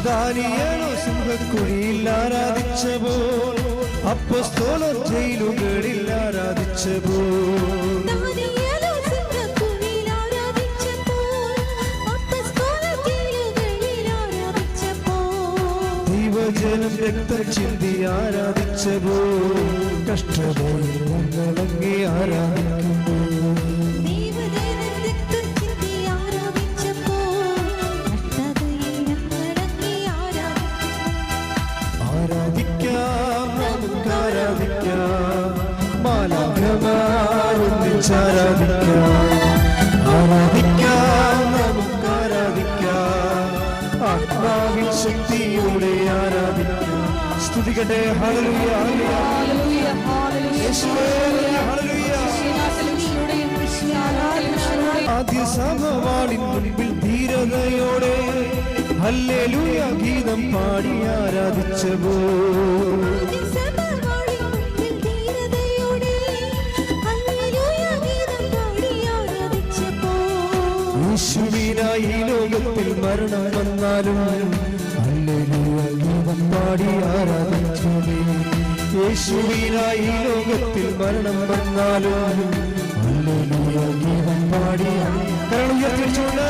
ദാനിയേലോ സിംഹക്കുഴിയിൽ ആരാധിച്ചപ്പോൾ, അപ്പോസ്തലർ ജയിലുകളിൽ ആരാധിച്ചപ്പോൾ, ദൈവജനം രക്തം ചിന്തി ആരാധിച്ചപ്പോൾ, കഷ്ടതയിൽ ഞങ്ങളങ്ങേ ആരാധിക്കുമ്പോൾ, ആരാധിക്കാം നമുക്ക് ആരാധിക്കാം, മാലാഖമാർ ഒന്നിച്ചാരാധിക്കാം, ആരാധിക്കാം നമുക്ക് ആരാധിക്കാം, ആത്മാവിൻ ശക്തിയോടെ ആരാധിക്കാം. സ്തുതിക്കട്ടെ. ഹല്ലേലൂയ ഹല്ലേലൂയ യേശുവേ ഹല്ലേലൂയ. ആദ്യ സമവാളിൻ മുൻപിൽ ധീരതയോടെ ഹല്ലേലൂയ ഗീതം പാടി ആരാധിച്ചപ്പോൾ, യേശുവിനായി ഈ ലോകത്തിൽ മരണം വന്നാലും ഹല്ലേലൂയ ഗീതം പാടി ആരാധിച്ചോളേ. യേശുവിനായി ഈ ലോകത്തിൽ മരണം വന്നാലും ഹല്ലേലൂയ ഗീതം പാടി കരങ്ങൾ ഉയർത്തിച്ചുകൊണ്ട്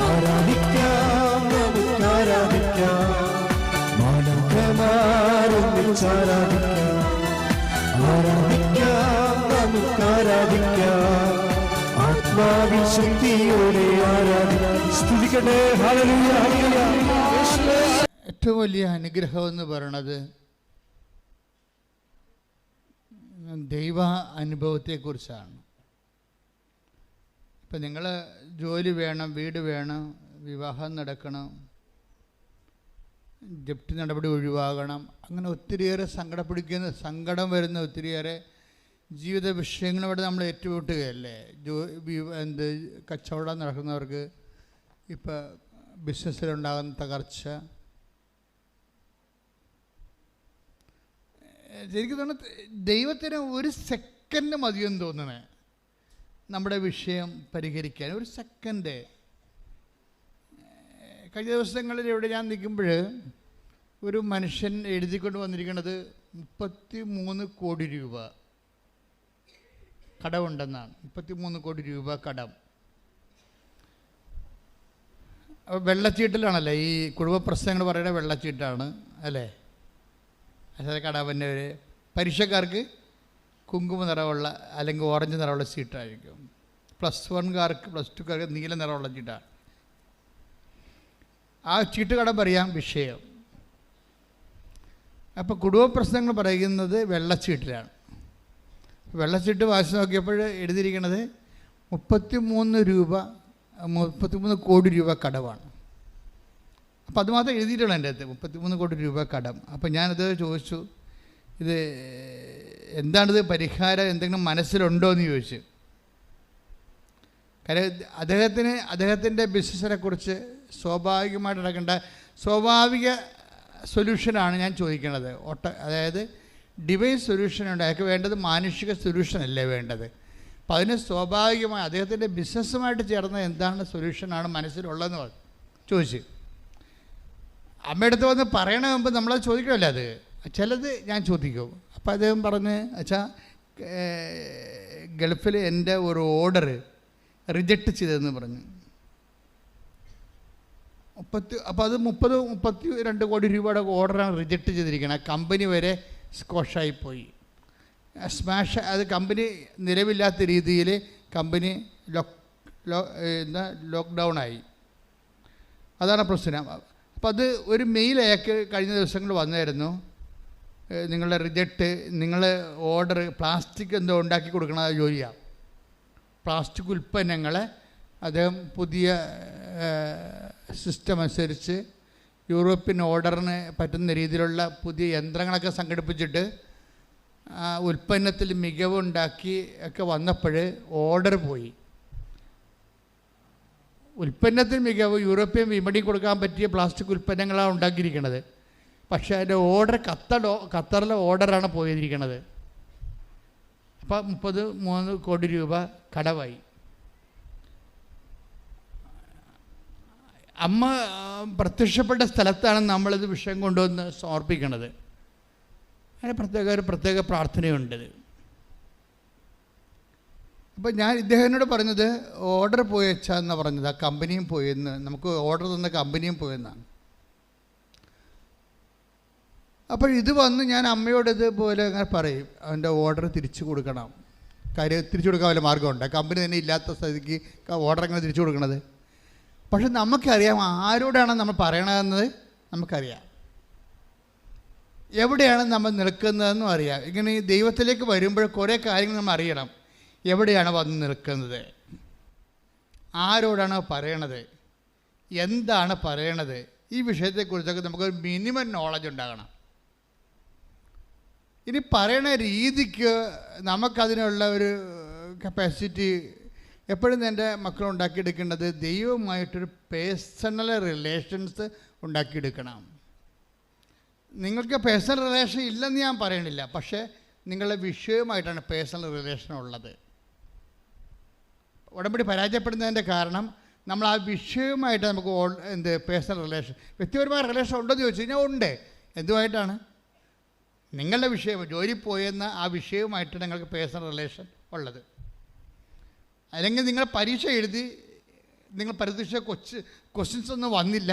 ആരാധിക്കാം നമുക്ക് ആരാധിക്കാം, മാലാഖമാർ ഒന്നിച്ചാരാധിക്കാം, ആരാധിക്കാം നമുക്ക് ആരാധിക്കാം, ആത്മാവിൻ ശക്തിയോടെ ആരാധിക്കാം. സ്തുതിക്കട്ടെ. ഹല്ലേലൂയ ഹല്ലേലൂയ. ഏറ്റവും വലിയ അനുഗ്രഹം എന്ന് പറയുന്നത് ദൈവ അനുഭവത്തെക്കുറിച്ചാണ്. ഇപ്പം നിങ്ങൾ ജോലി വേണം, വീട് വേണം, വിവാഹം നടക്കണം, ജപ്തി നടപടി ഒഴിവാകണം, അങ്ങനെ ഒത്തിരിയേറെ സങ്കടം വരുന്ന ഒത്തിരിയേറെ ജീവിത വിഷയങ്ങളോട് നമ്മൾ ഏറ്റുമുട്ടുകയല്ലേ. കച്ചവടം നടക്കുന്നവർക്ക് ഇപ്പോൾ ബിസിനസ്സിലുണ്ടാകുന്ന തകർച്ച, ശരിക്കും തോന്നുന്നു ദൈവത്തിന് ഒരു സെക്കൻഡ് മതിയെന്ന് തോന്നണേ നമ്മുടെ വിഷയം പരിഹരിക്കാൻ. ഒരു സെക്കൻഡ്. കഴിഞ്ഞ ദിവസങ്ങളിൽ ഇവിടെ ഞാൻ നിൽക്കുമ്പോൾ ഒരു മനുഷ്യൻ എഴുതിക്കൊണ്ട് വന്നിരിക്കുന്നത് 33 കോടി രൂപ കടമുണ്ടെന്നാണ്. 33 കോടി രൂപ കടം. വെള്ളച്ചീട്ടിലാണല്ലേ ഈ കുടുംബ പ്രശ്നങ്ങൾ പറയുന്ന വെള്ളച്ചീട്ടാണ് അല്ലേ. അതായത് കടാവന്നവർ പരീക്ഷക്കാർക്ക് കുങ്കുമ നിറമുള്ള അല്ലെങ്കിൽ ഓറഞ്ച് നിറമുള്ള സീറ്റായിരിക്കും. +1കാർക്ക് +2കാർക്ക് നീല നിറമുള്ള ചീട്ടാണ്. ആ ചീട്ട് കടം പറയാം വിഷയം. അപ്പോൾ കുടുംബ പ്രശ്നങ്ങൾ പറയുന്നത് വെള്ളച്ചീട്ടിലാണ്. വെള്ളച്ചീട്ട് വായിച്ച് നോക്കിയപ്പോൾ എഴുതിയിരിക്കുന്നത് 33 കോടി രൂപ കടമാണ്. അപ്പോൾ അതുമാത്രം എഴുതിയിട്ടുള്ള എൻ്റെ അടുത്ത് 33 കോടി രൂപ കടം. അപ്പോൾ ഞാനത് ചോദിച്ചു, ഇത് എന്താണിത്, പരിഹാരം എന്തെങ്കിലും മനസ്സിലുണ്ടോ എന്ന് ചോദിച്ചു. കാര്യം അദ്ദേഹത്തിൻ്റെ ബിസിനസ്സിനെ കുറിച്ച് സ്വാഭാവികമായിട്ട് നടക്കേണ്ട സ്വാഭാവിക സൊല്യൂഷനാണ് ഞാൻ ചോദിക്കുന്നത്. അതായത് ഡിവൈൻ സൊല്യൂഷനുണ്ട്. അയാൾക്ക് വേണ്ടത് മാനുഷിക സൊല്യൂഷനല്ലേ വേണ്ടത്. അപ്പോൾ അതിന് സ്വാഭാവികമായി അദ്ദേഹത്തിൻ്റെ ബിസിനസ്സുമായിട്ട് ചേർന്ന എന്താണ് സൊല്യൂഷനാണ് മനസ്സിലുള്ളതെന്ന് ചോദിച്ചു. അമ്മയടുത്ത് വന്ന് പറയണ മുമ്പ് നമ്മളത് ചോദിക്കുമല്ലോ. അത് ചിലത് ഞാൻ ചോദിക്കും. അപ്പോൾ അദ്ദേഹം പറഞ്ഞ്, അച്ഛാ ഗൾഫിൽ എൻ്റെ ഒരു ഓർഡർ റിജക്റ്റ് ചെയ്തതെന്ന് പറഞ്ഞു. അപ്പോൾ അത് 32 കോടി രൂപയുടെ ഓർഡറാണ് റിജക്റ്റ് ചെയ്തിരിക്കുന്നത്. കമ്പനി വരെ സ്കോഷായിപ്പോയി, സ്മാഷ്. അത് കമ്പനി നിലവില്ലാത്ത രീതിയിൽ കമ്പനി ലോക്ക്ഡൗൺ ആയി. അതാണ് പ്രശ്നം. അപ്പോൾ അത് ഒരു മെയിൽ അയാൾക്ക് കഴിഞ്ഞ ദിവസങ്ങൾ വന്നായിരുന്നു. നിങ്ങളുടെ റിജക്റ്റ്, നിങ്ങൾ ഓർഡർ പ്ലാസ്റ്റിക് എന്തോ ഉണ്ടാക്കി കൊടുക്കണ ജോലിയാണ്. പ്ലാസ്റ്റിക് ഉൽപ്പന്നങ്ങളെ അദ്ദേഹം പുതിയ സിസ്റ്റം അനുസരിച്ച് യൂറോപ്യൻ ഓർഡറിന് പറ്റുന്ന രീതിയിലുള്ള പുതിയ യന്ത്രങ്ങളൊക്കെ സംഘടിപ്പിച്ചിട്ട് ഉൽപ്പന്നത്തിൽ മികവുണ്ടാക്കി ഒക്കെ വന്നപ്പോൾ ഓർഡർ പോയി. ഉൽപ്പന്നത്തിൽ മികവ് യൂറോപ്യൻ വിപണി കൊടുക്കാൻ പറ്റിയ പ്ലാസ്റ്റിക് ഉൽപ്പന്നങ്ങളാണ് ഉണ്ടാക്കിയിരിക്കുന്നത്. പക്ഷേ അതിൻ്റെ ഓർഡർ ഖത്തറിലെ ഓർഡറാണ് പോയിരിക്കുന്നത്. അപ്പോൾ 33 കോടി രൂപ കടമായി. അമ്മ പ്രത്യക്ഷപ്പെട്ട സ്ഥലത്താണ് നമ്മളിത് വിഷയം കൊണ്ടുവന്ന് സമർപ്പിക്കുന്നത്. അതിന് ഒരു പ്രത്യേക പ്രാർത്ഥനയുണ്ട്. അപ്പോൾ ഞാൻ ഇദ്ദേഹത്തിനോട് പറഞ്ഞത് ഓർഡർ പോയി വെച്ചാന്ന് പറഞ്ഞത്, ആ കമ്പനിയും പോയെന്ന്, നമുക്ക് ഓർഡർ തന്ന കമ്പനിയും പോയെന്നാണ്. അപ്പോൾ ഇത് വന്ന് ഞാൻ അമ്മയോട് ഇതുപോലെ അങ്ങനെ പറയും, അവൻ്റെ ഓർഡർ തിരിച്ചു കൊടുക്കണം. കാര്യം തിരിച്ചു കൊടുക്കാൻ വല്ല മാർഗമുണ്ട്? കമ്പനി തന്നെ ഇല്ലാത്ത സ്ഥിതിക്ക് ഓർഡർ എങ്ങനെ തിരിച്ചു കൊടുക്കണത്? പക്ഷെ നമുക്കറിയാം ആരോടാണ് നമ്മൾ പറയണതെന്നത് നമുക്കറിയാം, എവിടെയാണ് നമ്മൾ നിൽക്കുന്നതെന്നും അറിയാം. ഇങ്ങനെ ഈ ദൈവത്തിലേക്ക് വരുമ്പോൾ കുറേ കാര്യങ്ങൾ നമ്മൾ അറിയണം. എവിടെയാണ് വന്ന് നിൽക്കുന്നത്, ആരോടാണ് പറയണത്, എന്താണ് പറയണത്, ഈ വിഷയത്തെക്കുറിച്ചൊക്കെ നമുക്കൊരു മിനിമം നോളജ് ഉണ്ടാകണം. ഇനി പറയണ രീതിക്ക് നമുക്കതിനുള്ള ഒരു കപ്പാസിറ്റി എപ്പോഴും എൻ്റെ മക്കളുണ്ടാക്കിയെടുക്കേണ്ടത് ദൈവവുമായിട്ടൊരു പേഴ്സണൽ റിലേഷൻസ് ഉണ്ടാക്കിയെടുക്കണം. നിങ്ങൾക്ക് പേഴ്സണൽ റിലേഷൻ ഇല്ലെന്ന് ഞാൻ പറയണില്ല, പക്ഷേ നിങ്ങളുടെ വിഷയവുമായിട്ടാണ് പേഴ്സണൽ റിലേഷൻ ഉള്ളത്. ഉടമ്പടി പരാജയപ്പെടുന്നതിൻ്റെ കാരണം നമ്മൾ ആ വിഷയവുമായിട്ട് നമുക്ക് പേഴ്സണൽ റിലേഷൻ, വ്യക്തിപരമായ റിലേഷൻ ഉണ്ടോ എന്ന് ചോദിച്ചു കഴിഞ്ഞാൽ ഉണ്ട്. എന്തുമായിട്ടാണ്? നിങ്ങളുടെ വിഷയം, ജോലി പോയെന്ന ആ വിഷയവുമായിട്ട് നിങ്ങൾക്ക് പേഴ്സണൽ റിലേഷൻ ഉള്ളത്. അല്ലെങ്കിൽ നിങ്ങൾ പരീക്ഷ എഴുതി, നിങ്ങൾ പരീക്ഷ ക്വസ്റ്റ്യൻസ് ഒന്നും വന്നില്ല,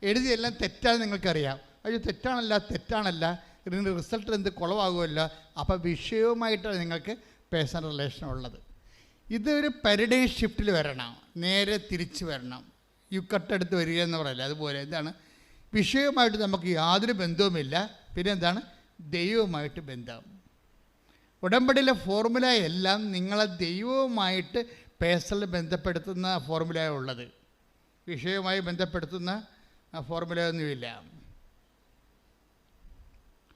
എഴുതിയെല്ലാം തെറ്റാണെന്ന് നിങ്ങൾക്കറിയാം. അയ്യോ തെറ്റാണല്ല, ഇതിൻ്റെ റിസൾട്ട് എന്ത് കുളവാകുമല്ലോ. അപ്പോൾ വിഷയവുമായിട്ടാണ് നിങ്ങൾക്ക് പേഴ്സണൽ റിലേഷൻ ഉള്ളത്. ഇതൊരു പാരഡൈം ഷിഫ്റ്റിൽ വരണം, നേരെ തിരിച്ച് വരണം. യുക്കട്ടെടുത്ത് വരിക എന്ന് പറയില്ല, അതുപോലെ എന്താണ് വിഷയവുമായിട്ട് നമുക്ക് യാതൊരു ബന്ധവുമില്ല. പിന്നെ എന്താണ്? ദൈവവുമായിട്ട് ബന്ധം. ഉടമ്പടിയിലെ ഫോർമുല എല്ലാം നിങ്ങളെ ദൈവവുമായിട്ട് പേഴ്സണൽ ബന്ധപ്പെടുത്തുന്ന ഫോർമുല ഉള്ളത്, വിഷയവുമായി ബന്ധപ്പെടുത്തുന്ന ഫോർമുലയൊന്നുമില്ല.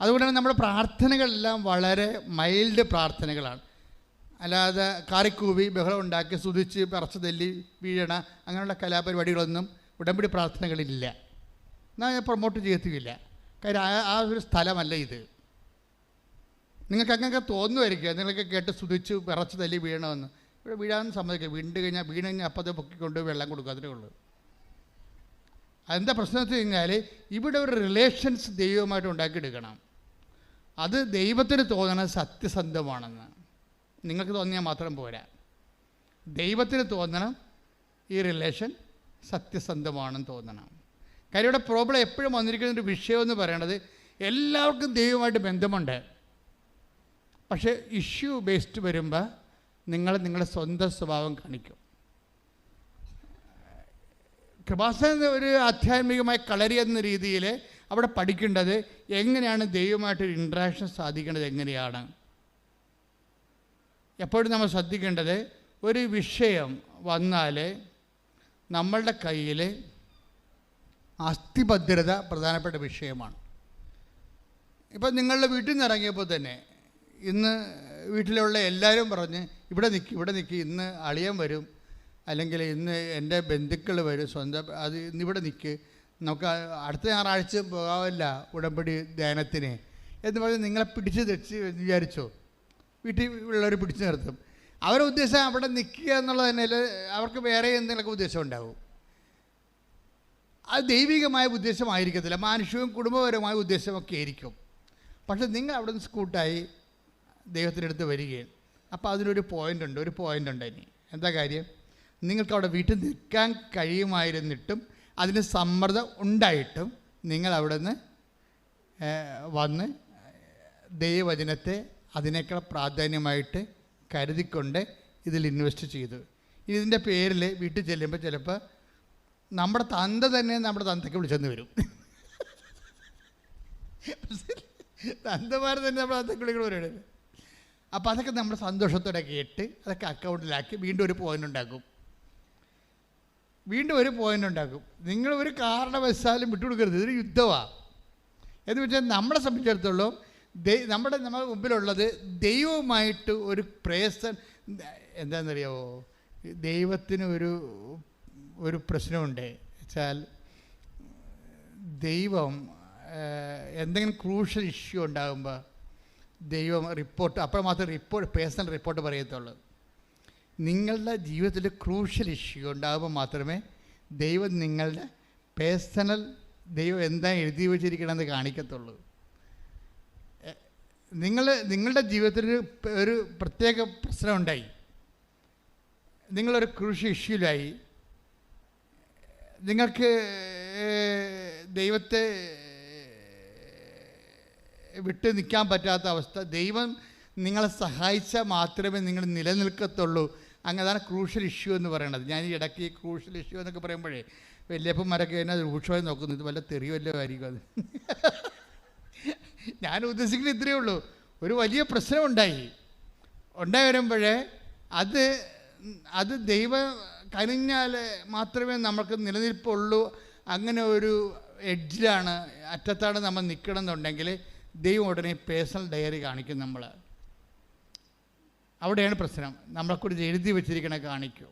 അതുകൊണ്ടാണ് നമ്മുടെ പ്രാർത്ഥനകളെല്ലാം വളരെ മൈൽഡ് പ്രാർത്ഥനകളാണ്. അല്ലാതെ കാറിക്കൂവി ബഹളം ഉണ്ടാക്കി സ്തുതിച്ച് പറച്ച് തല്ലി വീഴണ അങ്ങനെയുള്ള കലാപരിപാടികളൊന്നും ഉടമ്പടി പ്രാർത്ഥനകളില്ല. എന്നാൽ ഞാൻ പ്രൊമോട്ട് ചെയ്യത്തുമില്ല. കാര്യം ആ ഒരു സ്ഥലമല്ല ഇത്. നിങ്ങൾക്ക് അങ്ങനെയൊക്കെ തോന്നുമായിരിക്കുക, നിങ്ങളൊക്കെ കേട്ട് സ്തുതിച്ച് വിറച്ച് തല്ലി വീഴണമെന്ന്. ഇവിടെ വീഴാൻ സമ്മതിക്കുക, വീണ് കഴിഞ്ഞാൽ അപ്പം അത് പൊക്കിക്കൊണ്ട് വെള്ളം കൊടുക്കുക, അതിനേ ഉള്ളൂ. അതെന്താ പ്രശ്നം വെച്ച് കഴിഞ്ഞാൽ ഇവിടെ ഒരു റിലേഷൻസ് ദൈവവുമായിട്ട് ഉണ്ടാക്കിയെടുക്കണം. അത് ദൈവത്തിന് തോന്നണം സത്യസന്ധമാണെന്ന്. നിങ്ങൾക്ക് തോന്നിയാൽ മാത്രം പോരാ, ദൈവത്തിന് തോന്നണം ഈ റിലേഷൻ സത്യസന്ധമാണെന്ന് തോന്നണം. കാര്യം ഇവിടെ പ്രോബ്ലം എപ്പോഴും വന്നിരിക്കുന്ന ഒരു വിഷയം എന്ന് പറയണത്, എല്ലാവർക്കും ദൈവമായിട്ട് ബന്ധമുണ്ട്, പക്ഷേ ഇഷ്യൂ ബേസ്ഡ് വരുമ്പോൾ നിങ്ങളുടെ സ്വന്തം സ്വഭാവം കാണിക്കും. കൃപാസന ഒരു ആധ്യാത്മികമായ കളരി എന്ന രീതിയിൽ അവിടെ പഠിക്കേണ്ടത് എങ്ങനെയാണ് ദൈവമായിട്ടൊരു ഇൻട്രാക്ഷൻ സാധിക്കേണ്ടത് എങ്ങനെയാണ്. എപ്പോഴും നമ്മൾ ശ്രദ്ധിക്കേണ്ടത്, ഒരു വിഷയം വന്നാൽ നമ്മളുടെ കയ്യിൽ അസ്ഥിഭദ്രത പ്രധാനപ്പെട്ട വിഷയമാണ്. ഇപ്പം നിങ്ങളുടെ വീട്ടിൽ നിന്ന് ഇറങ്ങിയപ്പോൾ തന്നെ ഇന്ന് വീട്ടിലുള്ള എല്ലാവരും പറഞ്ഞ് ഇവിടെ നിൽക്കി, ഇന്ന് അളിയൻ വരും, അല്ലെങ്കിൽ ഇന്ന് എൻ്റെ ബന്ധുക്കൾ വരും, സ്വന്തം അത് ഇന്നിവിടെ നിൽക്ക്, നമുക്ക് അടുത്ത ഞായറാഴ്ച പോകാമല്ല ഉടമ്പടി ധ്യാനത്തിന് എന്ന് പറഞ്ഞ് നിങ്ങളെ പിടിച്ച് തെച്ച് വിചാരിച്ചോ? വീട്ടിൽ ഉള്ളവർ പിടിച്ചു നിർത്തും. അവരുടെ ഉദ്ദേശം അവിടെ നിൽക്കുക എന്നുള്ളത് തന്നെ, അവർക്ക് വേറെ എന്തെങ്കിലുമൊക്കെ ഉദ്ദേശം ഉണ്ടാവും. അത് ദൈവികമായ ഉദ്ദേശമായിരിക്കത്തില്ല, മാനുഷികവും കുടുംബപരമായ ഉദ്ദേശമൊക്കെ ആയിരിക്കും. പക്ഷെ നിങ്ങൾ അവിടെ നിന്ന് സ്കൂട്ടായി ദൈവത്തിൻ്റെ അടുത്ത് വരികയും, അപ്പോൾ അതിനൊരു പോയിൻ്റ് ഉണ്ട്. ഇനി എന്താ കാര്യം? നിങ്ങൾക്ക് അവിടെ വീട്ടിൽ നിൽക്കാൻ കഴിയുമായിരുന്നിട്ടും അതിന് സമ്മർദ്ദം ഉണ്ടായിട്ടും നിങ്ങൾ അവിടെ നിന്ന് വന്ന് ദൈവവചനത്തെ അതിനേക്കാൾ പ്രാധാന്യമായിട്ട് കരുതിക്കൊണ്ട് ഇതിൽ ഇൻവെസ്റ്റ് ചെയ്തു. ഇതിൻ്റെ പേരിൽ വീട്ടിൽ ചെല്ലുമ്പോൾ ചിലപ്പോൾ നമ്മുടെ തന്ത തന്നെ നമ്മുടെ തന്തയ്ക്ക് വിളിച്ചെന്ന് വരും. തന്തമാർ തന്നെ നമ്മുടെ തന്തയ്ക്ക് വിളിക്കണ വരുന്നത്. അപ്പോൾ അതൊക്കെ നമ്മൾ സന്തോഷത്തോടെ കേട്ട് അതൊക്കെ അക്കൗണ്ടിലാക്കി വീണ്ടും ഒരു പോയിൻ്റ് ഉണ്ടാക്കും. നിങ്ങൾ ഒരു കാരണവശാലും വിട്ടുകൊടുക്കരുത്. ഇതൊരു യുദ്ധമാണ്. എന്ന് വെച്ചാൽ നമ്മളെ സംബന്ധിച്ചിടത്തോളം നമ്മുടെ മുമ്പിലുള്ളത് ദൈവവുമായിട്ട് ഒരു പ്രേസൻ. എന്താണെന്നറിയാമോ? ദൈവത്തിന് ഒരു പ്രശ്നമുണ്ട് വെച്ചാൽ, ദൈവം എന്തെങ്കിലും ക്രൂഷ്യൽ ഇഷ്യൂ ഉണ്ടാകുമ്പോൾ ദൈവം റിപ്പോർട്ട്, അപ്പോൾ മാത്രമേ പേഴ്സണൽ റിപ്പോർട്ട് പറയത്തുള്ളൂ. നിങ്ങളുടെ ജീവിതത്തിൽ ക്രൂഷ്യൽ ഇഷ്യൂ ഉണ്ടാകുമ്പോൾ മാത്രമേ ദൈവം നിങ്ങളുടെ പേഴ്സണൽ ദൈവം എന്താ എഴുതി വച്ചിരിക്കണമെന്ന് കാണിക്കത്തുള്ളൂ. നിങ്ങളുടെ ജീവിതത്തിൽ ഒരു പ്രത്യേക പ്രശ്നമുണ്ടായി, നിങ്ങളൊരു ക്രൂഷ്യൽ ഇഷ്യൂലായി, നിങ്ങൾക്ക് ദൈവത്തെ വിട്ട് നിൽക്കാൻ പറ്റാത്ത അവസ്ഥ, ദൈവം നിങ്ങളെ സഹായിച്ചാൽ മാത്രമേ നിങ്ങൾ നിലനിൽക്കത്തുള്ളൂ. അങ്ങനെയാണ് ക്രൂഷ്യൽ ഇഷ്യൂ എന്ന് പറയുന്നത്. ഞാൻ ഈ ഇടയ്ക്ക് ഈ ക്രൂഷ്യൽ ഇഷ്യൂ എന്നൊക്കെ പറയുമ്പോഴേ വല്യപ്പന്മാരൊക്കെ എന്നെ രൂക്ഷമായി നോക്കുന്നു, ഇത് വല്ല തെറിവല്ലോ ആയിരിക്കും അത്. ഞാൻ ഉദ്ദേശിക്കുന്നത് ഇത്രയേ ഉള്ളൂ. ഒരു വലിയ പ്രശ്നം ഉണ്ടായി വരുമ്പോഴേ അത് ദൈവം കനിഞ്ഞാൽ മാത്രമേ നമുക്ക് നിലനിൽപ്പുള്ളൂ. അങ്ങനെ ഒരു എഡ്ജിലാണ്, അറ്റത്താണ് നമ്മൾ നിൽക്കണം എന്നുണ്ടെങ്കിൽ ദൈവം ഉടനെ പേഴ്സണൽ ഡയറി കാണിക്കും. നമ്മൾ അവിടെയാണ് പ്രശ്നം. നമ്മളെക്കുറിച്ച് എഴുതി വെച്ചിരിക്കണ കാണിക്കും.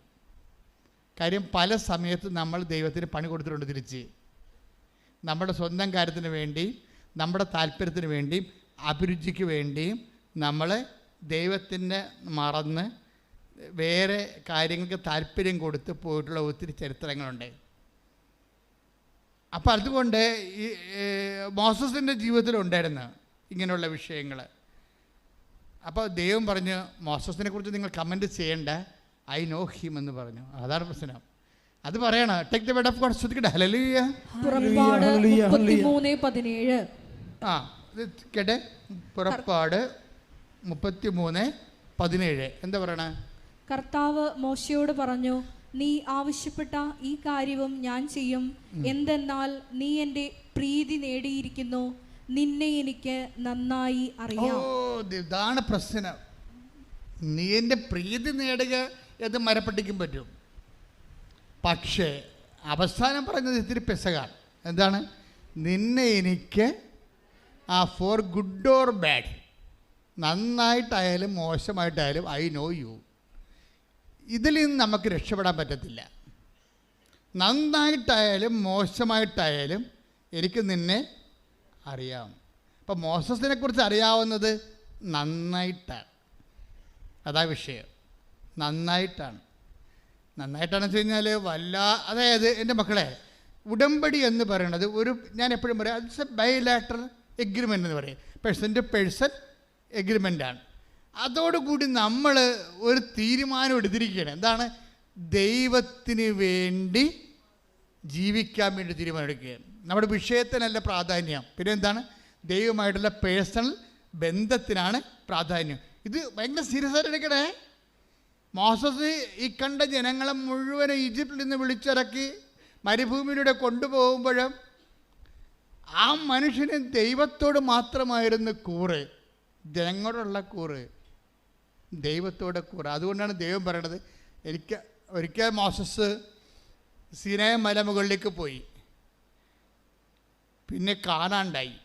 കാര്യം പല സമയത്ത് നമ്മൾ ദൈവത്തിന് പണി കൊടുത്തിട്ടുണ്ട് തിരിച്ച്. നമ്മുടെ സ്വന്തം കാര്യത്തിന് വേണ്ടി, നമ്മുടെ താല്പര്യത്തിന് വേണ്ടിയും അഭിരുചിക്ക് വേണ്ടിയും നമ്മൾ ദൈവത്തിൻ്റെ മറന്ന് വേറെ കാര്യങ്ങൾക്ക് താല്പര്യം കൊടുത്ത് പോയിട്ടുള്ള ഒത്തിരി ചരിത്രങ്ങളുണ്ട്. അപ്പം അതുകൊണ്ട് ഈ മോസസിൻ്റെ ജീവിതത്തിലുണ്ടായിരുന്നു ഇങ്ങനെയുള്ള വിഷയങ്ങൾ. അപ്പോൾ ദൈവം പറഞ്ഞു, മോസസിനെ കുറിച്ച് നിങ്ങൾ കമൻറ്റ് ചെയ്യേണ്ട, ഐ നോ ഹിം എന്ന് പറഞ്ഞു. അതാണ് പ്രശ്നം. അത് പറയണം. Take the word of God. ശ്രദ്ധിക്കട്ടെ. ഹല്ലേലൂയ. പുറപ്പാട് 33:17. കേട്ടെ. പുറപ്പാട് 33:17 എന്താ പറയണേ? കർത്താവ് മോശയോട് പറഞ്ഞു, നീ ആവശ്യപ്പെട്ട ഈ കാര്യവും ഞാൻ ചെയ്യും. എന്തെന്നാൽ നീ എൻ്റെ പ്രീതി നേടിയിരിക്കുന്നു, നിന്നെ എനിക്ക് നന്നായി അറിയാം. ഇതാണ് പ്രശ്നം. നീ എൻ്റെ പ്രീതി നേടുക എന്ന് മരപ്പെട്ടിക്കും പറ്റും. പക്ഷേ അവസാനം പറഞ്ഞത് ഇത്തിരി പെസകാണ്. എന്താണ്? നിന്നെ എനിക്ക് ഫോർ ഗുഡ് ഓർ ബാഡ്, നന്നായിട്ടായാലും മോശമായിട്ടായാലും ഐ നോ യു. ഇതിൽ നിന്ന് നമുക്ക് രക്ഷപ്പെടാൻ പറ്റത്തില്ല. നന്നായിട്ടായാലും മോശമായിട്ടായാലും എനിക്ക് നിന്നെ അറിയാം. അപ്പം മോസസിനെ കുറിച്ച് അറിയാവുന്നത് നന്നായിട്ടാണ്. അതാ വിഷയം. നന്നായിട്ടാണെന്ന് വെച്ച് കഴിഞ്ഞാൽ അതായത് എൻ്റെ മക്കളെ, ഉടമ്പടി എന്ന് പറയുന്നത് ഞാൻ എപ്പോഴും പറയാം, ഇറ്റ്സ് എ ബൈലാറ്ററൽ എഗ്രിമെൻ്റ് എന്ന് പറയും. പേഴ്സൺ ടു പേഴ്സൺ എഗ്രിമെൻ്റാണ്. അതോടുകൂടി നമ്മൾ ഒരു തീരുമാനം എടുത്തിരിക്കുകയാണ്. എന്താണ്? ദൈവത്തിന് വേണ്ടി ജീവിക്കാൻ വേണ്ടി തീരുമാനം എടുക്കുകയാണ്. നമ്മുടെ വിഷയത്തിനല്ല പ്രാധാന്യം. പിന്നെ എന്താണ്? ദൈവമായിട്ടുള്ള പേഴ്സണൽ ബന്ധത്തിനാണ് പ്രാധാന്യം. ഇത് ഭയങ്കര സീരിയസ് ആയിട്ട് എടുക്കണേ. മോസസ് ഈ കണ്ട ജനങ്ങളെ മുഴുവനും ഈജിപ്തിൽ നിന്ന് വിളിച്ചിറക്കി മരുഭൂമിയിലൂടെ കൊണ്ടുപോകുമ്പോഴും ആ മനുഷ്യന് ദൈവത്തോട് മാത്രമായിരുന്നു കൂറ്, ജനങ്ങളോടുള്ള കൂറ്, ദൈവത്തോടെ കൂറ്. അതുകൊണ്ടാണ് ദൈവം പറയണത്, ഒരിക്കൽ മോസസ് സീനായ മലമുകളിലേക്ക് പോയി, പിന്നെ കാണാണ്ടായി.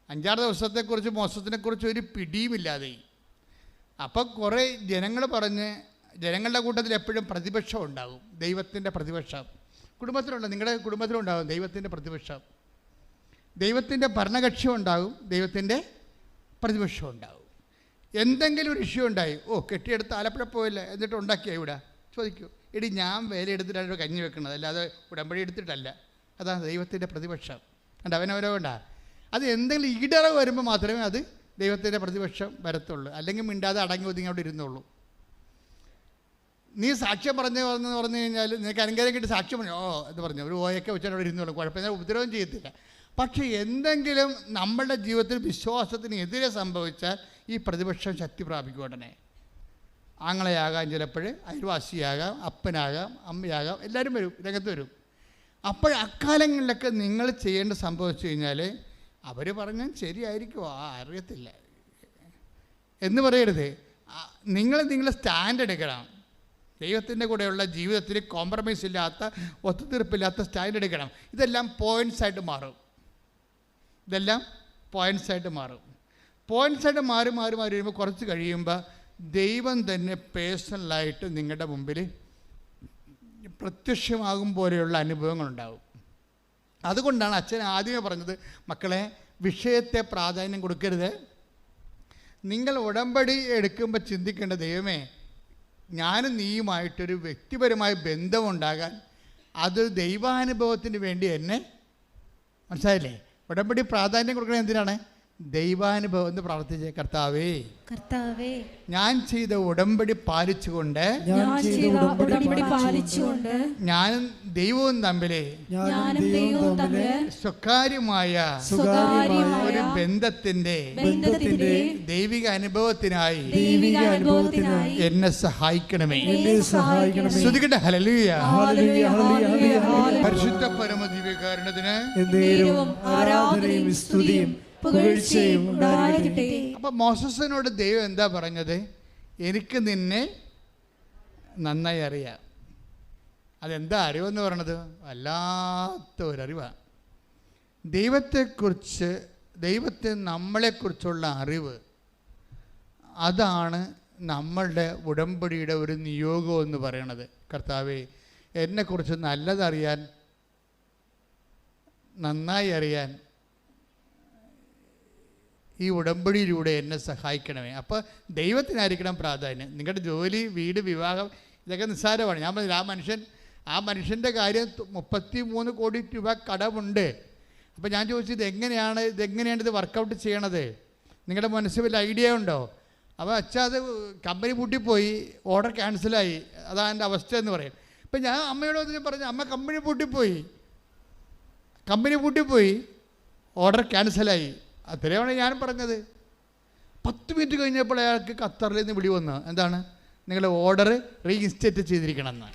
5-6 ദിവസത്തെക്കുറിച്ച് മോസസിനെക്കുറിച്ച് ഒരു പിടിയുമില്ലാതെ. അപ്പം കുറേ ജനങ്ങൾ പറഞ്ഞ്, ജനങ്ങളുടെ കൂട്ടത്തിൽ എപ്പോഴും പ്രതിപക്ഷം ഉണ്ടാകും, ദൈവത്തിൻ്റെ പ്രതിപക്ഷം. കുടുംബത്തിലുണ്ട്, നിങ്ങളുടെ കുടുംബത്തിലുണ്ടാകും ദൈവത്തിൻ്റെ പ്രതിപക്ഷം. ദൈവത്തിൻ്റെ ഭരണകക്ഷ്യം ഉണ്ടാകും, ദൈവത്തിൻ്റെ പ്രതിപക്ഷം ഉണ്ടാകും. എന്തെങ്കിലും ഒരു ഇഷ്യൂ ഉണ്ടായി, കെട്ടിയെടുത്ത് ആലപ്പുഴ പോയില്ല, എന്നിട്ട് ഉണ്ടാക്കിയ ഇവിടെ ചോദിക്കൂ, എടി ഞാൻ വേല എടുത്തിട്ടാണ് കഞ്ഞി വെക്കുന്നത്, അല്ലാതെ ഉടമ്പടി എടുത്തിട്ടല്ല. അതാണ് ദൈവത്തിൻ്റെ പ്രതിപക്ഷം. അവനവരോ വേണ്ട. അത് എന്തെങ്കിലും ഈടറവ് വരുമ്പോൾ മാത്രമേ അത് ദൈവത്തിൻ്റെ പ്രതിപക്ഷം വരത്തുള്ളൂ. അല്ലെങ്കിൽ മിണ്ടാതെ അടങ്ങി ഒതുങ്ങി അവിടെ ഇരുന്നുള്ളൂ. നീ സാക്ഷ്യം പറഞ്ഞു കഴിഞ്ഞാൽ നിനക്ക് അനുഗ്രഹം കിട്ടി സാക്ഷ്യം പറഞ്ഞു എന്ന് പറഞ്ഞു ഒരു ഓയൊക്കെ വെച്ചാൽ അവിടെ ഇരുന്നോളൂ, കുഴപ്പമില്ല, ഉപദ്രവം ചെയ്യത്തില്ല. പക്ഷേ എന്തെങ്കിലും നമ്മളുടെ ജീവിതത്തിൽ വിശ്വാസത്തിന് എതിരെ സംഭവിച്ചാൽ ഈ പ്രതിപക്ഷം ശക്തി പ്രാപിക്കും. ഉടനെ ആങ്ങളെയാകാം, ചിലപ്പോൾ അയൽവാസിയാകാം, അപ്പനാകാം, അമ്മയാകാം, എല്ലാവരും വരും, രംഗത്ത് വരും. അപ്പോൾ അക്കാലങ്ങളിലൊക്കെ നിങ്ങൾ ചെയ്യേണ്ട സംഭവിച്ചു കഴിഞ്ഞാൽ അവർ പറഞ്ഞാൽ ശരിയായിരിക്കും, അറിയത്തില്ല എന്ന് പറയരുത്. നിങ്ങൾ സ്റ്റാൻഡ് എടുക്കണം. ദൈവത്തിൻ്റെ കൂടെയുള്ള ജീവിതത്തിൽ കോംപ്രമൈസ് ഇല്ലാത്ത, ഒത്തുതീർപ്പില്ലാത്ത സ്റ്റാൻഡ് എടുക്കണം. ഇതെല്ലാം പോയിൻറ്റ്സായിട്ട് മാറും. പോയിൻറ്റ്സായിട്ട് മാറി വരുമ്പോൾ കുറച്ച് കഴിയുമ്പോൾ ദൈവം തന്നെ പേഴ്സണലായിട്ട് നിങ്ങളുടെ മുമ്പിൽ പ്രത്യക്ഷമാകും പോലെയുള്ള അനുഭവങ്ങളുണ്ടാവും. അതുകൊണ്ടാണ് അച്ഛൻ ആദ്യമേ പറഞ്ഞത്, മക്കളെ വിഷയത്തെ പ്രാധാന്യം കൊടുക്കരുത്. നിങ്ങൾ ഉടമ്പടി എടുക്കുമ്പോൾ ചിന്തിക്കേണ്ട, ദൈവമേ ഞാനും നീയുമായിട്ടൊരു വ്യക്തിപരമായ ബന്ധമുണ്ടാകാൻ അത് ദൈവാനുഭവത്തിന് വേണ്ടി എന്നെ, മനസ്സിലായില്ലേ? ഉടമ്പടി പ്രാധാന്യം കൊടുക്കണത് എന്തിനാണ്? ദൈവാനുഭവം എന്ന് പ്രാർത്ഥിച്ചേ. കർത്താവേ, കർത്താവേ, ഞാൻ ചെയ്ത ഉടമ്പടി പാലിച്ചുകൊണ്ട് ഞാനും ദൈവവും തമ്മിലെ സ്വകാര്യമായ ഒരു ബന്ധത്തിന്റെ ദൈവിക അനുഭവത്തിനായി എന്നെ സഹായിക്കണമേ. ശ്രുതികട്ടെ ഹല്ലേലൂയ. പരിശുദ്ധ പരമ ദിവ്യകാരുണ്യത്തിന് ആരാധനയും സ്തുതിയും പുകഴ്ചയും ഉണ്ടായിരിക്കട്ടെ. അപ്പൊ മോസസിനോട് ദൈവം എന്താ പറഞ്ഞത്? എനിക്ക് നിന്നെ നന്നായി അറിയാം. അതെന്താ അറിവെന്ന് പറയണത്? വല്ലാത്ത ഒരറിവാണ്. ദൈവത്തെ നമ്മളെക്കുറിച്ചുള്ള അറിവ്, അതാണ് നമ്മളുടെ ഉടമ്പടിയുടെ ഒരു നിയോഗം എന്ന് പറയണത്. കർത്താവേ, എന്നെക്കുറിച്ച് നല്ലതറിയാൻ, നന്നായി അറിയാൻ ഈ ഉടമ്പടിയിലൂടെ എന്നെ സഹായിക്കണമേ. അപ്പോൾ ദൈവത്തിനായിരിക്കണം പ്രാധാന്യം. നിങ്ങളുടെ ജോലി, വീട്, വിവാഹം ഇതൊക്കെ നിസ്സാരമാണ്. ഞാൻ പറഞ്ഞില്ല, ആ മനുഷ്യൻ്റെ കാര്യം 33 കോടി രൂപ കടമുണ്ട്. അപ്പോൾ ഞാൻ ചോദിച്ചത് ഇതെങ്ങനെയാണ് ഇത് വർക്കൗട്ട് ചെയ്യണത്? നിങ്ങളുടെ മനസ്സിൽ വല്ല ഐഡിയ ഉണ്ടോ? അപ്പോൾ അച്ഛാ, അത് കമ്പനി പൂട്ടിപ്പോയി, ഓർഡർ ക്യാൻസലായി, അതാണ് എൻ്റെ അവസ്ഥ എന്ന് പറയും. ഇപ്പം ഞാൻ അമ്മയോട് പറഞ്ഞു, അമ്മ കമ്പനി പൂട്ടിപ്പോയി, ഓർഡർ ക്യാൻസലായി. അത്രയാണ് ഞാൻ പറഞ്ഞത്. 10 മിനിറ്റ് കഴിഞ്ഞപ്പോൾ അയാൾക്ക് ഖത്തറിൽ നിന്ന് വിളി വന്നു, എന്താണ്, നിങ്ങളുടെ ഓർഡർ റീഇൻസ്റ്റേറ്റ് ചെയ്തിരിക്കണമെന്ന്.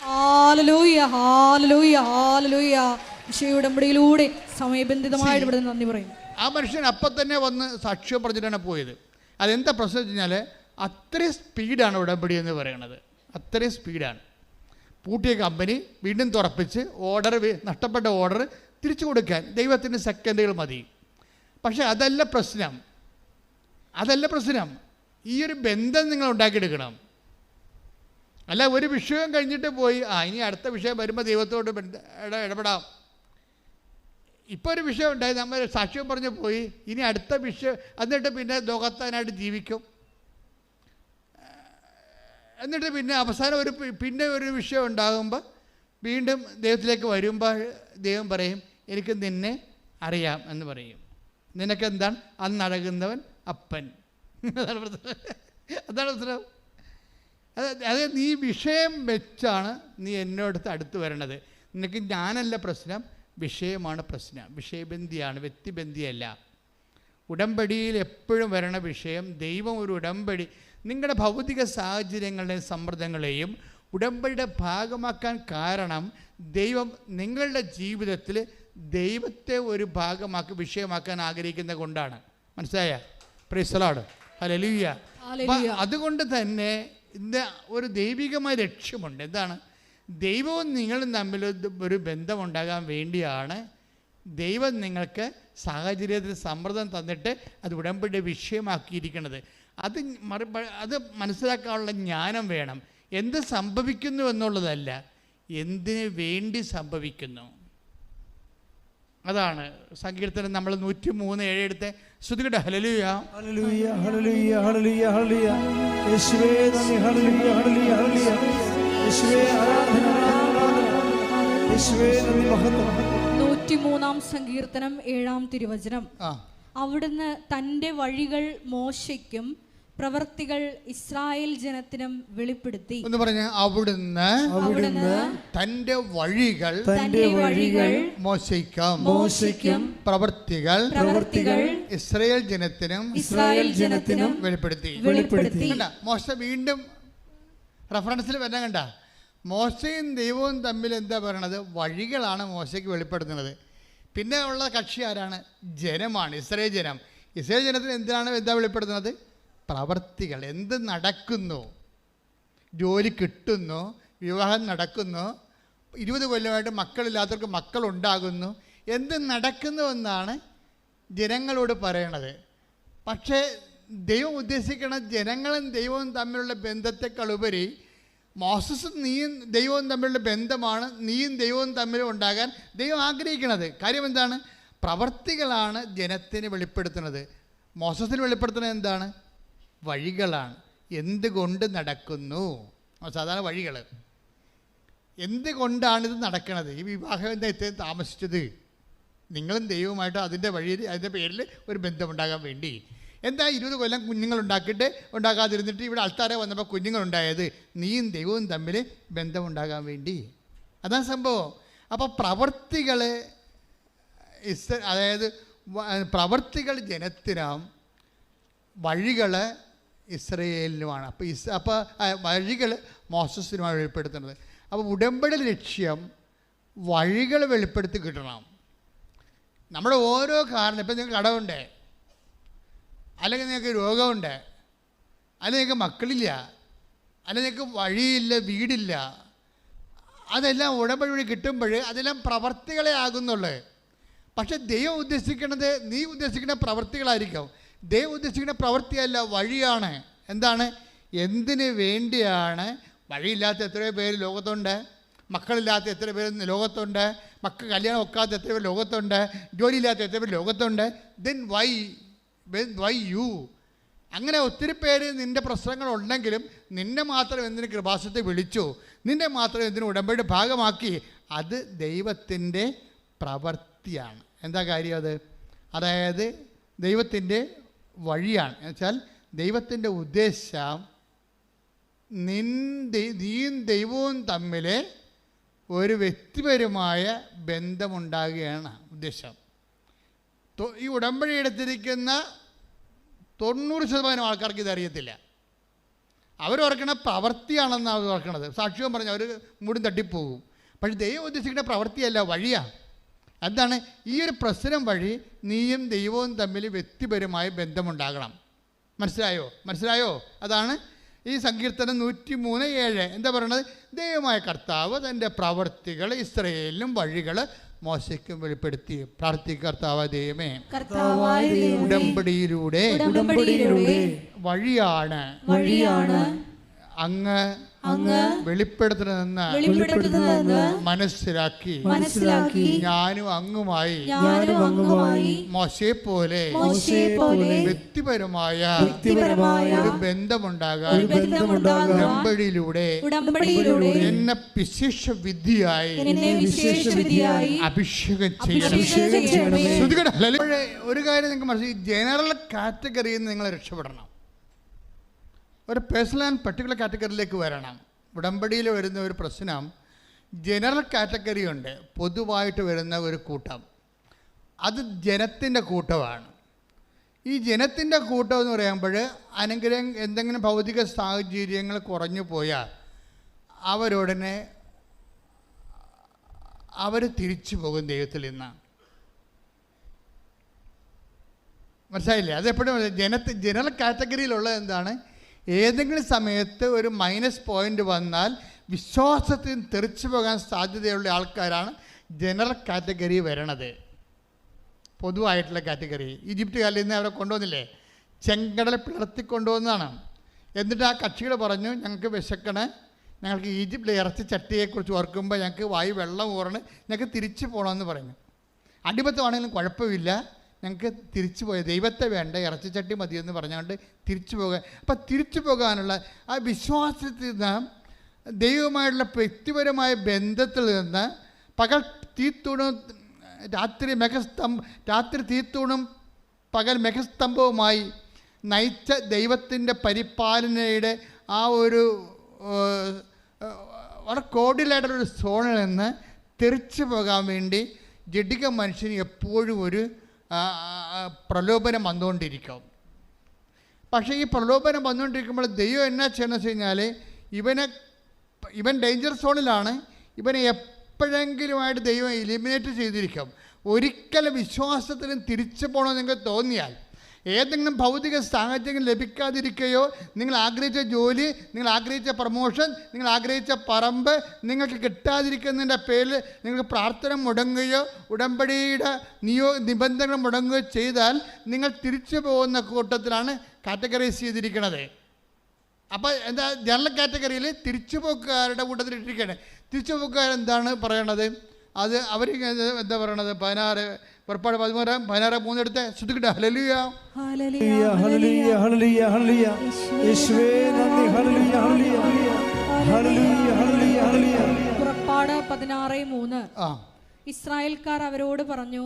ഹല്ലേലൂയ, ഹല്ലേലൂയ, ഹല്ലേലൂയ. ഉടമ്പടിയിലൂടെ സമയബന്ധിതമായിട്ട് ഇവിടെ നന്ദി പറയും. ആ മനുഷ്യൻ അപ്പം തന്നെ വന്ന് സാക്ഷ്യം പറഞ്ഞിട്ടാണ് പോയത്. അതെന്താ പ്രശ്നം വെച്ച് കഴിഞ്ഞാൽ, അത്രയും സ്പീഡാണ് ഉടമ്പടി എന്ന് പറയുന്നത്. അത്രയും സ്പീഡാണ്. പൂട്ടിയ കമ്പനി വീണ്ടും തുറപ്പിച്ച് നഷ്ടപ്പെട്ട ഓർഡർ തിരിച്ചു കൊടുക്കാൻ ദൈവത്തിന് സെക്കൻഡുകൾ മതി. പക്ഷെ അതല്ല പ്രശ്നം. ഈ ഒരു ബന്ധം നിങ്ങൾ ഉണ്ടാക്കിയെടുക്കണം. അല്ല, ഒരു വിഷയം കഴിഞ്ഞിട്ട് പോയി ഇനി അടുത്ത വിഷയം വരുമ്പോൾ ദൈവത്തോട് ഇടപെടാം. ഇപ്പോൾ ഒരു വിഷയം ഉണ്ടായി, നമ്മൾ സാക്ഷ്യം പറഞ്ഞു പോയി, ഇനി അടുത്ത വിഷയം, എന്നിട്ട് പിന്നെ ലോകത്താനായിട്ട് ജീവിക്കും. എന്നിട്ട് പിന്നെ അവസാനം ഒരു വിഷയം ഉണ്ടാകുമ്പോൾ വീണ്ടും ദൈവത്തിലേക്ക് വരുമ്പോൾ ദൈവം പറയും, എനിക്ക് നിന്നെ അറിയാം എന്ന് പറയും. നിനക്കെന്താണ്? അന്നഴകുന്നവൻ അപ്പൻ. അതാണ് പ്രശ്നം. അത് നീ വിഷയം വെച്ചാണ് നീ എന്നോടത്ത് അടുത്ത് വരണത്. നിനക്ക് ഞാനല്ല പ്രശ്നം, വിഷയമാണ് പ്രശ്നം. വിഷയബന്ധിയാണ്, വ്യക്തിബന്ധിയല്ല. ഉടമ്പടിയിൽ എപ്പോഴും വരണ വിഷയം, ദൈവം ഒരു ഉടമ്പടി നിങ്ങളുടെ ഭൗതിക സാഹചര്യങ്ങളുടെയും സമ്മർദ്ദങ്ങളെയും ഉടമ്പടിയുടെ ഭാഗമാക്കാൻ കാരണം ദൈവം നിങ്ങളുടെ ജീവിതത്തിൽ ദൈവത്തെ ഒരു വിഷയമാക്കാൻ ആഗ്രഹിക്കുന്നത് കൊണ്ടാണ്. മനസ്സിലായ? Praise the Lord. ഹല്ലേലൂയ. അതുകൊണ്ട് തന്നെ ഇന്ന് ഒരു ദൈവികമായ ലക്ഷ്യമുണ്ട്. എന്താണ്? ദൈവവും നിങ്ങളും തമ്മിൽ ഒരു ബന്ധമുണ്ടാകാൻ വേണ്ടിയാണ് ദൈവം നിങ്ങൾക്ക് സാഹചര്യത്തിൽ സമ്മർദ്ദം തന്നിട്ട് അത് ഉടമ്പടിയുടെ വിഷയമാക്കിയിരിക്കുന്നത്. അത് മനസ്സിലാക്കാനുള്ള ജ്ഞാനം വേണം. എന്ത് സംഭവിക്കുന്നു എന്നുള്ളതല്ല, എന്തിനു വേണ്ടി സംഭവിക്കുന്നു. അതാണ് സങ്കീർത്തനം നമ്മൾ 103:7 എടുത്ത് ശ്രുതികട്ടെ. ഹല്ലേലൂയ, ഹല്ലേലൂയ, ഹല്ലേലൂയ, ഹല്ലേലൂയ, ഹല്ലേലൂയ. യേശുവേ നന്ദി. ഹല്ലേലൂയ, ഹല്ലേലൂയ, ഹല്ലേലൂയ. യേശുവേ ആരാധന, യേശുവേ നന്ദി, മഹത്വം. 103-ാം സങ്കീർത്തനം 7-ാം തിരുവചനം. അവിടുന്ന് തൻ്റെ വഴികൾ മോശയ്ക്കും പ്രവർത്തികൾ ഇസ്രായേൽ ജനത്തിനും വെളിപ്പെടുത്തി. എന്ന് പറഞ്ഞ അവിടുന്ന് തന്റെ വഴികൾ മോശയ്ക്കും പ്രവർത്തികൾ ഇസ്രായേൽ ജനത്തിനും വെളിപ്പെടുത്തി. മോശ വീണ്ടും റെഫറൻസിൽ വരാൻ കണ്ട, മോശയും ദൈവവും തമ്മിൽ എന്താ പറയണത്? വഴികളാണ് മോശയ്ക്ക് വെളിപ്പെടുത്തുന്നത്. പിന്നെ ഉള്ള കക്ഷി ആരാണ്? ജനമാണ്, ഇസ്രായേൽ ജനം. ഇസ്രായേൽ ജനത്തിന് എന്താ വെളിപ്പെടുത്തുന്നത്? പ്രവർത്തികൾ. എന്ത് നടക്കുന്നു? ജോലി കിട്ടുന്നു, വിവാഹം നടക്കുന്നു, 20 കൊല്ലമായിട്ട് മക്കളില്ലാത്തവർക്ക് മക്കളുണ്ടാകുന്നു, എന്ത് നടക്കുന്നു എന്നാണ് ജനങ്ങളോട് പറയണത്. പക്ഷേ ദൈവം ഉദ്ദേശിക്കുന്ന ജനങ്ങളും ദൈവവും തമ്മിലുള്ള ബന്ധത്തെക്കാളുപരി മോസസും നീയും ദൈവവും തമ്മിലുള്ള ബന്ധമാണ് നീയും ദൈവവും തമ്മിൽ ഉണ്ടാകാൻ ദൈവം ആഗ്രഹിക്കുന്നത്. കാര്യം എന്താണ്? പ്രവർത്തികളാണ് ജനത്തിന് വെളിപ്പെടുത്തുന്നത്. മോസസിന് വെളിപ്പെടുത്തുന്നത് എന്താണ്? വഴികളാണ്. എന്തുകൊണ്ട് നടക്കുന്നു? സാധാരണ വഴികൾ. എന്തുകൊണ്ടാണിത് നടക്കുന്നത്? ഈ വിവാഹം എന്താ ഇത്രയും താമസിച്ചത്? നിങ്ങളും ദൈവവുമായിട്ട് അതിൻ്റെ വഴിയിൽ അതിൻ്റെ പേരിൽ ഒരു ബന്ധമുണ്ടാകാൻ വേണ്ടി. എന്താ 20 കൊല്ലം ഉണ്ടാക്കാതിരുന്നിട്ട് ഇവിടെ ആൾക്കാരെ വന്നപ്പോൾ കുഞ്ഞുങ്ങളുണ്ടായത്? നീയും ദൈവവും തമ്മിൽ ബന്ധമുണ്ടാകാൻ വേണ്ടി. അതാണ് സംഭവം. അപ്പോൾ പ്രവർത്തികൾ അതായത് പ്രവർത്തികൾ ജനത്തിനാം, വഴികൾ ഇസ്രയേലിനുമാണ്. അപ്പോൾ വഴികൾ മോസസിനുമാണ് വെളിപ്പെടുത്തുന്നത്. അപ്പോൾ ഉടമ്പടി ലക്ഷ്യം വഴികൾ വെളിപ്പെടുത്തി കിട്ടണം. നമ്മുടെ ഓരോ കാരണം, ഇപ്പം നിങ്ങൾക്ക് കടമുണ്ട്, അല്ലെങ്കിൽ നിങ്ങൾക്ക് രോഗമുണ്ട്, അല്ലെങ്കിൽ നിങ്ങൾക്ക് മക്കളില്ല, അല്ലെങ്കിൽ നിങ്ങൾക്ക് വഴിയില്ല, വീടില്ല, അതെല്ലാം ഉടമ്പടി വഴി കിട്ടുമ്പോൾ അതെല്ലാം പ്രവർത്തികളെ ആകുന്നുള്ളൂ. പക്ഷെ ദൈവം ഉദ്ദേശിക്കുന്നത്, നീ ഉദ്ദേശിക്കുന്ന പ്രവർത്തികളായിരിക്കും. ദൈവം ഉദ്ദേശിക്കുന്ന പ്രവൃത്തിയല്ല, വഴിയാണ്. എന്താണ്? എന്തിനു വേണ്ടിയാണ്? വഴിയില്ലാത്ത എത്രയോ പേര് ലോകത്തുണ്ട്, മക്കളില്ലാത്ത എത്ര പേര് ലോകത്തുണ്ട്, മക്കൾ കല്യാണം ഒക്കാത്ത എത്ര പേര് ലോകത്തുണ്ട്, ജോലിയില്ലാത്ത എത്ര പേര് ലോകത്തുണ്ട്. Then why you? അങ്ങനെ ഒത്തിരി പേര് നിൻ്റെ പ്രശ്നങ്ങളുണ്ടെങ്കിലും നിന്നെ മാത്രം എന്തിന് കൃപാസനത്തെ വിളിച്ചു, നിന്നെ മാത്രം എന്തിന് ഉടമ്പടി ഭാഗമാക്കി? അത് ദൈവത്തിൻ്റെ പ്രവൃത്തിയാണ്. എന്താ കാര്യം അത്? അതായത് ദൈവത്തിൻ്റെ വഴിയാണ്. എന്നുവെച്ചാൽ ദൈവത്തിൻ്റെ ഉദ്ദേശം നീയും ദൈവവും തമ്മിൽ ഒരു വ്യക്തിപരമായ ബന്ധമുണ്ടാകുകയാണ് ഉദ്ദേശം. ഈ ഉടമ്പടി എടുത്തിരിക്കുന്ന 90% ആൾക്കാർക്ക് ഇതറിയത്തില്ല. അവർ ഓർക്കണ പ്രവൃത്തിയാണെന്ന് അവർ ഓർക്കണത്. സാക്ഷ്യം പറഞ്ഞ് അവർ മൂടും തട്ടിപ്പോകും. പക്ഷെ ദൈവം ഉദ്ദേശിക്കുന്ന പ്രവൃത്തിയല്ല, വഴിയാണ്. എന്താണ്? ഈ ഒരു പ്രശ്നം വഴി നീയും ദൈവവും തമ്മിൽ വ്യക്തിപരമായ ബന്ധമുണ്ടാകണം. മനസ്സിലായോ? അതാണ് ഈ സങ്കീർത്തനം 103:7 എന്താ പറയുന്നത്? ദൈവമായ കർത്താവ് തൻ്റെ പ്രവൃത്തികൾ ഇസ്രായേലിനും വഴികൾ മോശയ്ക്കും വെളിപ്പെടുത്തി. പ്രാർത്ഥിക്കുക, കർത്താവായ ദൈവമേ, ഉടമ്പടിയിലൂടെ വഴിയാണ് അങ്ങ് വെളിപ്പെടുത്തുന്നതെന്ന് മനസ്സിലാക്കി ഞാനും അങ്ങുമായി മോശയെ പോലെ വ്യക്തിപരമായ ഒരു ബന്ധമുണ്ടാകാൻ ഉടമ്പടിയിലൂടെ എന്നെ വിശേഷ വിധിയായി അഭിഷേകം ചെയ്യണം. ഒരു കാര്യം നിങ്ങൾക്ക് മനസ്സിലായി, ജനറൽ കാറ്റഗറിയിൽ നിന്ന് നിങ്ങൾ രക്ഷപ്പെടണം. ഒരു പേഴ്സണൽ ആൻഡ് പർട്ടിക്കുലർ കാറ്റഗറിയിലേക്ക് വരണം. ഉടമ്പടിയിൽ വരുന്ന ഒരു പ്രശ്നം, ജനറൽ കാറ്റഗറി ഉണ്ട്, പൊതുവായിട്ട് വരുന്ന ഒരു കൂട്ടം. അത് ജനത്തിൻ്റെ കൂട്ടമാണ്. ഈ ജനത്തിൻ്റെ കൂട്ടം എന്ന് പറയുമ്പോൾ അനുഗ്രഹം എന്തെങ്കിലും ഭൗതിക സാഹചര്യങ്ങൾ കുറഞ്ഞു പോയാൽ അവരുടനെ അവർ തിരിച്ചു പോകും ദൈവത്തിൽ നിന്ന്. മനസ്സിലായില്ലേ? അതെപ്പോഴും ജനറൽ കാറ്റഗറിയിലുള്ള എന്താണ്, ഏതെങ്കിലും സമയത്ത് ഒരു മൈനസ് പോയിൻ്റ് വന്നാൽ വിശ്വാസത്തിൽ തെറിച്ചു പോകാൻ സാധ്യതയുള്ള ആൾക്കാരാണ് ജനറൽ കാറ്റഗറി വരണത്. പൊതുവായിട്ടുള്ള കാറ്റഗറി. ഈജിപ്തുകാരിൽ നിന്ന് അവരെ കൊണ്ടുവന്നില്ലേ, ചെങ്കടൽ പിളർത്തിക്കൊണ്ടുവന്നതാണ്. എന്നിട്ട് ആ കക്ഷികൾ പറഞ്ഞു, ഞങ്ങൾക്ക് വിശക്കണേ, ഞങ്ങൾക്ക് ഈജിപ്തിലെ ഇറച്ചി ചട്ടിയെക്കുറിച്ച് ഓർക്കുമ്പോൾ ഞങ്ങൾക്ക് വായു വെള്ളം ഊറണ്, ഞങ്ങൾക്ക് തിരിച്ചു പോകണമെന്ന് പറഞ്ഞു. അടിമത്തമാണെങ്കിലും കുഴപ്പമില്ല, ഞങ്ങൾക്ക് തിരിച്ചു പോയ ദൈവത്തെ വേണ്ട, ഇറച്ചിച്ചട്ടി മതിയെന്ന് പറഞ്ഞുകൊണ്ട് തിരിച്ചു പോകാൻ. അപ്പം തിരിച്ചു പോകാനുള്ള ആ വിശ്വാസത്തിൽ നിന്ന്, ദൈവവുമായുള്ള വ്യക്തിപരമായ ബന്ധത്തിൽ നിന്ന്, പകൽ തീത്തൂണും രാത്രി തീത്തൂണും പകൽ മെഘസ്തംഭവുമായി നയിച്ച ദൈവത്തിൻ്റെ പരിപാലനയുടെ ആ ഒരു വളരെ കോഡിലായിട്ടൊരു സോണിൽ നിന്ന് തെറിച്ചു പോകാൻ വേണ്ടി ജഡിക മനുഷ്യന് എപ്പോഴും ഒരു പ്രലോഭനം വന്നുകൊണ്ടിരിക്കും. പക്ഷേ ഈ പ്രലോഭനം വന്നുകൊണ്ടിരിക്കുമ്പോൾ ദൈവം എന്നാ ചെയ്യണമെന്ന് വെച്ച് കഴിഞ്ഞാൽ, ഇവൻ ഡേഞ്ചർ സോണിലാണ്, ഇവനെ എപ്പോഴെങ്കിലുമായിട്ട് ദൈവം എലിമിനേറ്റ് ചെയ്തിരിക്കും. ഒരിക്കലും വിശ്വാസത്തിലും തിരിച്ചു പോകണമെന്ന് നിങ്ങൾക്ക് തോന്നിയാൽ, ഏതെങ്കിലും ഭൗതിക സാഹചര്യം ലഭിക്കാതിരിക്കുകയോ, നിങ്ങൾ ആഗ്രഹിച്ച ജോലി, നിങ്ങൾ ആഗ്രഹിച്ച പ്രമോഷൻ, നിങ്ങൾ ആഗ്രഹിച്ച പറമ്പ് നിങ്ങൾക്ക് കിട്ടാതിരിക്കുന്നതിൻ്റെ പേരിൽ നിങ്ങൾക്ക് പ്രാർത്ഥന മുടങ്ങുകയോ ഉടമ്പടിയുടെ നിബന്ധനകൾ മുടങ്ങുകയോ ചെയ്താൽ നിങ്ങൾ തിരിച്ചു പോകുന്ന കൂട്ടത്തിലാണ് കാറ്റഗറൈസ് ചെയ്തിരിക്കുന്നത്. അപ്പോൾ എന്താ, ജനറൽ കാറ്റഗറിയിൽ തിരിച്ചുപോക്കുകാരുടെ കൂട്ടത്തിലിട്ടിരിക്കുകയാണ്. തിരിച്ചുപോക്കുകാരെന്താണ് പറയണത്? അത് അവർ എന്താ പറയണത്? 16:3 എടുത്ത് ശ്രദ്ധിക്കട്ടെ. ഹല്ലേലൂയ, ഹല്ലേലൂയ, ഹല്ലേലൂയ, ഹല്ലേലൂയ, ഹല്ലേലൂയ. യേശുവേ നന്ദി. ഹല്ലേലൂയ, ഹല്ലേലൂയ, ഹല്ലേലൂയ, ഹല്ലേലൂയ, ഹല്ലേലൂയ. പുറപ്പാട് 16:3. ആ, ഇസ്രായേൽക്കാർ അവരോട് പറഞ്ഞു,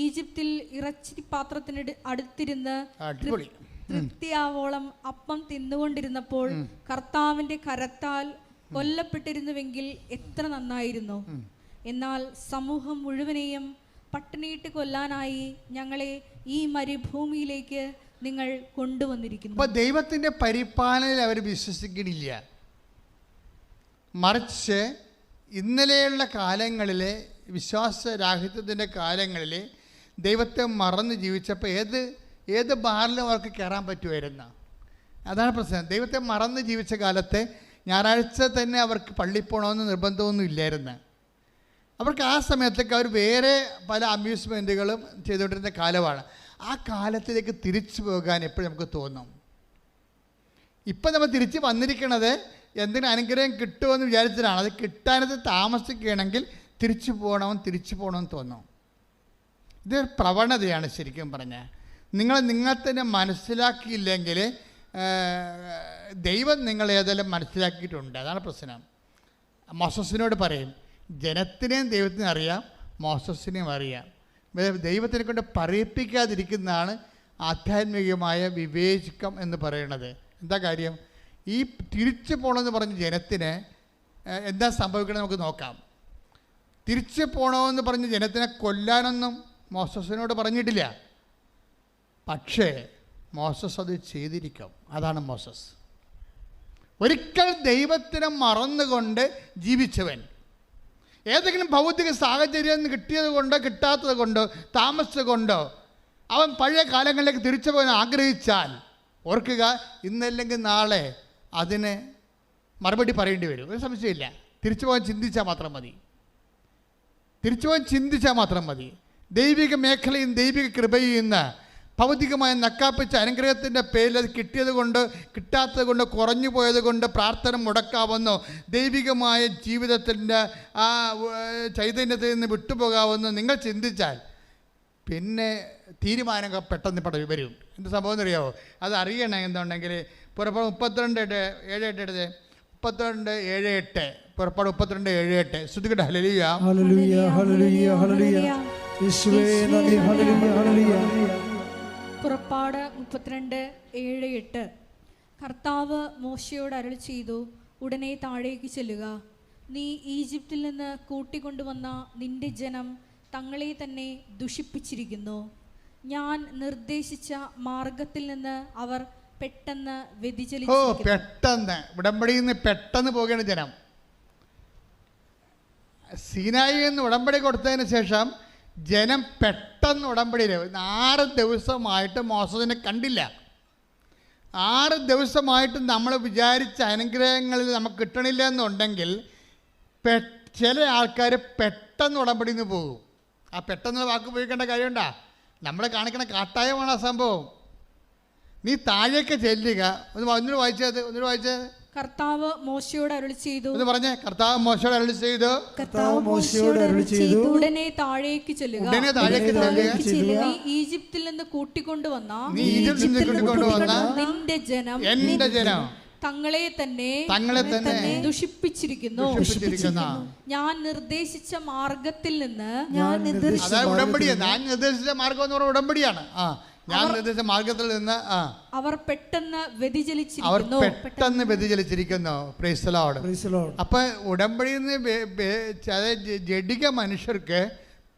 ഈജിപ്തിൽ ഇറച്ചി പാത്രത്തിന് അടുത്തിരുന്ന് അടിപൊളി. തൃപ്തിയാവോളം അപ്പം തിന്നുകൊണ്ടിരുന്നപ്പോൾ കർത്താവിന്റെ കരത്താൽ കൊല്ലപ്പെട്ടിരുന്നുവെങ്കിൽ എത്ര നന്നായിരുന്നു. എന്നാൽ സമൂഹം മുഴുവനെയും പട്ടിണിയിട്ട് കൊല്ലാനായി ഞങ്ങളെ ഈ മരുഭൂമിയിലേക്ക് നിങ്ങൾ കൊണ്ടുവന്നിരിക്കുന്നു. അപ്പൊ ദൈവത്തിന്റെ പരിപാലനയിൽ അവർ വിശ്വസിക്കണില്ല. മറിച്ച് ഇന്നലെയുള്ള കാലങ്ങളിലെ വിശ്വാസരാഹിത്യത്തിൻ്റെ കാലങ്ങളിൽ ദൈവത്തെ മറന്ന് ജീവിച്ചപ്പോൾ ഏത് ബാറിലും അവർക്ക് കയറാൻ പറ്റുമായിരുന്നു. അതാണ് പ്രശ്നം. ദൈവത്തെ മറന്ന് ജീവിച്ച കാലത്തെ ഞായറാഴ്ച തന്നെ അവർക്ക് പള്ളിയിൽ പോകണമെന്ന് നിർബന്ധമൊന്നും ഇല്ലായിരുന്നു. അവർക്ക് ആ സമയത്തൊക്കെ അവർ വേറെ പല അമ്യൂസ്മെൻറ്റുകളും ചെയ്തുകൊണ്ടിരുന്ന കാലമാണ്. ആ കാലത്തിലേക്ക് തിരിച്ചു പോകാൻ എപ്പോഴും നമുക്ക് തോന്നും. ഇപ്പം നമ്മൾ തിരിച്ച് വന്നിരിക്കണത് എന്തെങ്കിലും അനുഗ്രഹം കിട്ടുമെന്ന് വിചാരിച്ചിട്ടാണ്. അത് കിട്ടാനത് താമസിക്കുകയാണെങ്കിൽ തിരിച്ചു പോകണമെന്ന് തോന്നും. ഇതൊരു പ്രവണതയാണ് ശരിക്കും പറഞ്ഞാൽ. നിങ്ങൾ തന്നെ മനസ്സിലാക്കിയില്ലെങ്കിൽ ദൈവം നിങ്ങളേതെല്ലാം മനസ്സിലാക്കിയിട്ടുണ്ട്. അതാണ് പ്രശ്നം. മോസസിനോട് പറയും, ജനത്തിനെയും ദൈവത്തിനും അറിയാം, മോസസിനെയും അറിയാം. ദൈവത്തിനെ കൊണ്ട് പറയിപ്പിക്കാതിരിക്കുന്നതാണ് ആധ്യാത്മികമായ വിവേചകം എന്ന് പറയുന്നത്. എന്താ കാര്യം? ഈ തിരിച്ചു പോകണമെന്ന് പറഞ്ഞ് ജനത്തിന് എന്താ സംഭവിക്കണമെന്ന് നമുക്ക് നോക്കാം. തിരിച്ചു പോകണമെന്ന് പറഞ്ഞ് ജനത്തിനെ കൊല്ലാനൊന്നും മോസസിനോട് പറഞ്ഞിട്ടില്ല. പക്ഷേ മോസസ് അത് ചെയ്തിരിക്കും. അതാണ് മോസസ്. ഒരിക്കൽ ദൈവത്തിനെ മറന്നുകൊണ്ട് ജീവിച്ചവൻ, ഏതെങ്കിലും ഭൗതിക സാഹചര്യം കിട്ടിയത് കൊണ്ടോ കിട്ടാത്തത് കൊണ്ടോ താമസിച്ചത് കൊണ്ടോ അവൻ പഴയ കാലങ്ങളിലേക്ക് തിരിച്ചു പോകാൻ ആഗ്രഹിച്ചാൽ ഓർക്കുക, ഇന്നല്ലെങ്കിൽ നാളെ അതിന് മറുപടി പറയേണ്ടി വരും. ഒരു സംശയമില്ല. തിരിച്ചു പോകാൻ ചിന്തിച്ചാൽ മാത്രം മതി. ദൈവിക മേഖലയും ദൈവിക കൃപയും ഇന്ന് ഭൗതികമായ നക്കാപ്പിച്ച അനുഗ്രഹത്തിൻ്റെ പേരിൽ അത് കിട്ടിയത് കൊണ്ട് കിട്ടാത്തത് കൊണ്ട് കുറഞ്ഞു പോയത് കൊണ്ട് പ്രാർത്ഥന മുടക്കാവുന്നോ, ദൈവികമായ ജീവിതത്തിൻ്റെ ആ ചൈതന്യത്തിൽ നിന്ന് വിട്ടുപോകാവുന്നോ നിങ്ങൾ ചിന്തിച്ചാൽ പിന്നെ തീരുമാനങ്ങൾ പെട്ടെന്ന് വരും. എന്ത് സംഭവം എന്നറിയാമോ? അത് അറിയണം. എന്തുണ്ടെങ്കിൽ പുറപ്പാട് 32:7 32:7 പുറപ്പാട് 32:7 ശ്രുതികട്ടെ. ഹല്ലേലൂയ, ഹല്ലേലൂയ, ഹല്ലേലൂയ, ഹല്ലേലൂയ. യേശുവേ നന്ദി. ഹല്ലേലൂയ, ഹല്ലേലൂയ. പുറപ്പാട് 32:7 കർത്താവ് മോശയോട് അരുളി ചെയ്തു, ഉടനെ താഴേക്ക് ചെല്ലുക. നീ ഈജിപ്തിൽ നിന്ന് കൂട്ടിക്കൊണ്ടുവന്ന നിന്റെ ജനം തങ്ങളെ തന്നെ ദുഷിപ്പിച്ചിരിക്കുന്നു. ഞാൻ നിർദ്ദേശിച്ച മാർഗത്തിൽ നിന്ന് അവർ പെട്ടെന്ന് വ്യതിചലിച്ചു. പെട്ടെന്ന് ഉടമ്പടിയിൽ നിന്ന് പെട്ടെന്ന് പോവുകയാണ് ജനം. സീനായിൽ നിന്ന് ഉടമ്പടി കൊടുത്തതിന് ശേഷം ജനം പെട്ടെന്ന് ഉടമ്പടിയിൽ 6 ദിവസമായിട്ട് മോസസിനെ കണ്ടില്ല. 6 ദിവസമായിട്ട് നമ്മൾ വിചാരിച്ച അനുഗ്രഹങ്ങളിൽ നമുക്ക് കിട്ടണില്ല എന്നുണ്ടെങ്കിൽ ചില ആൾക്കാർ പെട്ടെന്ന് ഉടമ്പടിയിൽ നിന്ന് പോകും. ആ പെട്ടെന്ന് വാക്ക് ഉപയോഗിക്കേണ്ട കാര്യമുണ്ടാ? നമ്മളെ കാണിക്കണ കാട്ടായമാണ് ആ സംഭവം. നീ താഴേക്ക് ചെല്ലുക. ഒന്നുകൂടെ വായിച്ചത്. കർത്താവ് മോശയോട് അരുളി ചെയ്തു എന്ന് പറഞ്ഞേ. കർത്താവ് മോശയോട് അരുളി ചെയ്തു, ഉടനെ താഴേക്ക് ചെല്ലുക. നീ ഈജിപ്തിൽ നിന്ന് കൂട്ടിക്കൊണ്ടുവന്ന നിന്റെ ജനം എന്റെ ജനം തങ്ങളെ തന്നെ ദുഷിപ്പിച്ചിരിക്കുന്നു. ഞാൻ നിർദ്ദേശിച്ച മാർഗത്തിൽ നിന്ന് ഉടമ്പടിയാണ്. ഞാൻ നിർദ്ദേശിച്ച മാർഗം എന്ന് പറഞ്ഞ ഉടമ്പടിയാണ്. ഞാൻ നിർദ്ദേശിച്ച മാർഗത്തിൽ നിന്ന് അവർ പെട്ടെന്ന് വ്യതിചലിച്ചിരിക്കുന്നു. Praise the Lord. അപ്പൊ ഉടമ്പടിയിൽ നിന്ന് ജഡിക മനുഷ്യർക്ക്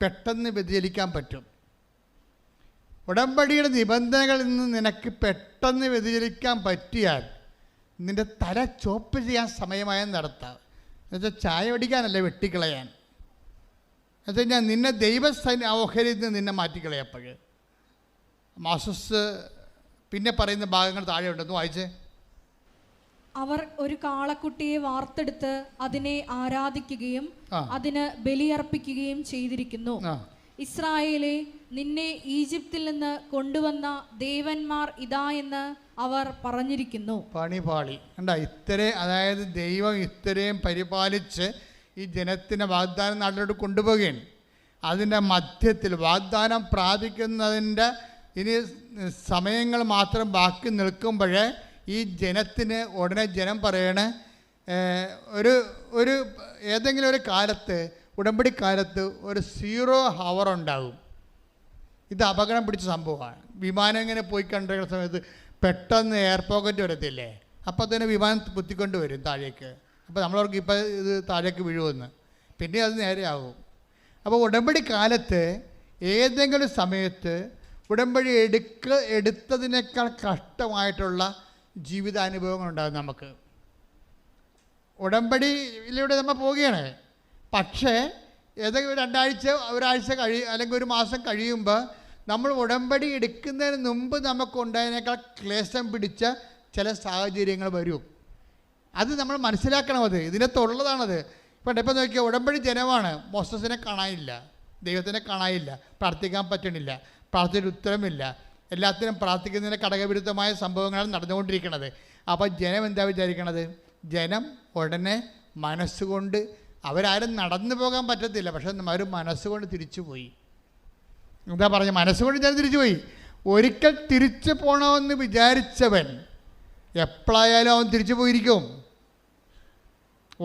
പെട്ടെന്ന് വ്യതിചലിക്കാൻ പറ്റും. ഉടമ്പടിയുടെ നിബന്ധനകളിൽ നിന്ന് നിനക്ക് പെട്ടെന്ന് വ്യതിചലിക്കാൻ പറ്റിയാൽ നിന്റെ തല ചോപ്പ് ചെയ്യാൻ സമയമായെന്ന് നടത്താം. എന്നുവെച്ചാൽ ചായ അടിക്കാനല്ല, വെട്ടിക്കളയാൻ. എന്നുവെച്ചാൽ ഞാൻ നിന്നെ ഓഹരിയിൽ നിന്ന് നിന്നെ മാറ്റിക്കളയപ്പോൾ. മോസസ് പിന്നെ പറയുന്ന ഭാഗങ്ങൾ താഴെ ഉണ്ടെന്ന് വായിച്ചേ. അവർ ഒരു കാളക്കുട്ടിയെ വാർത്തെടുത്ത് അതിനെ ആരാധിക്കുകയും അതിന് ബലിയർപ്പിക്കുകയും ചെയ്തിരിക്കുന്നു. ഇസ്രായേലേ, നിന്നെ ഈജിപ്തിൽ നിന്ന് കൊണ്ടുവന്ന ദേവന്മാർ ഇതാ എന്ന് അവർ പറഞ്ഞിരിക്കുന്നു. പണിപാളി കണ്ടാ. അതായത് ദൈവം ഇത്രയും പരിപാലിച്ച് ഈ ജനത്തിനെ വാഗ്ദാന നാട്ടിലോട്ട് കൊണ്ടുപോവുകയാണ്. അതിൻ്റെ മധ്യത്തിൽ വാഗ്ദാനം പ്രാപിക്കുന്നതിൻ്റെ ഇനി സമയങ്ങൾ മാത്രം ബാക്കി നിൽക്കുമ്പോഴേ ഈ ജനത്തിന് ഉടനെ ജനം പറയണേ, ഒരു ഏതെങ്കിലും ഒരു കാലത്ത്, ഉടമ്പടി കാലത്ത് ഒരു 0 ഹവർ ഉണ്ടാകും. ഇത് അപകടം പിടിച്ച സംഭവമാണ്. വിമാനം ഇങ്ങനെ പോയി കണ്ടിരിക്കുന്ന സമയത്ത് പെട്ടെന്ന് എയർ പോക്കറ്റ് വരത്തില്ലേ, അപ്പോൾ തന്നെ വിമാനം കുത്തിക്കൊണ്ട് വരും താഴേക്ക്. അപ്പോൾ നമ്മളവർക്ക് ഇപ്പോൾ ഇത് താഴേക്ക് വീഴുമെന്ന്, പിന്നെ അത് നേരെയാകും. അപ്പോൾ ഉടമ്പടി കാലത്ത് ഏതെങ്കിലും സമയത്ത് ഉടമ്പടി എടുത്തതിനേക്കാൾ കഷ്ടമായിട്ടുള്ള ജീവിതാനുഭവങ്ങളുണ്ടാകും നമുക്ക്. ഉടമ്പടിയിലൂടെ നമ്മൾ പോവുകയാണ്. പക്ഷേ ഏതെങ്കിലും 2 ആഴ്ച, ഒരാഴ്ച അല്ലെങ്കിൽ ഒരു മാസം കഴിയുമ്പോൾ നമ്മൾ ഉടമ്പടി എടുക്കുന്നതിന് മുമ്പ് നമുക്കുണ്ടായതിനേക്കാൾ ക്ലേശം പിടിച്ച ചില സാഹചര്യങ്ങൾ വരും. അത് നമ്മൾ മനസ്സിലാക്കണം. അത് ഇതിനകത്തുള്ളതാണത്. ഇപ്പം നോക്കിയാൽ ഉടമ്പടി ജനമാണ്. മോസസിനെ കാണാനില്ല, ദൈവത്തിനെ കാണാനില്ല, പ്രാർത്ഥിക്കാൻ പറ്റണില്ല, പ്രാർത്ഥനയുടെ ഉത്തരമില്ല, എല്ലാത്തിനും പ്രാർത്ഥിക്കുന്നതിന് ഘടകവിരുദ്ധമായ സംഭവങ്ങളാണ് നടന്നുകൊണ്ടിരിക്കുന്നത്. അപ്പോൾ ജനം എന്താ വിചാരിക്കണത്? ജനം ഉടനെ മനസ്സുകൊണ്ട്, അവരാരും നടന്നു പോകാൻ പറ്റത്തില്ല, പക്ഷെ അവർ മനസ്സുകൊണ്ട് തിരിച്ചുപോയി. എന്താ പറഞ്ഞ? മനസ്സുകൊണ്ട് ഞാൻ തിരിച്ചുപോയി. ഒരിക്കൽ തിരിച്ചു പോകണമെന്ന് വിചാരിച്ചവൻ എപ്പോഴായാലും അവൻ തിരിച്ചു പോയിരിക്കും.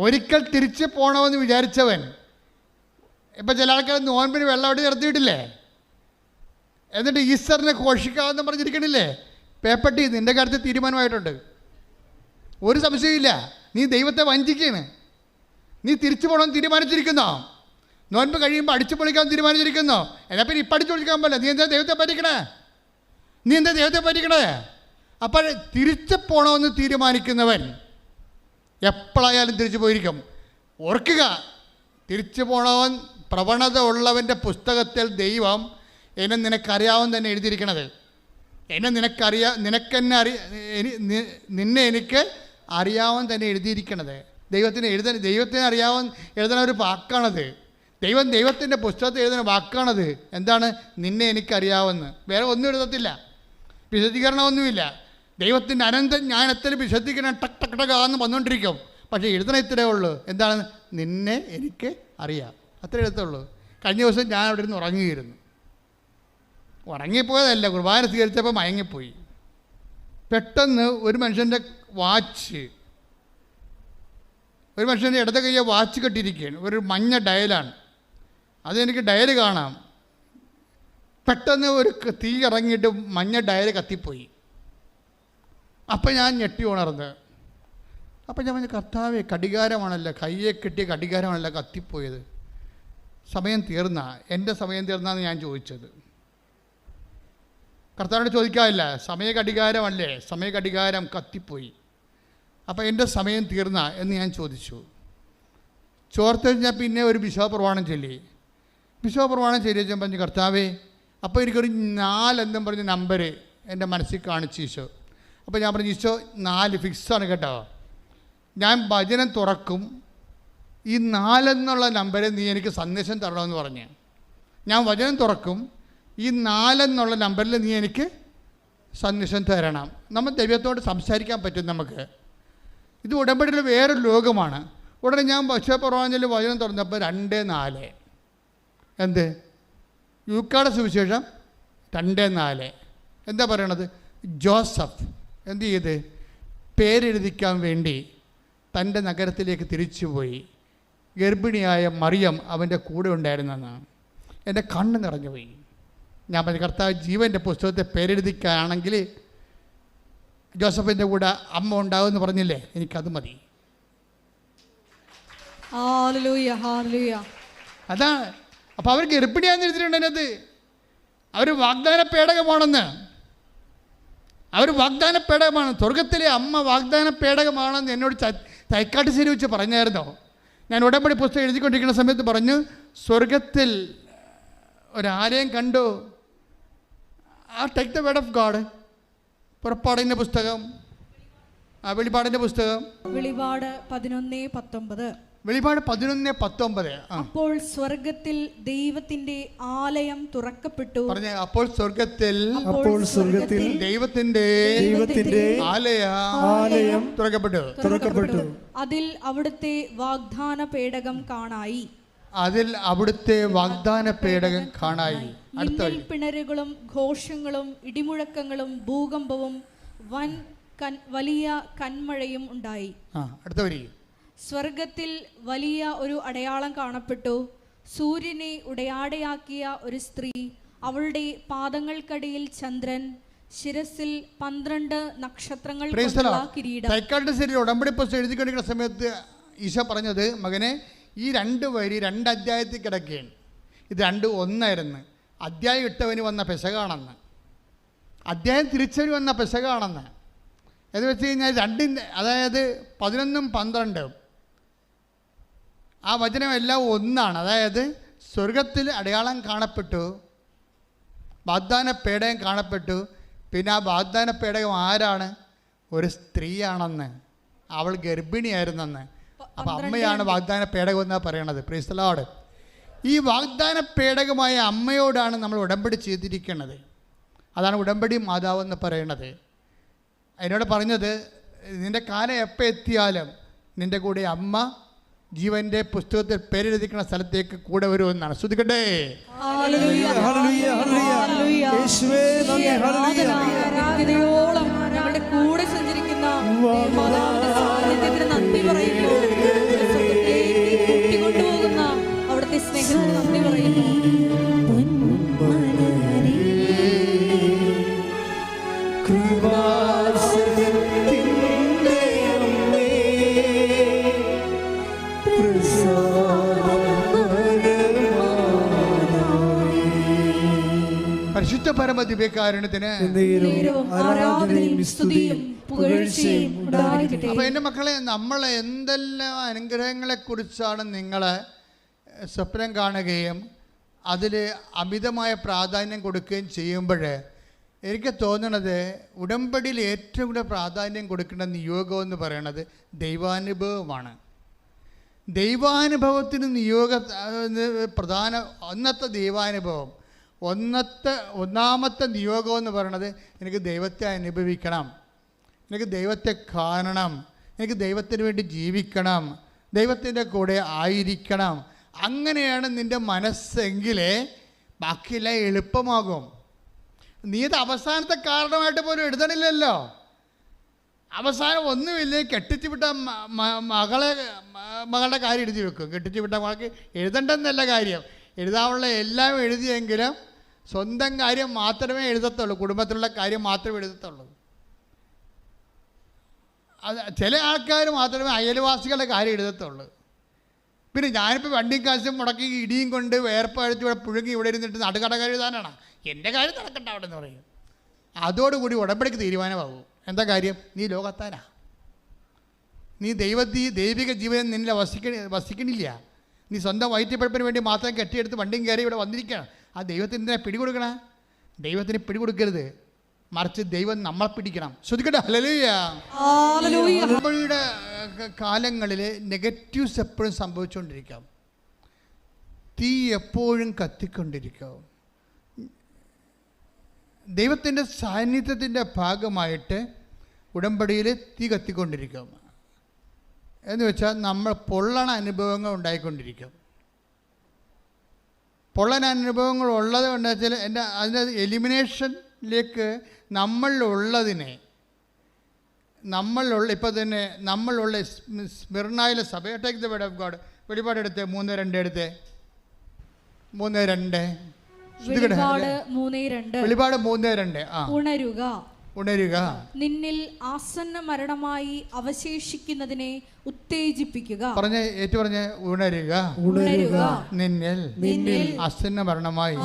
ഒരിക്കൽ തിരിച്ചു പോകണമെന്ന് വിചാരിച്ചവൻ, ഇപ്പം ചില ആൾക്കാർ നോൻപിന് വെള്ളം അവിടെ നിർത്തിയിട്ടില്ലേ, എന്നിട്ട് ഈസ്റ്ററിനെ ഘോഷിക്കാമെന്ന് പറഞ്ഞിരിക്കണില്ലേ? പേപ്പട്ടി നിൻ്റെ കാര്യത്തിൽ തീരുമാനമായിട്ടുണ്ട്, ഒരു സംശയമില്ല. നീ ദൈവത്തെ വഞ്ചിക്കുകയാണ്. നീ തിരിച്ചു പോകണമെന്ന് തീരുമാനിച്ചിരിക്കുന്നോ? നോൻപ് കഴിയുമ്പോൾ അടിച്ചു പൊളിക്കാൻ തീരുമാനിച്ചിരിക്കുന്നോ? എന്നാൽ പിന്നെ ഇപ്പം അടിച്ചു പൊളിക്കാൻ പറ്റില്ല. നീ എന്താ ദൈവത്തെ പറ്റിക്കണേ? അപ്പോൾ തിരിച്ചു പോകണമെന്ന് തീരുമാനിക്കുന്നവൻ എപ്പോഴായാലും തിരിച്ചു പോയിരിക്കും. ഓർക്കുക, തിരിച്ചു പോകണവൻ പ്രവണത ഉള്ളവൻ്റെ പുസ്തകത്തിൽ ദൈവം എന്നെ നിനക്കറിയാവുന്ന തന്നെ എഴുതിയിരിക്കണത്. നിന്നെ എനിക്ക് അറിയാവുന്ന തന്നെ എഴുതിയിരിക്കണത്. ദൈവത്തിന് എഴുതുന്ന ഒരു വാക്കാണത്. ദൈവത്തിൻ്റെ പുസ്തകത്തിൽ എഴുതുന്ന വാക്കാണത്. എന്താണ്? നിന്നെ എനിക്കറിയാവുന്ന. വേറെ ഒന്നും എഴുതത്തില്ല, വിശദീകരണമൊന്നുമില്ല. ദൈവത്തിൻ്റെ അനന്ത ജ്ഞാനത്തിൽ വിശദീകരണം ടക്കാന്ന് വന്നുകൊണ്ടിരിക്കും. പക്ഷേ എഴുതണ ഇത്രയേ ഉള്ളൂ. എന്താണ്? നിന്നെ എനിക്ക് അറിയാം, അത്ര എഴുത്തുള്ളൂ. കഴിഞ്ഞ ദിവസം ഞാൻ അവിടെ ഇരുന്ന് ഉറങ്ങിപ്പോയതല്ല, കുർബാന സ്വീകരിച്ചപ്പോൾ മയങ്ങിപ്പോയി. പെട്ടെന്ന് ഒരു മനുഷ്യൻ്റെ ഇടത് കയ്യെ വാച്ച് കെട്ടിയിരിക്കുകയാണ്. ഒരു മഞ്ഞ ഡയലാണ്. അതെനിക്ക് ഡയൽ കാണാം. പെട്ടെന്ന് ഒരു തീ ഇറങ്ങിയിട്ട് മഞ്ഞ ഡയൽ കത്തിപ്പോയി. അപ്പം ഞാൻ ഞെട്ടി ഉണർന്ന്. അപ്പം ഞാൻ പറഞ്ഞു, കർത്താവേ, കടികാരമാണല്ലോ, കയ്യെ കെട്ടിയ കടികാരമാണല്ലോ കത്തിപ്പോയത്. സമയം തീർന്ന, എൻ്റെ സമയം തീർന്നാന്ന് ഞാൻ ചോദിച്ചത്. കർത്താവിനോട് ചോദിക്കാറില്ല, സമയഘടികാരമല്ലേ, സമയഘടികാരം കത്തിപ്പോയി, അപ്പോൾ എൻ്റെ സമയം തീർന്ന എന്ന് ഞാൻ ചോദിച്ചു. ചോർത്ത് കഴിഞ്ഞാൽ പിന്നെ ഒരു വിശ്വാസപ്രമാണം ചൊല്ലി വെച്ചാൽ പറഞ്ഞു, കർത്താവേ, അപ്പോൾ എനിക്കൊരു 4 എന്നും പറഞ്ഞ നമ്പർ എൻ്റെ മനസ്സിൽ കാണിച്ചു ഈശോ. അപ്പോൾ ഞാൻ പറഞ്ഞു, ഈശോ 4 ഫിക്സാണ് കേട്ടോ. ഞാൻ വചനം തുറക്കും, ഈ 4 എന്നുള്ള നമ്പരെ നീ എനിക്ക് സന്ദേശം തരണമെന്ന് പറഞ്ഞ്. ഞാൻ വചനം തുറക്കും, ഈ 4 എന്നുള്ള നമ്പറിൽ നീ എനിക്ക് സന്ദേശം തരണം. നമ്മൾ ദൈവത്തോട് സംസാരിക്കാൻ പറ്റും നമുക്ക്. ഇത് ഉടമ്പടിയിൽ വേറൊരു ലോകമാണ്. ഉടനെ ഞാൻ വിശ്വപ്രവാചകനിൽ വചനം തുറന്നപ്പോൾ 2:4. എന്ത്? ലൂക്കായുടെ സുവിശേഷം 2:4. എന്താ പറയണത്? ജോസഫ് എന്ത് ചെയ്ത്? പേരെഴുതിക്കാൻ വേണ്ടി തൻ്റെ നഗരത്തിലേക്ക് തിരിച്ചുപോയി. ഗർഭിണിയായ മറിയം അവൻ്റെ കൂടെ ഉണ്ടായിരുന്നെന്നാണ്. എൻ്റെ കണ്ണ് നിറഞ്ഞുപോയി. ഞാൻ പറഞ്ഞു, കർത്താവ്, ജീവൻ്റെ പുസ്തകത്തെ പേരെഴുതിക്കാണെങ്കിൽ ജോസഫിൻ്റെ കൂടെ അമ്മ ഉണ്ടാവുമെന്ന് പറഞ്ഞില്ലേ, എനിക്കത് മതി. അതാണ്. അപ്പോൾ അവർ ഗർഭിണിയാന്ന് എഴുതിയിട്ടുണ്ട് അതിനകത്ത്. അവർ വാഗ്ദാന പേടകമാണെന്ന്. സ്വർഗത്തിലെ അമ്മ വാഗ്ദാന പേടകമാണെന്ന് എന്നോട് തൈക്കാട്ടുശ്ശേരി വെച്ച് പറഞ്ഞായിരുന്നോ? ഞാൻ ഉടമ്പടി പുസ്തകം എഴുതിക്കൊണ്ടിരിക്കുന്ന സമയത്ത് പറഞ്ഞു, സ്വർഗത്തിൽ ഒരാരെയും കണ്ടു. Take the word of God. പുറപ്പാടിൻ്റെ പുസ്തകം, വെളിപാടിൻ്റെ പുസ്തകം, വെളിപാട് 11:19. അപ്പോൾ സ്വർഗത്തിൽ ദൈവത്തിന്റെ ആലയം തുറക്കപ്പെട്ടു. പറഞ്ഞേ, അപ്പോൾ സ്വർഗത്തിൽ ദൈവത്തിന്റെ ആലയം തുറക്കപ്പെട്ടു. അതിൽ അവിടുത്തെ വാഗ്ദാന പേടകം കാണായി. മിന്നൽ പിണരുകളും ഘോഷങ്ങളും ഇടിമുഴക്കങ്ങളും ഭൂകമ്പവും വലിയ കന്മഴയും ഉണ്ടായി. അടുത്ത വരി. സ്വർഗത്തിൽ വലിയ ഒരു അടയാളം കാണപ്പെട്ടു. സൂര്യനെ ഉടയാടയാക്കിയ ഒരു സ്ത്രീ, അവളുടെ പാദങ്ങൾക്കടിയിൽ ചന്ദ്രൻ, ശിരസിൽ 12 നക്ഷത്രങ്ങൾ കൊണ്ടുള്ള കിരീടം. ഉടമ്പടി പുസ്തകം എഴുതിക്കൊണ്ടിരിക്കുന്ന സമയത്ത് ഈശോ പറഞ്ഞത്, മകനെ ഈ 2 വരി 2 അധ്യായത്തിൽ കിടക്കുകയാണ്. ഇത് 2 ഒന്നായിരുന്നു. അധ്യായം ഇട്ടവന് വന്ന പെശകാണെന്ന്, അധ്യായം തിരിച്ചവന് വന്ന പെശകാണെന്ന്. എന്ന് വെച്ച് കഴിഞ്ഞാൽ 2, അതായത് 11ഉം 12ഉം ആ വചനം എല്ലാം ഒന്നാണ്. അതായത് സ്വർഗത്തിൽ അടയാളം കാണപ്പെട്ടു, വാഗ്ദാന പേടകം കാണപ്പെട്ടു. പിന്നെ ആ വാഗ്ദാന പേടകം ആരാണ്? ഒരു സ്ത്രീയാണെന്ന്, അവൾ ഗർഭിണിയായിരുന്നെന്ന്. അപ്പം അമ്മയാണ് വാഗ്ദാന പേടകം എന്നാണ് പറയണത്. Praise the Lord. ഈ വാഗ്ദാന പേടകമായ അമ്മയോടാണ് നമ്മൾ ഉടമ്പടി ചെയ്തിരിക്കുന്നത്. അതാണ് ഉടമ്പടി മാതാവ് എന്ന് പറയുന്നത്. അതിനോട് പറഞ്ഞത്, നിൻ്റെ കാലം എപ്പോൾ എത്തിയാലും നിൻ്റെ കൂടെ അമ്മ ജീവൻ്റെ പുസ്തകത്തിൽ പേരെഴുതിക്കുന്ന സ്ഥലത്തേക്ക് കൂടെ വരുമെന്നാണ്. ശ്രദ്ധിക്കട്ടെ. ഞങ്ങളുടെ കൂടെ സഞ്ചരിക്കുന്ന നന്ദി പറയുന്നു. കൊണ്ടുപോകുന്ന അവിടുത്തെ സ്നേഹത്തിന് നന്ദി പറയുന്നു. പരിശുദ്ധ പരമ ദിവ്യകാരുണ്യത്തിന്. അപ്പൊ എൻ്റെ മക്കളെ, നമ്മൾ എന്തെല്ലാം അനുഗ്രഹങ്ങളെ കുറിച്ചാണ് നിങ്ങൾ സ്വപ്നം കാണുകയും അതിൽ അമിതമായ പ്രാധാന്യം കൊടുക്കുകയും ചെയ്യുമ്പോൾ എനിക്ക് തോന്നുന്നത് ഉടമ്പടിയിൽ ഏറ്റവും കൂടുതൽ പ്രാധാന്യം കൊടുക്കേണ്ട നിയോഗം എന്ന് പറയുന്നത് ദൈവാനുഭവമാണ്. ദൈവാനുഭവത്തിന് പ്രധാന ദൈവാനുഭവം ഒന്നാമത്തെ നിയോഗം എന്ന് പറയുന്നത്, എനിക്ക് ദൈവത്തെ അനുഭവിക്കണം, എനിക്ക് ദൈവത്തെ കാണണം, എനിക്ക് ദൈവത്തിന് വേണ്ടി ജീവിക്കണം, ദൈവത്തിൻ്റെ കൂടെ ആയിരിക്കണം. അങ്ങനെയാണ് നിൻ്റെ മനസ്സെങ്കിലേ ബാക്കിയെല്ലാം എളുപ്പമാകും. നീ ഇത് അവസാനത്തെ കാരണമായിട്ട് പോലും എഴുതണില്ലല്ലോ. അവസാനം ഒന്നുമില്ലേ, കെട്ടിച്ചു വിട്ട മകളുടെ കാര്യം എഴുതി വെക്കും. കെട്ടിച്ചു വിട്ട മകൾക്ക് എഴുതണ്ടെന്നല്ല കാര്യം, എഴുതാനുള്ള എല്ലാം എഴുതിയെങ്കിലും സ്വന്തം കാര്യം മാത്രമേ എഴുതത്തുള്ളൂ, കുടുംബത്തിലുള്ള കാര്യം മാത്രമേ എഴുതത്തുള്ളൂ. അത് ചില ആൾക്കാർ മാത്രമേ അയൽവാസികളുടെ കാര്യം എഴുതത്തുള്ളൂ. പിന്നെ ഞാനിപ്പോൾ വണ്ടിയും കാശും മുടക്കി ഇടിയും കൊണ്ട് വേർപ്പഴിച്ച് ഇവിടെ പുഴുങ്ങി ഇവിടെ ഇരുന്നിട്ട് നടുകട എഴുതാനാണ്, എൻ്റെ കാര്യം നടക്കട്ടെ അവിടെ എന്ന് പറയും. അതോടുകൂടി ഉടമ്പടിക്ക് തീരുമാനമാകും. എന്താ കാര്യം? നീ ലോകത്താനാ, നീ ദൈവിക ജീവൻ നിന്നിൽ വസിക്കണില്ല. നീ സ്വന്തം വയറ്റിപ്പഴപ്പിന് വേണ്ടി മാത്രം കെട്ടിയെടുത്ത് വണ്ടിയും കയറി ഇവിടെ വന്നിരിക്കുകയാണ്. ആ ദൈവത്തിന് പിടികൊടുക്കണ? ദൈവത്തിന് പിടികൊടുക്കരുത്, മറിച്ച് ദൈവം നമ്മളെ പിടിക്കണം. ശ്രദ്ധിക്കട്ടെ. ഹല്ലേലൂയ. ഉടമ്പടിയുടെ കാലങ്ങളിൽ നെഗറ്റീവ്സ് എപ്പോഴും സംഭവിച്ചുകൊണ്ടിരിക്കാം, തീ എപ്പോഴും കത്തിക്കൊണ്ടിരിക്കാം. ദൈവത്തിൻ്റെ സാന്നിധ്യത്തിൻ്റെ ഭാഗമായിട്ട് ഉടമ്പടിയിൽ തീ കത്തിക്കൊണ്ടിരിക്കും. എന്ന് വെച്ചാൽ നമ്മൾ പൊള്ളണ അനുഭവങ്ങൾ ഉണ്ടായിക്കൊണ്ടിരിക്കും. പൊള്ളൻ അനുഭവങ്ങൾ ഉള്ളത് കൊണ്ട് വെച്ചാൽ അതിൻ്റെ എലിമിനേഷനിലേക്ക് ഇപ്പോൾ തന്നെ നമ്മളുള്ള സ്മിർനായിലെ സഭ, take the word of God. വെളിപാട് എടുത്ത് 3:2 എടുത്ത് 3:2. വെളിപാട് 3:2. ഉണരുക, നിന്നിൽ ആസന്ന മരണമായി അവശേഷിക്കുന്നതിനെ ഉത്തേജിപ്പിക്കുക. പറഞ്ഞ ഉണരുക, നിന്നിൽ ആസന്ന മരണമായി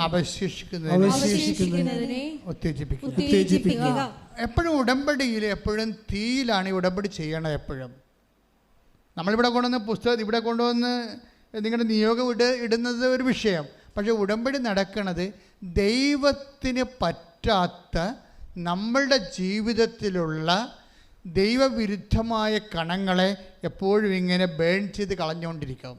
അവശേഷിക്കുന്നതിനെ ഉത്തേജിപ്പിക്കുക. എപ്പോഴും ഉടമ്പടിയിൽ എപ്പോഴും തീയിലാണ് ഈ ഉടമ്പടി ചെയ്യണത്. എപ്പോഴും നമ്മളിവിടെ കൊണ്ടുവന്ന് പുസ്തകം ഇവിടെ കൊണ്ടുവന്ന് നിങ്ങളുടെ നിയോഗം ഇടുന്നത് ഒരു വിഷയം. പക്ഷേ ഉടമ്പടി നടക്കുന്നത് ദൈവത്തിന് പറ്റാത്ത നമ്മളുടെ ജീവിതത്തിലുള്ള ദൈവവിരുദ്ധമായ കണങ്ങളെ എപ്പോഴും ഇങ്ങനെ ബേൺ ചെയ്ത് കളഞ്ഞുകൊണ്ടിരിക്കും.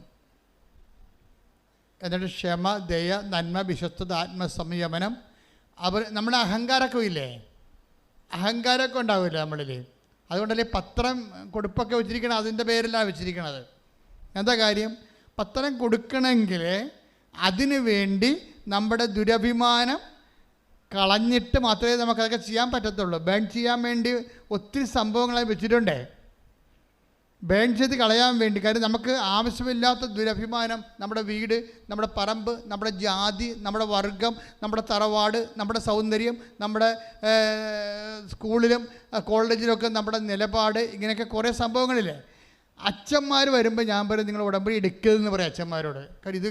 എന്നിട്ട് ക്ഷമ, ദയ, നന്മ, വിശ്വസ്തത, ആത്മസംയമനം, നമ്മുടെ അഹങ്കാരമൊക്കെ ഇല്ലേ, അഹങ്കാരമൊക്കെ ഉണ്ടാവില്ല നമ്മളിൽ. അതുകൊണ്ടല്ലേ പത്രം കൊടുപ്പൊക്കെ വെച്ചിരിക്കണം, അതിൻ്റെ പേരിലാണ് വെച്ചിരിക്കണത്. എന്താ കാര്യം? പത്രം കൊടുക്കണമെങ്കിൽ അതിനു വേണ്ടി നമ്മുടെ ദുരഭിമാനം കളഞ്ഞിട്ട് മാത്രമേ നമുക്കതൊക്കെ ചെയ്യാൻ പറ്റത്തുള്ളൂ. ബേൺ ചെയ്യാൻ വേണ്ടി ഒത്തിരി സംഭവങ്ങളായി വെച്ചിട്ടുണ്ടേ. ബേൺ ചെയ്ത് കളയാൻ വേണ്ടി. കാര്യം നമുക്ക് ആവശ്യമില്ലാത്ത ദുരഭിമാനം, നമ്മുടെ വീട്, നമ്മുടെ പറമ്പ്, നമ്മുടെ ജാതി, നമ്മുടെ വർഗം, നമ്മുടെ തറവാട്, നമ്മുടെ സൗന്ദര്യം, നമ്മുടെ സ്കൂളിലും കോളേജിലൊക്കെ നമ്മുടെ നിലപാട്, ഇങ്ങനെയൊക്കെ കുറേ സംഭവങ്ങളില്ലേ. അച്ഛന്മാർ വരുമ്പോൾ ഞാൻ പറയും നിങ്ങൾ ഉടമ്പടി എടുക്കരുതെന്ന് പറയും അച്ഛന്മാരോട്. കാര്യം ഇത്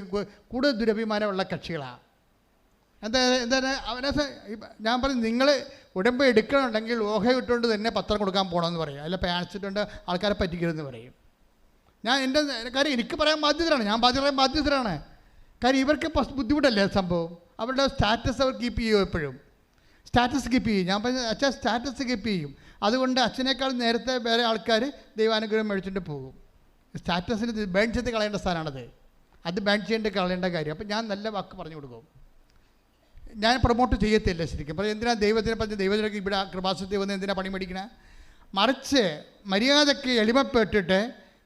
കൂടുതൽ ദുരഭിമാനമുള്ള കക്ഷികളാണ്. എന്താണ് അവനെ ഞാൻ പറയും നിങ്ങൾ ഉടമ്പടി എടുക്കണമെന്നുണ്ടെങ്കിൽ ഓഹ ഇട്ടുകൊണ്ട് തന്നെ പത്രം കൊടുക്കാൻ പോകണമെന്ന് പറയും. അല്ല പാൻസിട്ടുണ്ട് ആൾക്കാരെ പറ്റിക്കരുതെന്ന് പറയും. ഞാൻ എൻ്റെ കാര്യം എനിക്ക് പറയാൻ ബാധ്യതരാണ്, ഞാൻ ബാധ്യതരാണ്. കാര്യം ഇവർക്ക് ബുദ്ധിമുട്ടല്ലേ സംഭവം. അവരുടെ സ്റ്റാറ്റസ് അവർ കീപ്പ് ചെയ്യും, എപ്പോഴും സ്റ്റാറ്റസ് കീപ്പ് ചെയ്യും. ഞാൻ പറഞ്ഞ അച്ഛൻ സ്റ്റാറ്റസ് കീപ്പ് ചെയ്യും. അതുകൊണ്ട് അച്ഛനേക്കാൾ നേരത്തെ വേറെ ആൾക്കാർ ദൈവാനുഗ്രഹം മേടിച്ചിട്ട് പോകും. സ്റ്റാറ്റസിന് ബാൻ ചെയ്ത് കളയേണ്ട സാധനമാണത്. അത് ബാൻ ചെയ്യേണ്ട കളയേണ്ട കാര്യം. അപ്പം ഞാൻ നല്ല വാക്ക് പറഞ്ഞു കൊടുക്കും. ഞാൻ പ്രൊമോട്ട് ചെയ്യത്തില്ല ശരിക്കും. അപ്പോൾ എന്തിനാണ് ദൈവത്തിനെ പറഞ്ഞ് ദൈവത്തിനൊക്കെ ഇവിടെ കൃപാസനത്തിൽ വന്ന് എന്തിനാണ് പണി മേടിക്കണേ? മറിച്ച് മര്യാദയ്ക്ക് എളിമപ്പെട്ടിട്ട്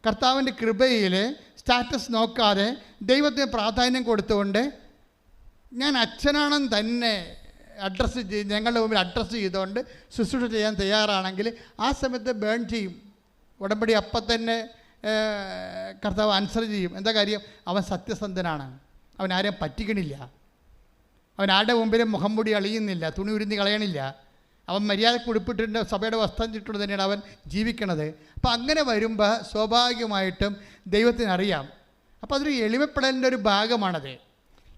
കർത്താവിൻ്റെ കൃപയിൽ സ്റ്റാറ്റസ് നോക്കാതെ ദൈവത്തിന് പ്രാധാന്യം കൊടുത്തുകൊണ്ട് ഞാൻ അച്ഛനാണെന്ന് തന്നെ ഞങ്ങളുടെ മുമ്പിൽ അഡ്രസ്സ് ചെയ്തുകൊണ്ട് ശുശ്രൂഷ ചെയ്യാൻ തയ്യാറാണെങ്കിൽ ആ സമയത്ത് ബേൺ ചെയ്യും. ഉടമ്പടി അപ്പം തന്നെ കർത്താവ് ആൻസർ ചെയ്യും. എന്താ കാര്യം? അവൻ സത്യസന്ധനാണ്, അവൻ ആരെയും പറ്റിക്കണില്ല, അവൻ ആരുടെ മുമ്പിലും മുഖം മൂടി അളിയുന്നില്ല, തുണി ഉരുന്നി കളയണില്ല, അവൻ മര്യാദക്ക് ഉടുപ്പിട്ടിട്ട് സഭയുടെ വസ്ത്രം ചുറ്റുകൊണ്ട് തന്നെയാണ് അവൻ ജീവിക്കണത്. അപ്പോൾ അങ്ങനെ വരുമ്പോൾ സ്വാഭാവികമായിട്ടും ദൈവത്തിനറിയാം. അപ്പോൾ അതൊരു എളിമപ്പെടലിൻ്റെ ഒരു ഭാഗമാണത്.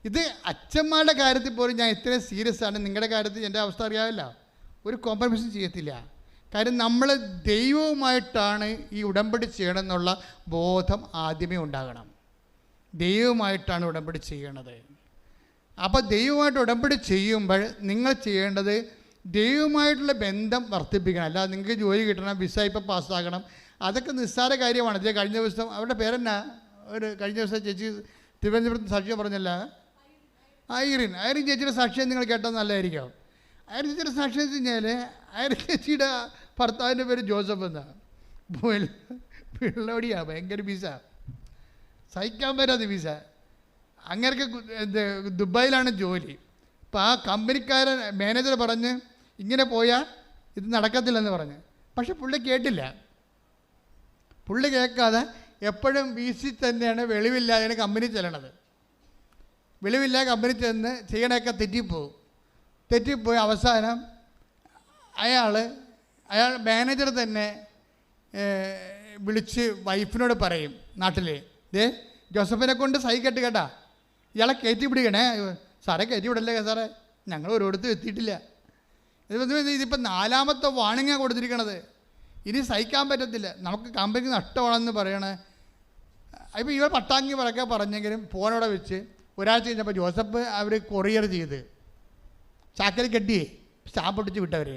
ഇത് അച്ഛന്മാരുടെ കാര്യത്തിൽ പോലും ഞാൻ ഇത്രയും സീരിയസ് ആണ്. നിങ്ങളുടെ കാര്യത്തിൽ എൻ്റെ അവസ്ഥ അറിയാമല്ലോ, ഒരു കോംപ്രമൈസും ചെയ്യത്തില്ല. കാര്യം നമ്മൾ ദൈവവുമായിട്ടാണ് ഈ ഉടമ്പടി ചെയ്യണമെന്നുള്ള ബോധം ആദ്യമേ ഉണ്ടാകണം. ദൈവവുമായിട്ടാണ് ഉടമ്പടി ചെയ്യണത്. അപ്പോൾ ദൈവമായിട്ട് ഉടമ്പടി ചെയ്യുമ്പോൾ നിങ്ങൾ ചെയ്യേണ്ടത് ദൈവമായിട്ടുള്ള ബന്ധം വർദ്ധിപ്പിക്കണം. അല്ലാതെ നിങ്ങൾക്ക് ജോലി കിട്ടണം, വിസ ഇപ്പം പാസ്സാകണം, അതൊക്കെ നിസ്സാര കാര്യമാണ്. ഇത് കഴിഞ്ഞ ദിവസം അവരുടെ പേരെന്നാ, കഴിഞ്ഞ ദിവസം ചേച്ചി തിരുവനന്തപുരത്ത് സാക്ഷ്യം പറഞ്ഞല്ല, ഐറിൻ ചേച്ചിയുടെ സാക്ഷ്യം നിങ്ങൾ കേട്ടാൽ നല്ലതായിരിക്കും. ഐറിൻ ചേച്ചിയുടെ സാക്ഷ്യം വെച്ച് കഴിഞ്ഞാൽ ഐറിൻ ചേച്ചിയുടെ ഭർത്താവിൻ്റെ പേര് ജോസഫ് എന്നാണ്. പിള്ളോടിയാണ്, ഭയങ്കര വിസ, സഹിക്കാൻ പറ്റാത്ത വിസ. അങ്ങനെയൊക്കെ ദുബായിലാണ് ജോലി. അപ്പോൾ ആ കമ്പനിക്കാരൻ മാനേജർ പറഞ്ഞ് ഇങ്ങനെ പോയാൽ ഇത് നടക്കത്തില്ലെന്ന് പറഞ്ഞ്. പക്ഷെ പുള്ളി കേട്ടില്ല. പുള്ളി കേൾക്കാതെ എപ്പോഴും വീസി തന്നെയാണ് വെളിവില്ലാതെയാണ് കമ്പനി ചെല്ലണത്. വെളിവില്ലാതെ കമ്പനി ചെന്ന് ചെയ്യണമൊക്കെ തെറ്റിപ്പോയി അവസാനം അയാൾ മാനേജർ തന്നെ വിളിച്ച് വൈഫിനോട് പറയും, നാട്ടിൽ ജോസഫിനെ കൊണ്ട് സഹിക്കട്ട് കേട്ടാ, ഇയാളെ കയറ്റി പിടിക്കണേ. സാറേ കയറ്റി വിടല്ലേ സാറേ, ഞങ്ങൾ ഒരിടത്തും എത്തിയിട്ടില്ല. ഇതിപ്പോൾ 4ാമത്തെ വാണിങ്ങാണ് കൊടുത്തിരിക്കണത്. ഇനി സഹിക്കാൻ പറ്റത്തില്ല, നമുക്ക് കമ്പനിക്ക് നഷ്ടമാണെന്ന് പറയണേ. ഇപ്പോൾ ഇവർ പട്ടാങ്ങി പറയൊക്കെ പറഞ്ഞെങ്കിലും ഫോണോടെ വെച്ച് ഒരാഴ്ച കഴിഞ്ഞപ്പോൾ ജോസഫ് അവർ കൊറിയർ ചെയ്ത് ചാക്കൽ കെട്ടിയേ സ്റ്റാമ്പ് ഒട്ടിച്ച് വിട്ടവർ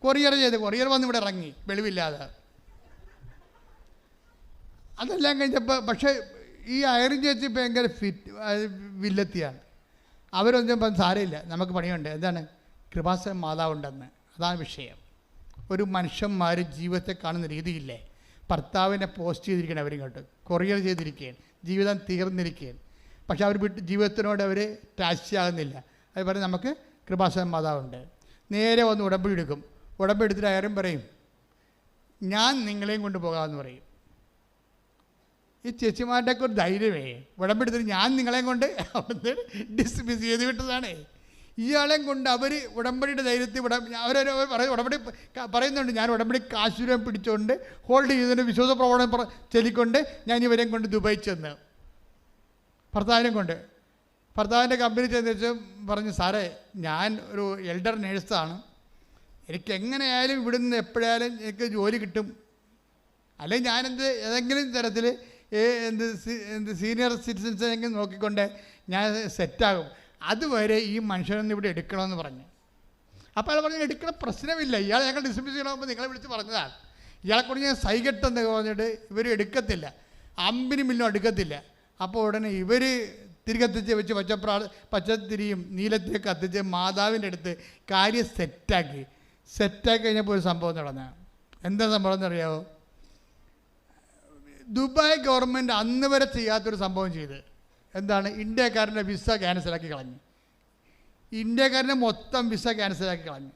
കൊറിയർ വന്ന് ഇവിടെ ഇറങ്ങി വെളിവില്ലാതെ. അതെല്ലാം കഴിഞ്ഞപ്പോൾ പക്ഷേ ഈ ഐറിൻ ചേച്ചി ഭയങ്കര വില്ലത്തിയാണ്. അവരൊന്നും ഇപ്പം സാരമില്ല, നമുക്ക് പണിയുണ്ട്. എന്താണ്? കൃപാസന മാതാവുണ്ടെന്ന്. അതാണ് വിഷയം. ഒരു മനുഷ്യന്മാർ ജീവിതത്തെ കാണുന്ന രീതിയില്ലേ. ഭർത്താവിനെ പോസ്റ്റ് ചെയ്തിരിക്കുകയാണ്, അവരിങ്ങോട്ട് കൊറിയർ ചെയ്തിരിക്കുകയാണ്, ജീവിതം തീർന്നിരിക്കുകയാണ്. പക്ഷെ അവർ ജീവിതത്തിനോട് അവർ ടാച്ചിയാകുന്നില്ല. അത് പറഞ്ഞ് നമുക്ക് കൃപാസന മാതാവുണ്ട്. നേരെ വന്ന് ഉടമ്പടി എടുക്കും. ഉടമ്പടി എടുത്തിട്ട് ആരും പറയും ഞാൻ നിങ്ങളെയും കൊണ്ട് പോകാമെന്ന് പറയും. ഈ ചേച്ചിമാരുടെയൊക്കെ ഒരു ധൈര്യമേ, ഉടമ്പടി എടുത്തിട്ട് ഞാൻ നിങ്ങളെയും കൊണ്ട് അവിടുന്ന് ഡിസ്മിസ് ചെയ്ത് വിട്ടതാണ്. ഇയാളെയും കൊണ്ട് അവർ ഉടമ്പടിയുടെ ധൈര്യത്തിൽ ഉടമ്പടി പറയുന്നുണ്ട്, ഞാൻ ഉടമ്പടി കാശുരം പിടിച്ചുകൊണ്ട് ഹോൾഡ് ചെയ്തതിൻ്റെ വിശ്വാസ പ്രവണത ചൊല്ലിക്കൊണ്ട് ഞാൻ ഇവരെയും കൊണ്ട് ദുബായി ചെന്ന് ഭർത്താവിൻ്റെ കമ്പനി ചെന്ന് വെച്ച് പറഞ്ഞു, സാറേ ഞാൻ ഒരു എൽഡർ നേഴ്സാണ്, എനിക്ക് എങ്ങനെയായാലും ഇവിടുന്ന് എപ്പോഴായാലും എനിക്ക് ജോലി കിട്ടും, അല്ലെങ്കിൽ ഞാനെന്ത് ഏതെങ്കിലും തരത്തിൽ സീനിയർ സിറ്റിസൻസിനെങ്കിലും നോക്കിക്കൊണ്ട് ഞാൻ സെറ്റാകും, അതുവരെ ഈ മനുഷ്യനൊന്നും ഇവിടെ എടുക്കണമെന്ന് പറഞ്ഞു. അപ്പോൾ അയാൾ പറഞ്ഞു എടുക്കണ പ്രശ്നമില്ല, ഇയാളെ ഞങ്ങൾ ഡിസ്മിസ് ചെയ്യണമെന്ന് നിങ്ങളെ വിളിച്ച് പറഞ്ഞതാണ്, ഇയാളെക്കൊണ്ട് ഞാൻ സൈകെട്ടെന്ന് പറഞ്ഞിട്ട് ഇവർ എടുക്കത്തില്ല, അമ്പിനും മില്ലും എടുക്കത്തില്ല. അപ്പോൾ ഉടനെ ഇവർ തിരികത്തിച്ച് വെച്ച് പച്ചത്തിരിയും നീലത്തിരിയൊക്കെ കത്തിച്ച് മാതാവിൻ്റെ അടുത്ത് കാര്യം സെറ്റാക്കി കഴിഞ്ഞപ്പോൾ ഒരു സംഭവം നടന്ന. എന്താ സംഭവം എന്നറിയാമോ? ദുബായ് ഗവൺമെൻറ് അന്ന് വരെ ചെയ്യാത്തൊരു സംഭവം ചെയ്ത്. എന്താണ്? ഇന്ത്യക്കാരൻ്റെ വിസ ക്യാൻസലാക്കി കളഞ്ഞു. ഇന്ത്യക്കാരൻ്റെ മൊത്തം വിസ ക്യാൻസലാക്കി കളഞ്ഞു.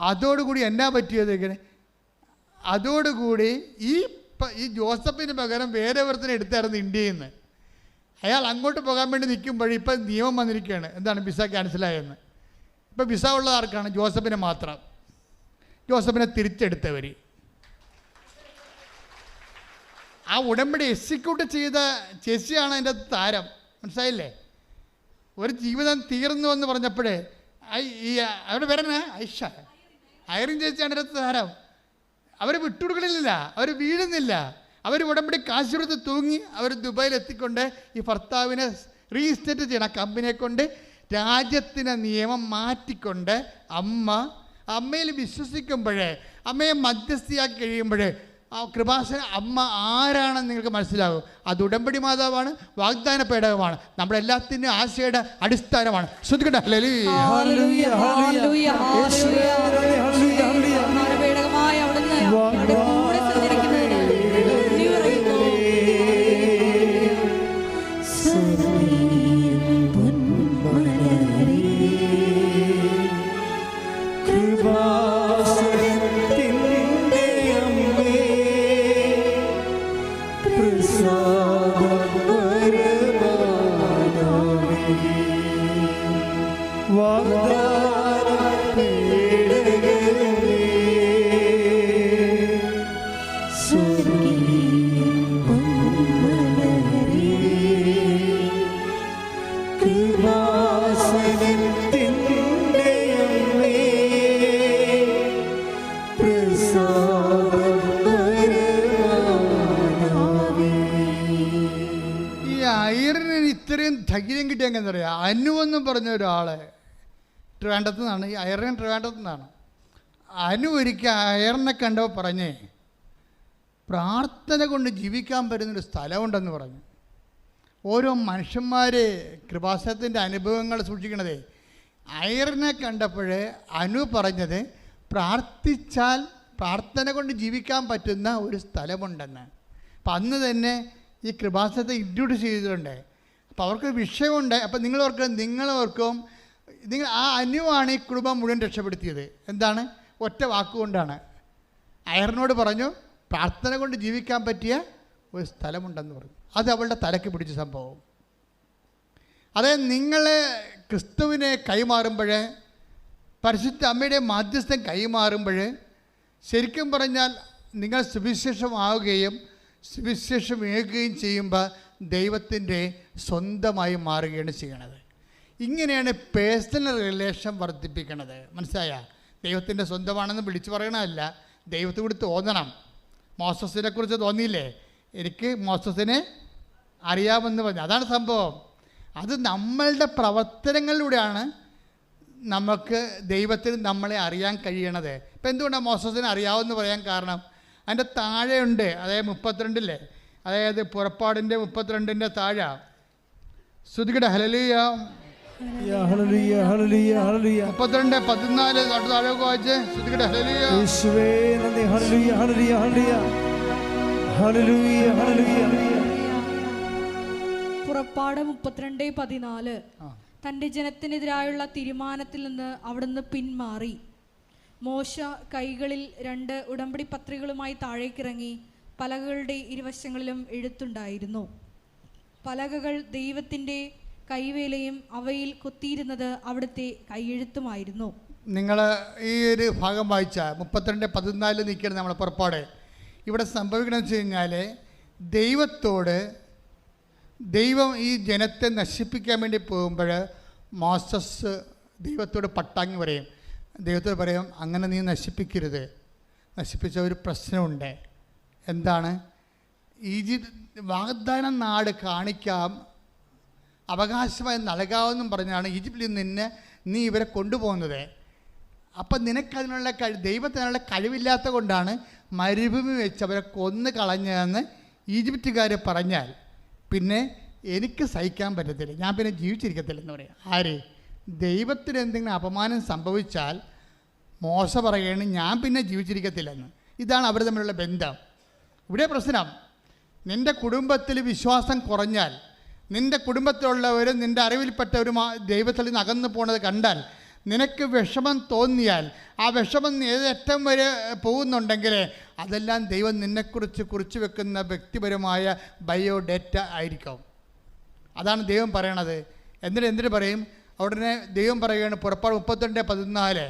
അതോടുകൂടി എന്നാ പറ്റിയത്? ഇങ്ങനെ അതോടുകൂടി ഈ ജോസഫിന് പകരം വേറെ ഒരുത്തനെ എടുത്തായിരുന്നു ഇന്ത്യയിൽ നിന്ന്. അയാൾ അങ്ങോട്ട് പോകാൻ വേണ്ടി നിൽക്കുമ്പോഴേ ഇപ്പം നിയമം വന്നിരിക്കുകയാണ്, എന്താണ് വിസ ക്യാൻസലായെന്ന്. ഇപ്പം വിസ ഉള്ളത് ആർക്കാണ്? ജോസഫിനെ മാത്രം. ജോസഫിനെ തിരിച്ചെടുത്തവർ. ആ ഉടമ്പടി എക്സിക്യൂട്ട് ചെയ്ത ചേച്ചിയാണ് അതിൻ്റെ താരം. മനസ്സിലായില്ലേ? ഒരു ജീവിതം തീർന്നു എന്ന് പറഞ്ഞപ്പോഴേ അവരുടെ പേരെന്നാ? ഐറിൻ ചേച്ചിയാണ് അതിൻ്റെ താരം. അവർ വിട്ടുകൊടുക്കണില്ല, അവർ വീഴുന്നില്ല. അവർ ഉടമ്പടി കാശ് കൊടുത്ത് തൂങ്ങി അവർ ദുബായിൽ എത്തിക്കൊണ്ട് ഈ ഭർത്താവിനെ റീസ്റ്റേറ്റ് ചെയ്യണം. ആ കമ്പനിയെ കൊണ്ട് രാജ്യത്തിൻ്റെ നിയമം മാറ്റിക്കൊണ്ട് അമ്മയിൽ വിശ്വസിക്കുമ്പോഴേ, അമ്മയെ മധ്യസ്ഥയാക്കി കഴിയുമ്പോഴേ ആ കൃപാസന അമ്മ ആരാണെന്ന് നിങ്ങൾക്ക് മനസ്സിലാകും. അത് ഉടമ്പടി മാതാവാണ്, വാഗ്ദാന പേടകമാണ്, നമ്മുടെ എല്ലാത്തിൻ്റെ ആശയുടെ അടിസ്ഥാനമാണ്. ശ്രദ്ധിക്കട്ടെ. ഇത്രയും ധൈര്യം കിട്ടിയ എങ്ങനെ പറയാം? അനുവെന്നും പറഞ്ഞ ഒരാളെ ട്രിവാൻഡ്രത്തു നിന്നാണ്. ഈ അയറിൻ ട്രിവാൻഡ്രത്തു നിന്നാണ്. അനു ഒരിക്കൽ അയറിനെ കണ്ടപ്പോൾ പറഞ്ഞേ, പ്രാർത്ഥന കൊണ്ട് ജീവിക്കാൻ പറ്റുന്നൊരു സ്ഥലമുണ്ടെന്ന് പറഞ്ഞു. ഓരോ മനുഷ്യന്മാർ കൃപാസനത്തിൻ്റെ അനുഭവങ്ങൾ സൂക്ഷിക്കണതേ. അയറിനെ കണ്ടപ്പോഴേ അനു പറഞ്ഞത്, പ്രാർത്ഥിച്ചാൽ പ്രാർത്ഥന കൊണ്ട് ജീവിക്കാൻ പറ്റുന്ന ഒരു സ്ഥലമുണ്ടെന്ന്. അപ്പം അന്ന് തന്നെ ഈ കൃപാസനത്തെ ഇൻട്രൊഡ്യൂസ് ചെയ്തിട്ടുണ്ട്. അപ്പോൾ അവർക്ക് വിഷയമുണ്ട്. അപ്പം നിങ്ങളോർക്കും ആ അനുവാണ് ഈ കുടുംബം മുഴുവൻ രക്ഷപ്പെടുത്തിയത്. എന്താണ്? ഒറ്റ വാക്കുകൊണ്ടാണ്. അയറിനോട് പറഞ്ഞു, പ്രാർത്ഥന കൊണ്ട് ജീവിക്കാൻ പറ്റിയ ഒരു സ്ഥലമുണ്ടെന്ന് പറഞ്ഞു. അത് അവളുടെ തലയ്ക്ക് പിടിച്ച സംഭവം. അതായത് നിങ്ങൾ ക്രിസ്തുവിനെ കൈമാറുമ്പോൾ, പരിശുദ്ധ അമ്മയുടെ മാധ്യസ്ഥം കൈമാറുമ്പോൾ, ശരിക്കും പറഞ്ഞാൽ നിങ്ങൾ സുവിശേഷമാവുകയും സുവിശേഷമേകുകയും ചെയ്യുമ്പോൾ ദൈവത്തിൻ്റെ സ്വന്തമായി മാറുകയാണ് ചെയ്യണത്. ഇങ്ങനെയാണ് പേഴ്സണൽ റിലേഷൻ വർദ്ധിപ്പിക്കണത്. മനസ്സിലായ? ദൈവത്തിൻ്റെ സ്വന്തമാണെന്ന് വിളിച്ചു പറയണമല്ല, ദൈവത്തെ കൂടി തോന്നണം. മോസസിനെ കുറിച്ച് തോന്നിയില്ലേ? എനിക്ക് മോസസിനെ അറിയാമെന്ന് പറഞ്ഞു. അതാണ് സംഭവം. അത് നമ്മളുടെ പ്രവർത്തനങ്ങളിലൂടെയാണ് നമുക്ക് ദൈവത്തിന് നമ്മളെ അറിയാൻ കഴിയണത്. ഇപ്പം എന്തുകൊണ്ടാണ് മോസസിനെ അറിയാമെന്ന് പറയാൻ കാരണം? അതിൻ്റെ താഴെയുണ്ട്. അതായത് 32, അതായത് പുറപ്പാടിൻ്റെ 32 താഴെ ശ്രുതികട ഹല്ലേലൂയ 32:14 താഴെ വായിച്ച് ശ്രുതികട ഹല്ലേലൂയ. യേശുവേ നന്ദി. ഹല്ലേലൂയ ഹല്ലേലൂയ ഹല്ലേലൂയ ഹല്ലേലൂയ. പുറപ്പാട് 32:14. തൻ്റെ ജനത്തിനെതിരായുള്ള തീരുമാനത്തിൽ നിന്ന് അവിടുന്ന് പിന്മാറി. മോശ കൈകളിൽ 2 ഉടമ്പടി പത്രികകളുമായി താഴേക്കിറങ്ങി. പലകകളുടെ ഇരുവശങ്ങളിലും എഴുത്തുണ്ടായിരുന്നു. പലകകൾ ദൈവത്തിൻ്റെ കൈവേലയും അവയിൽ കൊത്തിയിരുന്നത് അവിടുത്തെ കൈയെഴുത്തുമായിരുന്നു. നിങ്ങൾ ഈ ഒരു ഭാഗം വായിച്ച 32:14 നിൽക്കണം നമ്മളെ പുറപ്പാട്. ഇവിടെ സംഭവിക്കണമെന്ന് വെച്ച് കഴിഞ്ഞാൽ, ദൈവം ഈ ജനത്തെ നശിപ്പിക്കാൻ വേണ്ടി പോകുമ്പോൾ മോസസ് ദൈവത്തോട് പട്ടാങ്ങി പറയും. ദൈവത്തോട് പറയും, അങ്ങനെ നീ നശിപ്പിക്കരുത്. നശിപ്പിച്ച ഒരു പ്രശ്നമുണ്ട്. എന്താണ്? വാഗ്ദാന നാട് കാണിക്കാം, അവകാശമായി നൽകാമെന്നും പറഞ്ഞാണ് ഈജിപ്തിൽ നിന്ന് നീ ഇവരെ കൊണ്ടുപോകുന്നത്. അപ്പം നിനക്കതിനുള്ള ദൈവത്തിനുള്ള കഴിവില്ലാത്ത കൊണ്ടാണ് മരുഭൂമി വെച്ച് അവരെ കൊന്നു കളഞ്ഞതെന്ന് ഈജിപ്തുകാർ പറഞ്ഞാൽ പിന്നെ എനിക്ക് സഹിക്കാൻ പറ്റത്തില്ല, ഞാൻ പിന്നെ ജീവിച്ചിരിക്കത്തില്ലെന്ന് പറയാം. ആര്? ദൈവത്തിന് എന്തെങ്കിലും അപമാനം സംഭവിച്ചാൽ മോശ പറയുകയാണ്, ഞാൻ പിന്നെ ജീവിച്ചിരിക്കത്തില്ലെന്ന്. ഇതാണ് അവർ തമ്മിലുള്ള ബന്ധം. ഇവിടെ പ്രശ്നം, നിൻ്റെ കുടുംബത്തിൽ വിശ്വാസം കുറഞ്ഞാൽ, നിൻ്റെ കുടുംബത്തിലുള്ളവരും നിൻ്റെ അറിവിൽപ്പെട്ടവരും ദൈവത്തിൽ നിന്ന് അകന്നു പോണത് കണ്ടാൽ, നിനക്ക് വിഷമം തോന്നിയാൽ, ആ വിഷമം ഏതറ്റം വരെ പോകുന്നുണ്ടെങ്കിൽ അതെല്ലാം ദൈവം നിന്നെക്കുറിച്ച് കുറിച്ച് വെക്കുന്ന വ്യക്തിപരമായ ബയോഡേറ്റ ആയിരിക്കും. അതാണ് ദൈവം പറയണത്. എന്നിട്ട് പറയും, ഉടനെ ദൈവം പറയുകയാണ്, പുറപ്പാട് 32:14,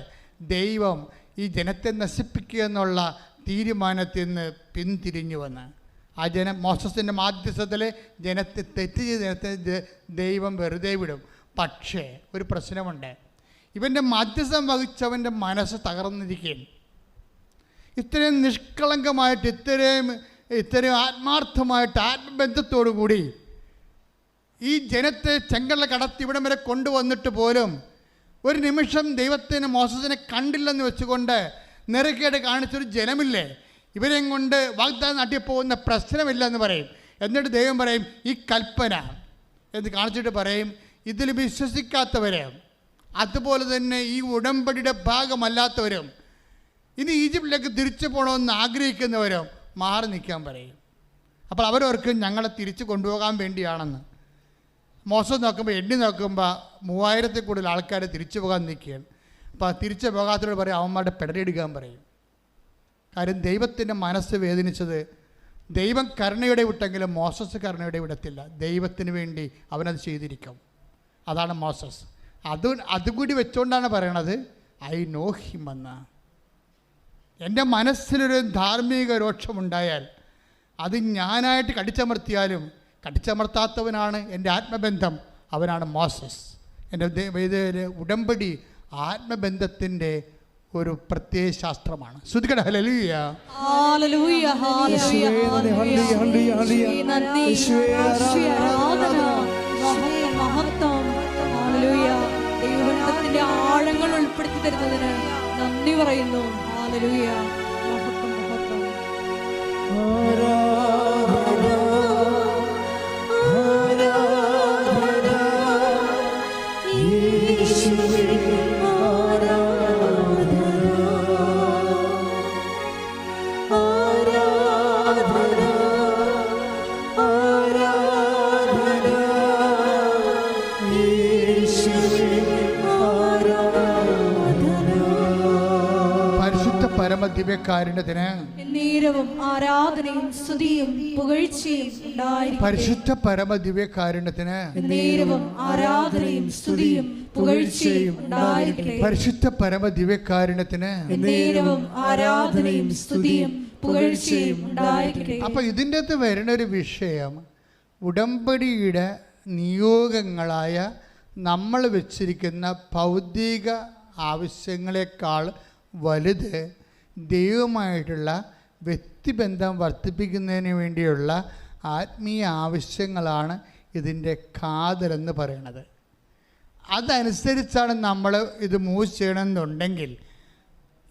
ദൈവം ഈ ജനത്തെ നശിപ്പിക്കുക എന്നുള്ള തീരുമാനത്തിൽ നിന്ന് പിന്തിരിഞ്ഞുവെന്ന്. ആ ജനം മോശസിൻ്റെ മാധ്യസ്ഥത്തിൽ ജനത്തെ തെറ്റ് ചെയ്ത ജനത്തെ ദൈവം വെറുതെ വിടും. പക്ഷേ ഒരു പ്രശ്നമുണ്ട്, ഇവൻ്റെ മാധ്യസ്ഥം വഹിച്ചവൻ്റെ മനസ്സ് തകർന്നിരിക്കുകയും ഇത്രയും നിഷ്കളങ്കമായിട്ട് ഇത്രയും ആത്മാർത്ഥമായിട്ട് ആത്മബന്ധത്തോടു കൂടി ഈ ജനത്തെ ചെങ്കടൽ കടത്തി ഇവിടം വരെ കൊണ്ടുവന്നിട്ട് പോലും ഒരു നിമിഷം ദൈവത്തിന് മോശസിനെ കണ്ടില്ലെന്ന് വെച്ചുകൊണ്ട് നിറക്കേട് കാണിച്ചൊരു ജനമില്ലേ, ഇവരെയും കൊണ്ട് വാഗ്ദാനം നാട്ടിൽ പോകുന്ന പ്രശ്നമില്ല എന്ന് പറയും. എന്നിട്ട് ദൈവം പറയും, ഈ കൽപ്പന എന്ന് കാണിച്ചിട്ട് പറയും, ഇതിൽ വിശ്വസിക്കാത്തവരെ, അതുപോലെ തന്നെ ഈ ഉടമ്പടിയുടെ ഭാഗമല്ലാത്തവരും, ഇനി ഈജിപ്തിലേക്ക് തിരിച്ചു പോകണമെന്ന് ആഗ്രഹിക്കുന്നവരും മാറി നിൽക്കാൻ പറയും. അപ്പോൾ അവരവർക്ക് ഞങ്ങളെ തിരിച്ചു കൊണ്ടുപോകാൻ വേണ്ടിയാണെന്ന്. മോശം നോക്കുമ്പോൾ എണ്ണി നോക്കുമ്പോൾ 3000-ൽ കൂടുതൽ ആൾക്കാർ തിരിച്ചു പോകാൻ നിൽക്കുകയാണ്. അപ്പോൾ തിരിച്ചു പോകാത്തവരോട് പറയും, അവന്മാരുടെ പെടലെടുക്കാൻ പറയും. കാര്യം ദൈവത്തിൻ്റെ മനസ്സ് വേദനിച്ചത്, ദൈവം കരുണയുടെ വിട്ടെങ്കിലും മോസസ് കരുണയുടെ വിടത്തില്ല. ദൈവത്തിന് വേണ്ടി അവനത് ചെയ്തിരിക്കും. അതാണ് മോസസ്. അതുകൂടി വെച്ചുകൊണ്ടാണ് പറയണത്, ഐ നോ ഹിം എന്ന്. എൻ്റെ മനസ്സിലൊരു ധാർമ്മിക രോക്ഷമുണ്ടായാൽ അത് ഞാനായിട്ട് കടിച്ചമർത്തിയാലും കടിച്ചമർത്താത്തവനാണ് എൻ്റെ ആത്മബന്ധം, അവനാണ് മോസസ്. എൻ്റെ ഉടമ്പടി ആത്മബന്ധത്തിൻ്റെ ഒരു പ്രത്യേക ശാസ്ത്രമാണ്. ശ്രുതികട ഹല്ലേലൂയ. ഹല്ലേലൂയ ഹല്ലേലൂയ ഹല്ലേലൂയ മഹത്വം. ഹല്ലേലൂയ. ദൈവത്തിന്റെ ആഴങ്ങൾ ഉൾപ്പെടുത്തി തരുന്നതിന് നന്ദി പറയുന്നു. ഹല്ലേലൂയ. മഹത്വം മഹത്വം. പരമദിവ്യകാരുണ്യത്തിന് എന്നേരവും ആരാധനയും സ്തുതിയും പുകഴ്ചയും ഉണ്ടായിരിക്കട്ടെ. പരിശുദ്ധ പരമദിവ്യകാരുണ്യത്തിന് എന്നേരവും ആരാധനയും സ്തുതിയും പുകഴ്ചയും ഉണ്ടായിരിക്കട്ടെ. പരിശുദ്ധ പരമദിവ്യകാരുണ്യത്തിന് എന്നേരവും ആരാധനയും സ്തുതിയും പുകഴ്ചയും ഉണ്ടായിരിക്കട്ടെ. അപ്പൊ ഇതിൻ്റെ അകത്ത് വരുന്ന ഒരു വിഷയം, ഉടമ്പടിയുടെ നിയോഗങ്ങളായ നമ്മൾ വെച്ചിരിക്കുന്ന ഭൗതിക ആവശ്യങ്ങളെക്കാൾ വലുത് ദൈവമായിട്ടുള്ള വ്യക്തിബന്ധം വർദ്ധിപ്പിക്കുന്നതിന് വേണ്ടിയുള്ള ആത്മീയ ആവശ്യങ്ങളാണ് ഇതിൻ്റെ കാതലെന്ന് പറയണത്. അതനുസരിച്ചാണ് നമ്മൾ ഇത് മൂവ് ചെയ്യണമെന്നുണ്ടെങ്കിൽ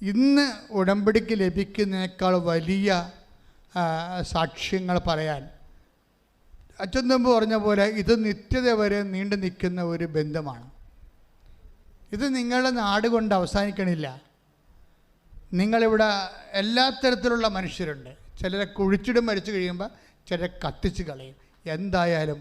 ഇന്ന് ഉടമ്പടിക്ക് ലഭിക്കുന്നതിനേക്കാൾ വലിയ സാക്ഷ്യങ്ങൾ പറയാൻ അച്ഛൻ മുമ്പ് പറഞ്ഞ പോലെ ഇത് നിത്യത വരെ നീണ്ടു നിൽക്കുന്ന ഒരു ബന്ധമാണ്. ഇത് നിങ്ങളുടെ നാട് കൊണ്ട് അവസാനിക്കണില്ല. നിങ്ങളിവിടെ എല്ലാ തരത്തിലുള്ള മനുഷ്യരുണ്ട്. ചിലരെ കുഴിച്ചിടും, മരിച്ചു കഴിയുമ്പോൾ ചിലരെ കത്തിച്ച് കളയും. എന്തായാലും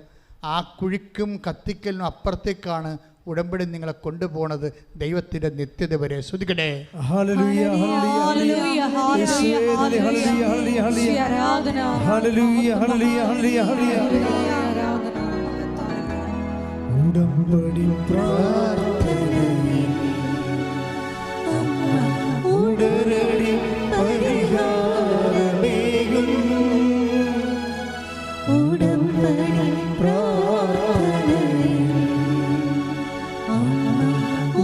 ആ കുഴിക്കും കത്തിക്കലിനും അപ്പുറത്തേക്കാണ് ഉടമ്പടി നിങ്ങളെ കൊണ്ടുപോകുന്നത്, ദൈവത്തിൻ്റെ നിത്യത വരെ. ശ്രുതിക്കട്ടെ. ഹല്ലേലൂയ ഹല്ലേലൂയ ഹല്ലേലൂയ ഹല്ലേലൂയ ഹല്ലേലൂയ. ഉടമ്പടി പ്രാർത്ഥനയിൽ ഉടരടി പരിഹാരമേകും. ഉടമ്പടി പ്രാർത്ഥനയിൽ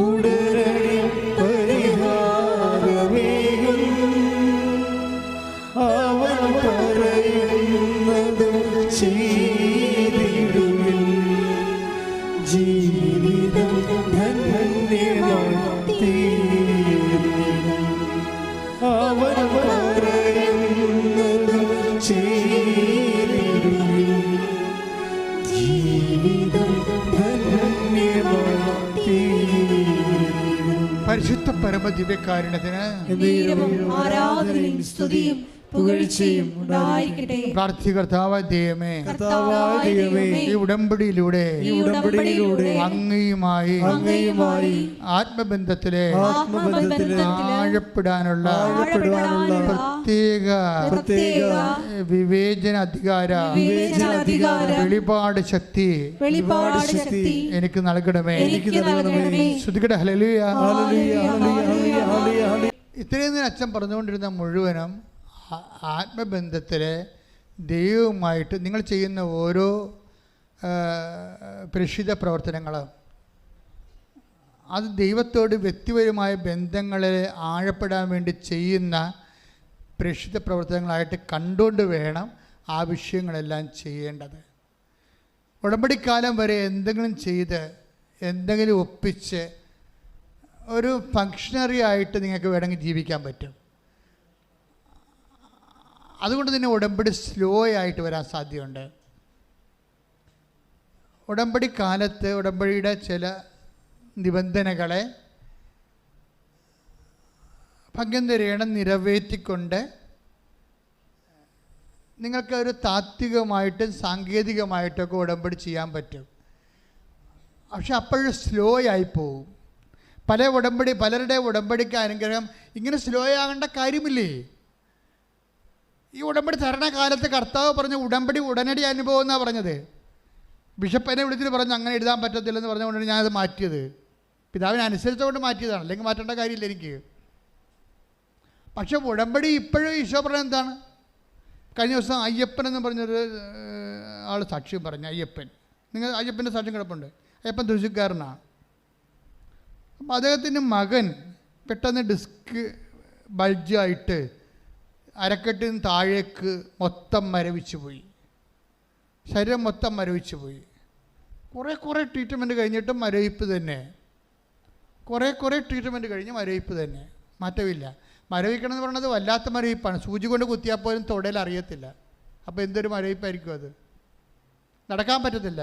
ഉടരടി പരിഹാരമേകും. അവൻ പറയുന്നത് ചെയ്തിടുവിൻ. ജീവിതം ധന്യമായിത്തീരും. അവൻ പറയുന്നത് ചെയ്തിടുവിൻ. ജീവിതം ധന്യമായിത്തീരും. പരിശുദ്ധ പരമദിവ്യകാരുണ്യത്തിന് എന്നേരവും ആരാധനയും സ്തുതിയും പുകഴ്ചയും ഉണ്ടായിരിക്കട്ടെ. പ്രാർത്ഥികർത്താവായ ദൈവമേ, കർത്താവായ ദൈവമേ, ഈ ഉടമ്പടിയിലൂടെ അങ്ങയുമായി ആത്മബന്ധത്തിലെ ആഴപ്പെടാനുള്ള പ്രത്യേക വിവേചന അധികാര വെളിപാട് ശക്തി എനിക്ക് നൽകണമേ. ശ്രുതികട ഹല്ലേലൂയ. ഇത്രയും നേരം അച്ഛൻ പറഞ്ഞുകൊണ്ടിരുന്ന മുഴുവനും ആത്മബന്ധത്തിലെ ദൈവവുമായിട്ട് നിങ്ങൾ ചെയ്യുന്ന ഓരോ പ്രേക്ഷിത പ്രവർത്തനങ്ങളും അത് ദൈവത്തോട് വ്യക്തിപരമായ ബന്ധങ്ങളെ ആഴപ്പെടാൻ വേണ്ടി ചെയ്യുന്ന പ്രേക്ഷിത പ്രവർത്തനങ്ങളായിട്ട് കണ്ടുകൊണ്ട് വേണം ആ വിഷയങ്ങളെല്ലാം ചെയ്യേണ്ടത്. ഉടമ്പടിക്കാലം വരെ എന്തെങ്കിലും ചെയ്ത് എന്തെങ്കിലും ഒപ്പിച്ച് ഒരു ഫങ്ഷണറി ആയിട്ട് നിങ്ങൾക്ക് വേണമെങ്കിൽ ജീവിക്കാൻ പറ്റും. അതുകൊണ്ട് തന്നെ ഉടമ്പടി സ്ലോ ആയിട്ട് വരാൻ സാധ്യതയുണ്ട്. ഉടമ്പടി കാലത്ത് ഉടമ്പടിയുടെ ചില നിബന്ധനകളെ ഭംഗന്തരേണം നിറവേറ്റിക്കൊണ്ട് നിങ്ങൾക്ക് ഒരു താത്വികമായിട്ടും സാങ്കേതികമായിട്ടൊക്കെ ഉടമ്പടി ചെയ്യാൻ പറ്റും. പക്ഷെ അപ്പോഴും സ്ലോ ആയിപ്പോവും. പലരുടെ ഉടമ്പടിക്ക് അനുഗ്രഹം ഇങ്ങനെ സ്ലോ ആകേണ്ട കാര്യമില്ലേ? ഈ ഉടമ്പടി തരണ കാലത്ത് കർത്താവ് പറഞ്ഞ ഉടമ്പടി ഉടനടി അനുഭവം എന്നാണ് പറഞ്ഞത്. ബിഷപ്പിനെ വിളിച്ചിട്ട് പറഞ്ഞു അങ്ങനെ എഴുതാൻ പറ്റത്തില്ലെന്ന് പറഞ്ഞുകൊണ്ടാണ് ഞാനത് മാറ്റിയത്. പിതാവിനെ അനുസരിച്ചുകൊണ്ട് മാറ്റിയതാണ്, അല്ലെങ്കിൽ മാറ്റേണ്ട കാര്യമില്ല എനിക്ക്. പക്ഷെ ഉടമ്പടി ഇപ്പോഴും ഈശോ പറഞ്ഞത് എന്താണ്? കഴിഞ്ഞ ദിവസം അയ്യപ്പൻ എന്ന് പറഞ്ഞൊരു ആൾ സാക്ഷ്യം പറഞ്ഞു. നിങ്ങൾ അയ്യപ്പൻ്റെ സാക്ഷ്യം കിടപ്പുണ്ട്. അയ്യപ്പൻ തൃശ്ശൂർക്കാരനാണ്. അപ്പം അദ്ദേഹത്തിൻ്റെ മകൻ പെട്ടെന്ന് ഡിസ്ക് ബൾജായിട്ട് അരക്കെട്ടിന് താഴേക്ക് മൊത്തം മരവിച്ചു പോയി. ശരീരം മൊത്തം മരവിച്ചു പോയി. കുറേ ട്രീറ്റ്മെൻറ്റ് കഴിഞ്ഞിട്ടും മരവിപ്പ് തന്നെ. കുറേ ട്രീറ്റ്മെൻറ്റ് കഴിഞ്ഞ് മരവിപ്പ് തന്നെ, മാറ്റമില്ല. മരവിക്കണം എന്ന് പറയുന്നത് വല്ലാത്ത മരവിപ്പാണ്. സൂചി കൊണ്ട് കുത്തിയാൽ പോലും തൊടയിൽ അറിയത്തില്ല. അപ്പോൾ എന്തൊരു മരവിപ്പായിരിക്കും അത്. നടക്കാൻ പറ്റത്തില്ല,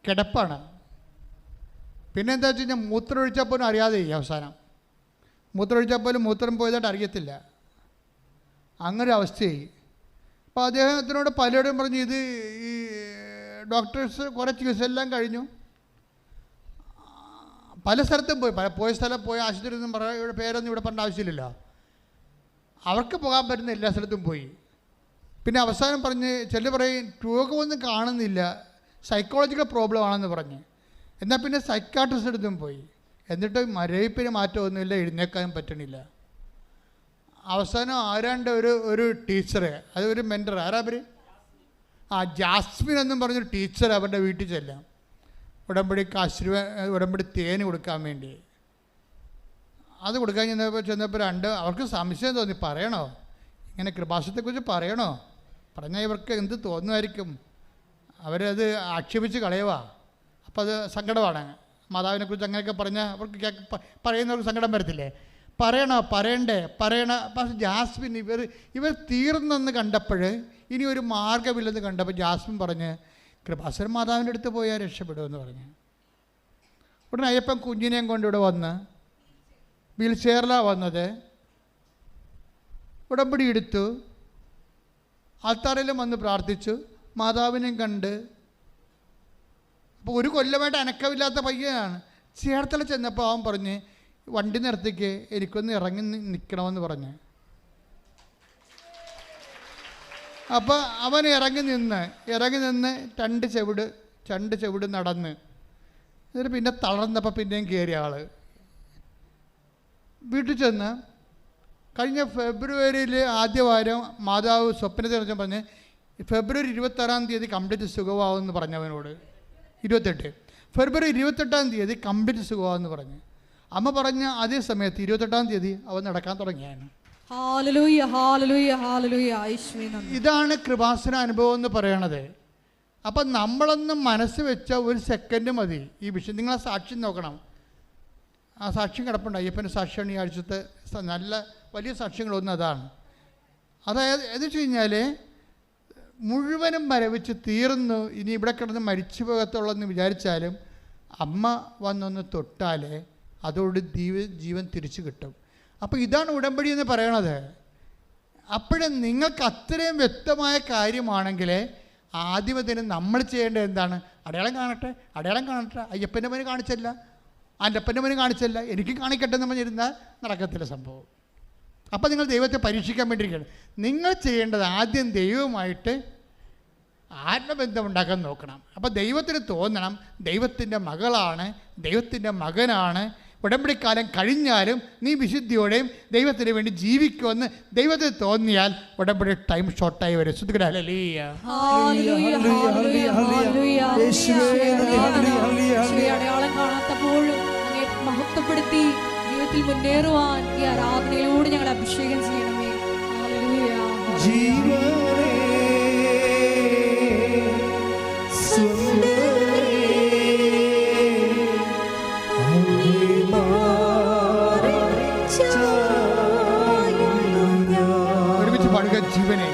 കിടപ്പാണ്. പിന്നെ എന്താ വെച്ച് കഴിഞ്ഞാൽ മൂത്രം ഒഴിച്ചാൽ പോലും അറിയാതെ അവസാനം മൂത്രം ഒഴിച്ചാൽ പോലും മൂത്രം പോയതായിട്ട് അറിയത്തില്ല. അങ്ങനെ അവസ്ഥയായി. അപ്പോൾ അദ്ദേഹത്തിനോട് പലരും പറഞ്ഞു, ഇത് ഈ ഡോക്ടേഴ്സ് കുറേ ചികിത്സ എല്ലാം കഴിഞ്ഞു, പല സ്ഥലത്തും പോയ ആശുപത്രിയിൽ നിന്നും ഇവിടെ പേരൊന്നും ഇവിടെ പറഞ്ഞ ആവശ്യമില്ലല്ലോ. അവർക്ക് പോകാൻ പറ്റുന്ന എല്ലാ സ്ഥലത്തും പോയി. പിന്നെ അവസാനം പറഞ്ഞ് ചില പറയും രോഗമൊന്നും കാണുന്നില്ല, സൈക്കോളജിക്കൽ പ്രോബ്ലം ആണെന്ന് പറഞ്ഞ്. എന്നാൽ പിന്നെ സൈക്കാട്രിസ്റ്റ് അടുത്തും പോയി. എന്നിട്ട് മരവിപ്പിന് മാറ്റമൊന്നുമില്ല, എഴുന്നേക്കാൻ പറ്റണില്ല. അവസാനം ആരാണ്ട് ഒരു ടീച്ചർ, അത് ഒരു മെൻറ്റർ, ആരാ പേര്? ജാസ്മിൻ എന്നും പറഞ്ഞൊരു ടീച്ചർ അവരുടെ വീട്ടിൽ ചെല്ലാം, ഉടമ്പടി തേന് കൊടുക്കാൻ വേണ്ടി. അത് കൊടുക്കാൻ ചെന്നപ്പോൾ അവർക്ക് സംശയം തോന്നി. പറയണോ ഇങ്ങനെ കൃപാസനത്തെക്കുറിച്ച് പറയണോ? പറഞ്ഞാൽ ഇവർക്ക് എന്ത് തോന്നുമായിരിക്കും, അവരത് ആക്ഷേപിച്ച് കളയുവാ. അപ്പോൾ അത് സങ്കടമാണ്. മാതാവിനെക്കുറിച്ച് അങ്ങനെയൊക്കെ പറഞ്ഞാൽ അവർക്ക് പറയുന്നവർക്ക് സങ്കടം വരത്തില്ലേ? പറയണ്ടേ. പക്ഷേ ജാസ്മിൻ ഇവർ തീർന്നെന്ന് കണ്ടപ്പോൾ, ഇനി ഒരു മാർഗ്ഗമില്ലെന്ന് കണ്ടപ്പോൾ ജാസ്മിൻ പറഞ്ഞ് കൃപാസന മാതാവിൻ്റെ അടുത്ത് പോയാൽ രക്ഷപ്പെടുമെന്ന് പറഞ്ഞു. ഉടനെ അയ്യപ്പൻ കുഞ്ഞിനെയും കൊണ്ട് ഇവിടെ വന്ന് വീൽ ചെയറിലാണ് വന്നത്. ഉടമ്പടി എടുത്തു, ആൾത്താറിലും വന്ന് പ്രാർത്ഥിച്ചു, മാതാവിനെയും കണ്ട്. അപ്പോൾ ഒരു കൊല്ലമായിട്ട് അനക്കമില്ലാത്ത പയ്യനാണ്. ചേർത്തല ചെന്നപ്പോൾ അവൻ പറഞ്ഞ് വണ്ടി നിർത്തിക്ക്, എനിക്കൊന്ന് ഇറങ്ങി നിൽക്കണമെന്ന് പറഞ്ഞ്. അപ്പോൾ അവൻ ഇറങ്ങി നിന്ന് രണ്ട് ചെവിട് നടന്ന്. എന്നിട്ട് പിന്നെ തളർന്നപ്പോൾ പിന്നെയും കയറിയ ആൾ വീട്ടിൽ ചെന്ന് കഴിഞ്ഞ ഫെബ്രുവരിയിൽ ആദ്യവാരം മാതാവ് സ്വപ്നത്തെ കുറിച്ച് പറഞ്ഞ് ഫെബ്രുവരി 26 കംപ്ലീറ്റ് സുഖമാവുമെന്ന് പറഞ്ഞവനോട്. 28 ഫെബ്രുവരി 28 കംപ്ലീറ്റ് സുഖമാവെന്ന് പറഞ്ഞു. അമ്മ പറഞ്ഞ അതേ സമയത്ത് 28 അവൻ നടക്കാൻ തുടങ്ങിയാണ്. ഇതാണ് കൃപാസന അനുഭവം എന്ന് പറയണത്. അപ്പം നമ്മളൊന്ന് മനസ്സ് വെച്ച ഒരു സെക്കൻഡ് മതി ഈ വിഷയം. നിങ്ങൾ ആ സാക്ഷ്യം നോക്കണം. ആ സാക്ഷ്യം കിടപ്പുണ്ട്. അയ്യപ്പൻ്റെ സാക്ഷ്യമാണ് ഈ ആഴ്ചത്തെ നല്ല വലിയ സാക്ഷ്യങ്ങളൊന്നും അതാണ്. അതായത് എന്ന് വെച്ച് കഴിഞ്ഞാൽ മുഴുവനും മരവിച്ച് തീർന്നു, ഇനി ഇവിടെ കിടന്ന് മരിച്ചു പോകത്തുള്ളെന്ന് വിചാരിച്ചാലും അമ്മ വന്നൊന്ന് തൊട്ടാൽ അതോട് ജീവൻ തിരിച്ചു കിട്ടും. അപ്പോൾ ഇതാണ് ഉടമ്പടി എന്ന് പറയണത്. അപ്പോഴും നിങ്ങൾക്ക് അത്രയും വ്യക്തമായ കാര്യമാണെങ്കിൽ ആദ്യം തന്നെ നമ്മൾ ചെയ്യേണ്ടത് എന്താണ്? അടയാളം കാണട്ടെ, അടയാളം കാണട്ടെ. അയ്യപ്പൻ്റെ മോന് കാണിച്ചല്ല, അൻ്റപ്പൻ്റെ മോന് കാണിച്ചല്ല, എനിക്ക് കാണിക്കട്ടെ എന്ന് പറഞ്ഞിരുന്നാൽ നടക്കത്തില്ല സംഭവം. അപ്പോൾ നിങ്ങൾ ദൈവത്തെ പരീക്ഷിക്കാൻ വേണ്ടിയിരിക്കുകയാണ്. നിങ്ങൾ ചെയ്യേണ്ടത് ആദ്യം ദൈവവുമായിട്ട് ആത്മബന്ധം ഉണ്ടാക്കാൻ നോക്കണം. അപ്പോൾ ദൈവത്തിന് തോന്നണം ദൈവത്തിൻ്റെ മകളാണ്, ദൈവത്തിൻ്റെ മകനാണ്, ഉടമ്പടിക്കാലം കഴിഞ്ഞാലും നീ വിശുദ്ധിയോടെയും ദൈവത്തിന് വേണ്ടി ജീവിക്കുമെന്ന് ദൈവത്തിന് തോന്നിയാൽ ഉടമ്പടി ടൈം ഷോർട്ടായി വരും. അടയാളം കാണാത്തപ്പോഴും മഹത്വപ്പെടുത്തി ജീവിതത്തിൽ മുന്നേറുവാൻ ഈ ആരാധനയിലൂടെ ഞങ്ങൾ അഭിഷേകം ചെയ്യണമേ. ഒരുമിച്ച് പാടുക. ജീവനെ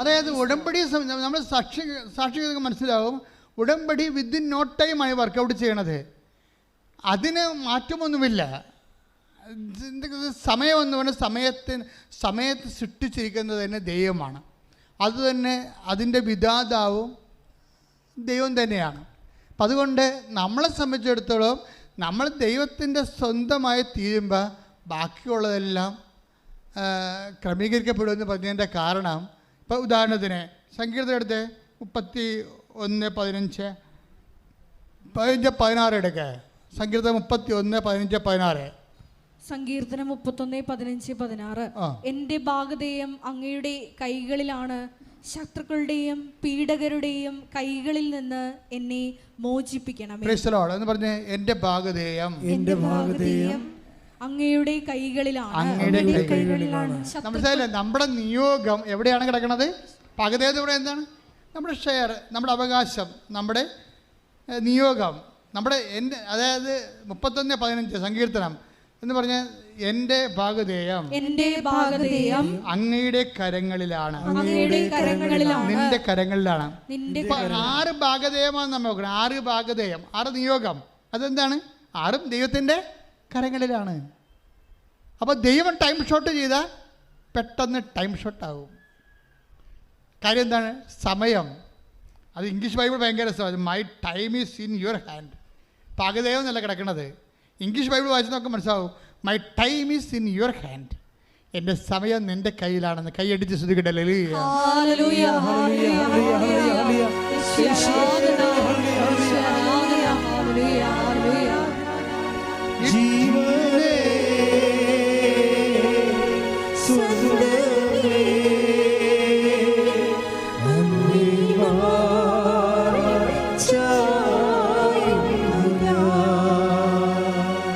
അതായത് ഉടമ്പടി നമ്മൾ സാക്ഷികൾക്ക് മനസ്സിലാവും. ഉടമ്പടി വിത്തിൻ നോ ടൈമായി വർക്കൗട്ട് ചെയ്യണത്. അതിന് മാറ്റമൊന്നുമില്ല. സമയമെന്ന് പറഞ്ഞാൽ സമയത്ത് സൃഷ്ടിച്ചിരിക്കുന്നത് തന്നെ ദൈവമാണ്. അതുതന്നെ അതിൻ്റെ വിധാതാവും ദൈവം തന്നെയാണ്. അപ്പം അതുകൊണ്ട് നമ്മളെ സംബന്ധിച്ചിടത്തോളം നമ്മൾ ദൈവത്തിൻ്റെ സ്വന്തമായി തീരുമ്പോൾ ബാക്കിയുള്ളതെല്ലാം ക്രമീകരിക്കപ്പെടുമെന്ന് പറഞ്ഞതിൻ്റെ കാരണം, ഇപ്പോൾ ഉദാഹരണത്തിന് സങ്കീർത്തനം എടുത്ത് 31:15-16 എടുക്കുക. സങ്കീർത്തനം 31:15-16. സങ്കീർത്തനം 31:15-16. എന്റെ ഭാഗധേയം അങ്ങയുടെ കൈകളിലാണ്, ശത്രുക്കളുടെയും പീഡകരുടെയും കൈകളിൽ നിന്ന് എന്നെ മോചിപ്പിക്കണമേ. എന്ന് പറഞ്ഞ് എന്റെ ഭാഗധേയം അങ്ങയുടെ കൈകളിലാണ്. മനസ്സിലായില്ലേ? നമ്മുടെ നിയോഗം എവിടെയാണ് കിടക്കുന്നത്? ഭാഗധേയം ഇവിടെ എന്താണ്? നമ്മുടെ ഷെയർ, നമ്മുടെ അവകാശം, നമ്മുടെ നിയോഗം, നമ്മുടെ അതായത് 31:15 സങ്കീർത്തനം എന്ന് പറഞ്ഞാൽ എൻ്റെ ഭാഗധേയം അങ്ങയുടെ കരങ്ങളിലാണ്, നിന്റെ കരങ്ങളിലാണ്. 6 ഭാഗധേയമാണ് നമ്മൾ നോക്കണം. 6 ഭാഗധേയം, 6 നിയോഗം. അതെന്താണ്? 6ഉം ദൈവത്തിൻ്റെ കരങ്ങളിലാണ്. അപ്പോൾ ദൈവം ടൈം ഷോട്ട് ചെയ്താൽ പെട്ടെന്ന് ടൈം ഷോട്ടാവും. കാര്യം എന്താണ്? സമയം. അത് ഇംഗ്ലീഷ് ബൈബിൾ ഭയങ്കര രസമാണ്. My time is in your hand. ഭാഗധേയം എന്നല്ല കിടക്കണത്. ഇംഗ്ലീഷ് ബൈബിൾ വായിച്ച് നമുക്ക് മനസ്സിലാവും. My time is in your hand. എൻ്റെ സമയം നിൻ്റെ കയ്യിലാണെന്ന്. കൈയടിച്ച് ശ്രദ്ധിക്കട്ടെ.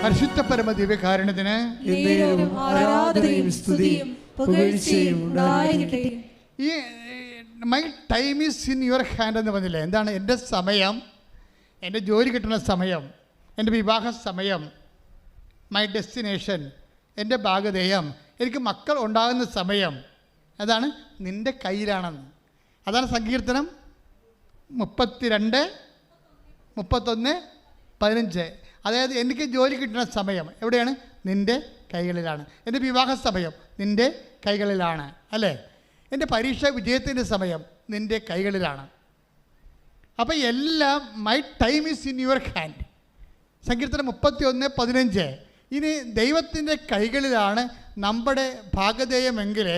പരിശുദ്ധ പരമ ദിവ്യകാരുണ്യത്തിന് ഈ my time is in your hand എന്ന് പറഞ്ഞില്ലേ? എന്താണ്? എൻ്റെ സമയം, എൻ്റെ ജോലി കിട്ടുന്ന സമയം, എൻ്റെ വിവാഹ സമയം, മൈ ഡെസ്റ്റിനേഷൻ, എൻ്റെ ഭാഗധേയം, എനിക്ക് മക്കൾ ഉണ്ടാകുന്ന സമയം, അതാണ് നിൻ്റെ കയ്യിലാണെന്ന്. അതാണ് സങ്കീർത്തനം 32:31-15. അതായത് എനിക്ക് ജോലി കിട്ടുന്ന സമയം എവിടെയാണ്? നിൻ്റെ കൈകളിലാണ്. എൻ്റെ വിവാഹ സമയം നിൻ്റെ കൈകളിലാണ്, അല്ലേ? എൻ്റെ പരീക്ഷ വിജയത്തിൻ്റെ സമയം നിൻ്റെ കൈകളിലാണ്. അപ്പോൾ എല്ലാം my time is in your hand. സങ്കീർത്തനം 31:15. ഇനി ദൈവത്തിൻ്റെ കൈകളിലാണ് നമ്മുടെ ഭാഗധേയമെങ്കിൽ,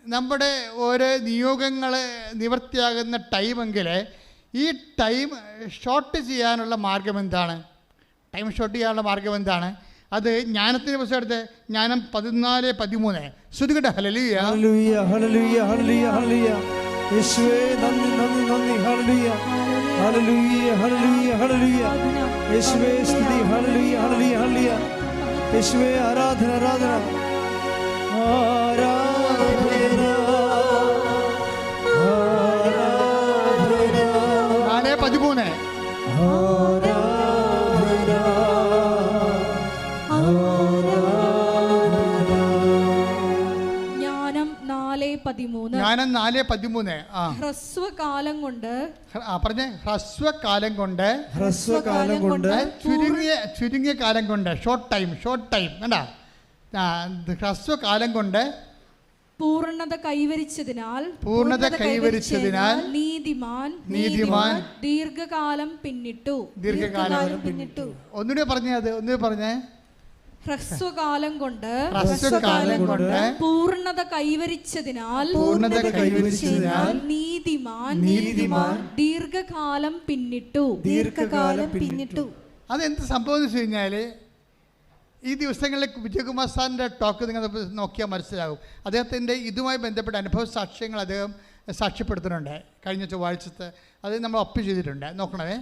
നമ്മുടെ ഓരോ നിയോഗങ്ങൾ നിവൃത്തിയാകുന്ന ടൈമെങ്കിൽ, ഈ ടൈം ഷോർട്ട് ചെയ്യാനുള്ള മാർഗം എന്താണ്? ടൈം ഷോർട്ട് ചെയ്യാനുള്ള മാർഗം എന്താണ്? അത് ജ്ഞാനത്തിൻ്റെ പുസ്തകം എടുത്ത് ജ്ഞാനം 14:13. ശ്രുതികട്ടെ. ഹല്ലേലൂയ ഹല്ലേലൂയ ഹല്ലേലൂയ ഹല്ലേലൂയ ഹല്ലേലൂയ. യേശുവേ നന്ദി നന്ദി നന്ദി. ഹല്ലേലൂയ ഹല്ലേലൂയ ഹല്ലേലൂയ ഹല്ലേലൂയ. യേശുവേ സ്തുതി. ഹല്ലേലൂയ ഹല്ലേലൂയ ഹല്ലേലൂയ. യേശുവേ ആരാധന ആരാധന ആരാധന ആരാധന. 4:13. ഞാൻ 4:13. ഹ്രസ്വകാലം കൊണ്ട് പറഞ്ഞേ, ഹ്രസ്വകാലം കൊണ്ട്, ഹ്രസ്വകാലം കൊണ്ട്, ചുരുങ്ങിയ കാലം കൊണ്ട്, ഷോർട്ട് ടൈം കണ്ടാ, ഹ്രസ്വകാലം കൊണ്ട് പൂർണ്ണത കൈവരിച്ചതിനാൽ നീതിമാൻ ദീർഘകാലം പിന്നിട്ടു. ഒന്നുകൂടി പറഞ്ഞേ. ഹ്രസ്വകാലം കൊണ്ട് പൂർണ്ണത കൈവരിച്ചതിനാൽ നീതിമാൻ ദീർഘകാലം പിന്നിട്ടു. അതെന്ത് സംഭവം എന്ന് വെച്ച് കഴിഞ്ഞാൽ, ഈ ദിവസങ്ങളിൽ വിജയകുമാർ സാറിൻ്റെ ടോക്ക് നിങ്ങൾ നോക്കിയാൽ മനസ്സിലാകും. അദ്ദേഹത്തിൻ്റെ ഇതുമായി ബന്ധപ്പെട്ട അനുഭവ സാക്ഷ്യങ്ങൾ അദ്ദേഹം സാക്ഷ്യപ്പെടുത്തുന്നുണ്ട്. കഴിഞ്ഞ ചൊവ്വാഴ്ചത്തെ അത് നമ്മൾ അപ്പ് ചെയ്തിട്ടുണ്ട്, നോക്കണമേ.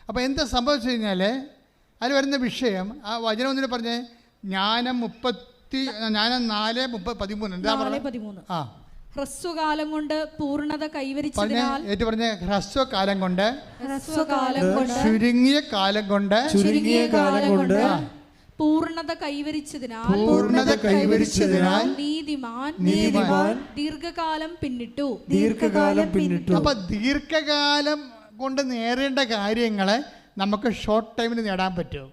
അപ്പോൾ എന്താ സംഭവിച്ചു കഴിഞ്ഞാൽ, അതിൽ വരുന്ന വിഷയം, ആ വചനം ഒന്നിന് പറഞ്ഞേ, ജ്ഞാനം 4:13. എന്താ പറയുക? ഹ്രസ്വകാലം കൊണ്ട് പൂർണ്ണത കൈവരിച്ചതിനാൽ, ഹ്രസ്വകാലം കൊണ്ട് ചുരുങ്ങിയ കാലം കൊണ്ട് പൂർണ്ണത കൈവരിച്ചതിനാൽ നീതിമാൻ ദീർഘകാലം പിന്നിട്ടു. അപ്പൊ ദീർഘകാലം കൊണ്ട് നേടേണ്ട കാര്യങ്ങളെ നമുക്ക് ഷോർട്ട് ടൈമിൽ നേടാൻ പറ്റും.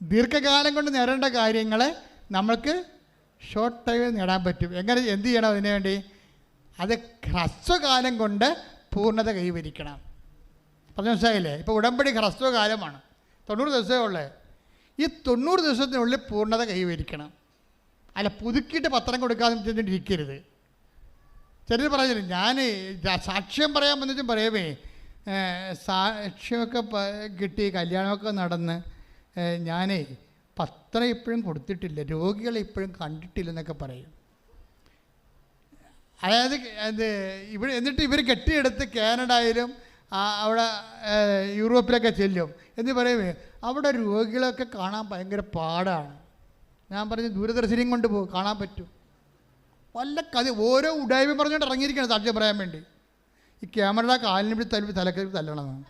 ദീർഘകാലം കൊണ്ട് നേടേണ്ട കാര്യങ്ങളെ നമുക്ക് ഷോർട്ട് ടൈമിൽ നേടാൻ പറ്റും. എങ്ങനെ, എന്ത് ചെയ്യണം അതിനു വേണ്ടി? അത് ഹ്രസ്വകാലം കൊണ്ട് പൂർണ്ണത കൈവരിക്കണം. പറഞ്ഞു മനസ്സിലായില്ലേ? ഇപ്പോൾ ഉടമ്പടി ഹ്രസ്വകാലമാണ്, 90 ദിവസമേ ഉള്ളേ. ഈ 90 ദിവസത്തിനുള്ളിൽ പൂർണ്ണത കൈവരിക്കണം. അല്ല പുതുക്കിയിട്ട് പത്രം കൊടുക്കാതെ ചെന്നിട്ടിരിക്കരുത്. ചിലർ പറഞ്ഞില്ല, ഞാൻ സാക്ഷ്യം പറയാൻ വന്നിട്ടും പറയമേ, സാക്ഷ്യമൊക്കെ കിട്ടി, കല്യാണമൊക്കെ നടന്ന്, ഞാനേ പത്രം ഇപ്പോഴും കൊടുത്തിട്ടില്ല, രോഗികളെ ഇപ്പോഴും കണ്ടിട്ടില്ലെന്നൊക്കെ പറയും. അതായത് എന്നിട്ട് ഇവർ കെട്ടിയെടുത്ത് കാനഡയിലും അവിടെ യൂറോപ്പിലൊക്കെ ചെല്ലും എന്ന് പറയുമേ, അവിടെ രോഗികളൊക്കെ കാണാൻ ഭയങ്കര പാടാണ്. ഞാൻ പറഞ്ഞു, ദൂരദർശനം കൊണ്ട് പോകും, കാണാൻ പറ്റും. വല്ല കഥ ഓരോ ഉടായ്മ പറഞ്ഞുകൊണ്ട് ഇറങ്ങിയിരിക്കണം സാക്ഷ്യം പറയാൻ വേണ്ടി. ഈ ക്യാമറയുടെ കാലിന് പിടിച്ച് തലക്കറി തല്ലണമെന്നാണ്.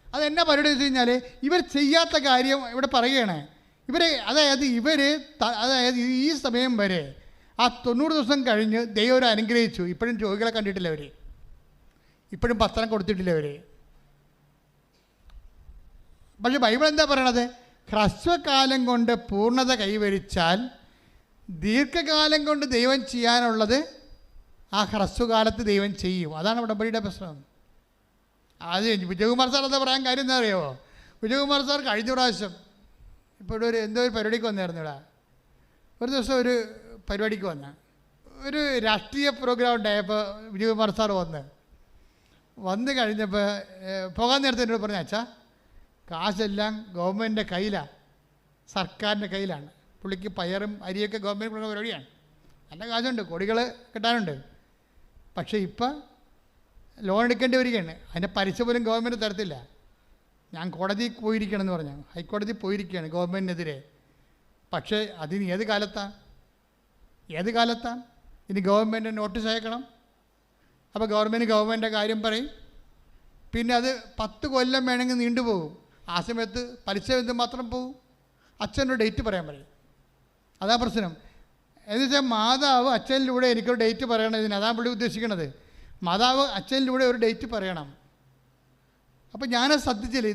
അതെന്നാ പരിപാടി വെച്ച് കഴിഞ്ഞാൽ, ഇവർ ചെയ്യാത്ത കാര്യം ഇവിടെ പറയുകയാണ്. അതായത് ഈ സമയം വരെ ആ 90 ദിവസം കഴിഞ്ഞ് ദൈവം ഒരു അനുഗ്രഹിച്ചു. ഇപ്പോഴും രോഗികളെ കണ്ടിട്ടില്ല അവർ, ഇപ്പോഴും പത്രം കൊടുത്തിട്ടില്ല അവർ. പക്ഷെ ബൈബിൾ എന്താ പറയണത്? ഹ്രസ്വകാലം കൊണ്ട് പൂർണ്ണത കൈവരിച്ചാൽ ദീർഘകാലം കൊണ്ട് ദൈവം ചെയ്യാനുള്ളത് ആ ഹ്രസ്വകാലത്ത് ദൈവം ചെയ്യും. അതാണ് ഉടമ്പടിയുടെ പ്രശ്നം. അത് വിജയകുമാർ സാർ എന്താ പറയാൻ കാര്യം എന്താ അറിയാമോ? വിജയകുമാർ സാർ കഴിഞ്ഞ പ്രാവശ്യം ഇപ്പോൾ എന്തോ ഒരു പരിപാടിക്ക് വന്നായിരുന്നു ഇവിടെ. ഒരു ദിവസം ഒരു പരിപാടിക്ക് ഒരു രാഷ്ട്രീയ പ്രോഗ്രാം ഉണ്ടായപ്പോൾ വിജയകുമാർ സാർ വന്ന് കഴിഞ്ഞപ്പോൾ പോകാൻ നേരത്തെ എന്നോട് പറഞ്ഞു, അച്ഛാ കാശെല്ലാം ഗവൺമെൻറ്റിൻ്റെ കയ്യിലാണ്, സർക്കാരിൻ്റെ കയ്യിലാണ്. പുള്ളിക്ക് പയറും അരിയൊക്കെ ഗവൺമെൻറ് കൊടുക്കുന്ന പരിപാടിയാണ്. നല്ല കാശുണ്ട്, കോടികൾ കിട്ടാനുണ്ട്. പക്ഷേ ഇപ്പം ലോൺ എടുക്കേണ്ടി വരികയാണ്. അതിൻ്റെ പലിശ പോലും ഗവൺമെൻറ് തരത്തില്ല. ഞാൻ കോടതിയിൽ പോയിരിക്കണമെന്ന് പറഞ്ഞു, ഹൈക്കോടതിയിൽ പോയിരിക്കുകയാണ് ഗവൺമെൻറ്റിനെതിരെ. പക്ഷേ അതിന് ഏത് കാലത്താണ് ഇനി ഗവൺമെൻറ് നോട്ടീസ് അയക്കണം. അപ്പോൾ ഗവൺമെൻറ് കാര്യം പറയും. പിന്നെ അത് 10 കൊല്ലം വേണമെങ്കിൽ നീണ്ടുപോകും. ആ സമയത്ത് പലിശ മാത്രം പോകും. അച്ഛനൊരു ഡേറ്റ് പറയാൻ പറയും. അതാ പ്രശ്നം. എന്ന് വെച്ചാൽ മാതാവ് അച്ഛനിലൂടെ എനിക്കൊരു ഡേറ്റ് പറയണം. അതാണ് പുള്ളി ഉദ്ദേശിക്കണത്. മാതാവ് അച്ഛനിലൂടെ ഒരു ഡേറ്റ് പറയണം. അപ്പോൾ ഞാനത് ശ്രദ്ധിച്ചില്ല.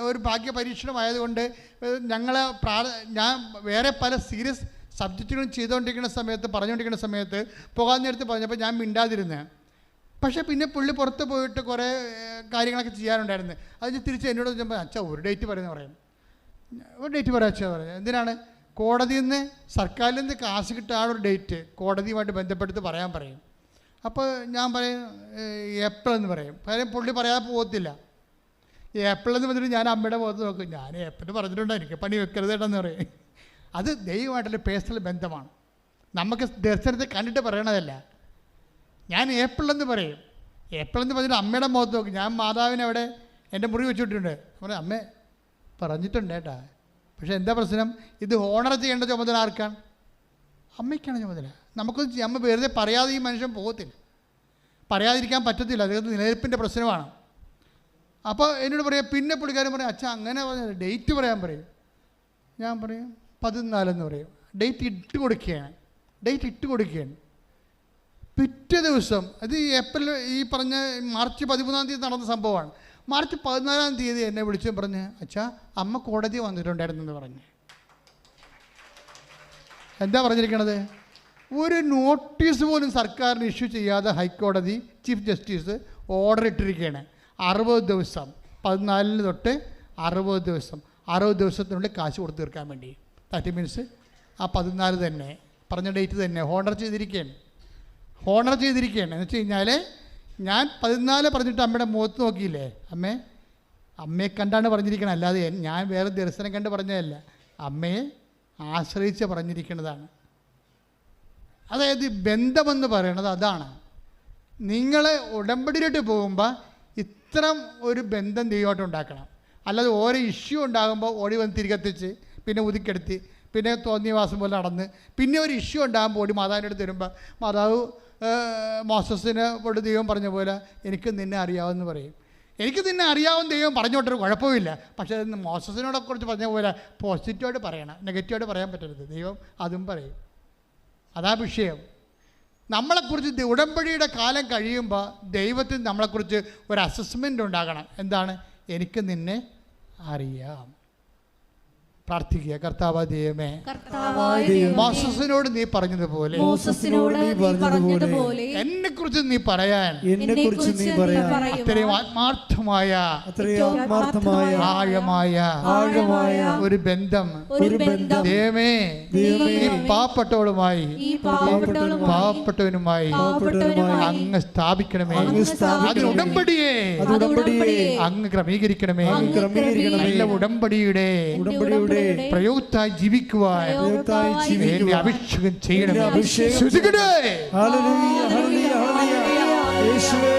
ഒരു ഭാഗ്യ പരീക്ഷണമായതുകൊണ്ട് ഞാൻ വേറെ പല സീരിയസ് സബ്ജക്റ്റുകളും പറഞ്ഞുകൊണ്ടിരിക്കുന്ന സമയത്ത് പോകാൻ നേരത്ത് പറഞ്ഞപ്പോൾ ഞാൻ മിണ്ടാതിരുന്നേ. പക്ഷേ പിന്നെ പുള്ളി പുറത്ത് പോയിട്ട് കുറേ കാര്യങ്ങളൊക്കെ ചെയ്യാനുണ്ടായിരുന്നു. അതിന് തിരിച്ച് എന്നോട് ചോദിച്ചപ്പോൾ, അച്ഛാ ഒരു ഡേറ്റ് പറയുന്നത് പറയും. ഒരു ഡേറ്റ് പറയാം അച്ഛാ പറഞ്ഞു. എന്തിനാണ്? കോടതിയിൽ നിന്ന് സർക്കാരിൽ നിന്ന് കാശ് കിട്ടാനൊരു ഡേറ്റ് കോടതിയുമായിട്ട് ബന്ധപ്പെടുത്തി പറയാൻ പറയും. അപ്പോൾ ഞാൻ പറയും ഏപ്രിൽ എന്ന് പറയും. കാര്യം പുള്ളി പറയാതെ പോകത്തില്ല. ഏപ്രിൽ എന്ന് പറഞ്ഞിട്ട് ഞാൻ അമ്മയുടെ മുഖത്ത് നോക്കും. ഞാൻ ഏപ്രിൽ പറഞ്ഞിട്ടുണ്ടോ, എനിക്ക് പണി വെക്കരുത് കേട്ടെന്ന് പറയും. അത് ദൈവമായിട്ടുള്ള പേഴ്സണൽ ബന്ധമാണ്. നമുക്ക് ദർശനത്തെ കണ്ടിട്ട് പറയണതല്ല. ഞാൻ ഏപ്രിൽ എന്ന് പറയും. ഏപ്രിൽ എന്ന് പറഞ്ഞിട്ട് അമ്മയുടെ മുഖത്ത് നോക്കും. ഞാൻ മാതാവിനെ അവിടെ എൻ്റെ മുറി വെച്ചിട്ടുണ്ട്. പറഞ്ഞു, അമ്മേ പറഞ്ഞിട്ടുണ്ട് കേട്ടാ. പക്ഷേ എന്താ പ്രശ്നം? ഇത് ഓണർ ചെയ്യേണ്ട ചുമതല ആർക്കാണ്? അമ്മയ്ക്കാണ് ചുമതല. നമുക്കൊന്നും അമ്മ വെറുതെ പറയാതെ ഈ മനുഷ്യൻ പോകത്തില്ല. പറയാതിരിക്കാൻ പറ്റത്തില്ല. അദ്ദേഹത്തിന് നിലനിൽപ്പിൻ്റെ പ്രശ്നമാണ്. അപ്പോൾ എന്നോട് പറയാം. പിന്നെ പുള്ളിക്കാരൻ പറയും, അച്ഛാ അങ്ങനെ പറഞ്ഞാൽ ഡേറ്റ് പറയാൻ പറയും. ഞാൻ പറയും 14 എന്ന് പറയും. ഡേറ്റ് ഇട്ട് കൊടുക്കുകയാണ്. പിറ്റേ ദിവസം അത് ഏപ്രിൽ ഈ പറഞ്ഞ മാർച്ച് 13-ാം തീയതി നടന്ന സംഭവമാണ്. മാർച്ച് 14-ാം തീയതി എന്നെ വിളിച്ചു പറഞ്ഞ്, അച്ഛാ അമ്മ കോടതി വന്നിട്ടുണ്ടായിരുന്നെന്ന് പറഞ്ഞ്. എന്താ പറഞ്ഞിരിക്കണത്? ഒരു നോട്ടീസ് പോലും സർക്കാരിന് ഇഷ്യൂ ചെയ്യാതെ ഹൈക്കോടതി ചീഫ് ജസ്റ്റിസ് ഓർഡർ ഇട്ടിരിക്കുകയാണ്. 60 ദിവസം, 14 തൊട്ട് 60 ദിവസം, 60 ദിവസത്തിനുള്ളിൽ കാശ് കൊടുത്ത് തീർക്കാൻ വേണ്ടി. ദാറ്റ് മീൻസ് ആ 14 തന്നെ പറഞ്ഞ ഡേറ്റ് തന്നെ ഹോണർ ചെയ്തിരിക്കുകയാണ്. എന്ന് വെച്ച് കഴിഞ്ഞാൽ ഞാൻ 14 പറഞ്ഞിട്ട് അമ്മയുടെ മുഖത്ത് നോക്കിയില്ലേ, അമ്മയെ കണ്ടാണ് പറഞ്ഞിരിക്കണം, അല്ലാതെ ഞാൻ വേറെ ദർശനം കണ്ട് പറഞ്ഞതല്ല, അമ്മയെ ആശ്രയിച്ച് പറഞ്ഞിരിക്കുന്നതാണ്. അതായത് ബന്ധമെന്ന് പറയണത് അതാണ്. നിങ്ങൾ ഉടമ്പടിയിലോട്ട് പോകുമ്പോൾ ഇത്തരം ഒരു ബന്ധം ദൈവമായിട്ട് ഉണ്ടാക്കണം. അല്ലാതെ ഓരോ ഇഷ്യൂ ഉണ്ടാകുമ്പോൾ ഓടി വന്ന് തിരികെത്തിച്ച് പിന്നെ ഉദിക്കെടുത്തി പിന്നെ തോന്നിയ വാസം പോലെ നടന്ന് പിന്നെ ഒരു ഇഷ്യൂ ഉണ്ടാകുമ്പോൾ ഓടി മാതാവിൻ്റെ അടുത്ത് വരുമ്പോൾ മാതാവ് മോസസിന് കൊണ്ട് ദൈവം പറഞ്ഞ പോലെ എനിക്ക് നിന്നെ അറിയാമെന്ന് പറയും. എനിക്ക് നിന്നെ അറിയാവുന്ന ദൈവം പറഞ്ഞോട്ടൊരു കുഴപ്പമില്ല. പക്ഷേ മോസസിനോടെ കുറിച്ച് പറഞ്ഞ പോലെ പോസിറ്റീവായിട്ട് പറയണം, നെഗറ്റീവായിട്ട് പറയാൻ പറ്റരുത്. ദൈവം അതും പറയും. അതാ വിഷയം. നമ്മളെക്കുറിച്ച് ഉടമ്പടിയുടെ കാലം കഴിയുമ്പോൾ ദൈവത്തിന് നമ്മളെക്കുറിച്ച് ഒരു അസസ്മെൻ്റ് ഉണ്ടാകണം. എന്താണ്? എനിക്ക് നിന്നെ അറിയാം. പ്രാർത്ഥിക്കുക. കർത്താവായ ദൈവമേ, മോസസിനോട് നീ പറഞ്ഞതുപോലെ എന്നെ കുറിച്ച് നീ പറയാൻ അത്രയും ആത്മാർത്ഥമായ ആഴമായ ഒരു ബന്ധം ദൈവമേ ഈ പാവപ്പെട്ടവളുമായി പാവപ്പെട്ടവനുമായി അങ്ങ് സ്ഥാപിക്കണമേ. അതിന് ഉടമ്പടിയെ അങ്ങ് ക്രമീകരിക്കണമേ. നല്ല ഉടമ്പടിയുടെ പ്രയോക്തായി ജീവിക്കുവാൻ എന്നെ അഭിഷേകം ചെയ്യണമേ. ശ്രുതികടേ. ഹല്ലേലൂയ, ഹല്ലേലൂയ, ഹല്ലേലൂയ. യേശുവേ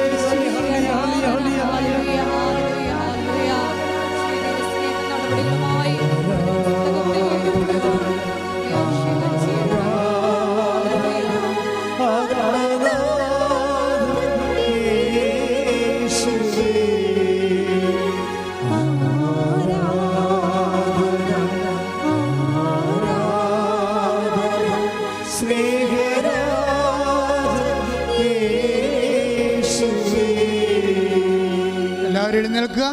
എഴുന്നേൽക്കുക.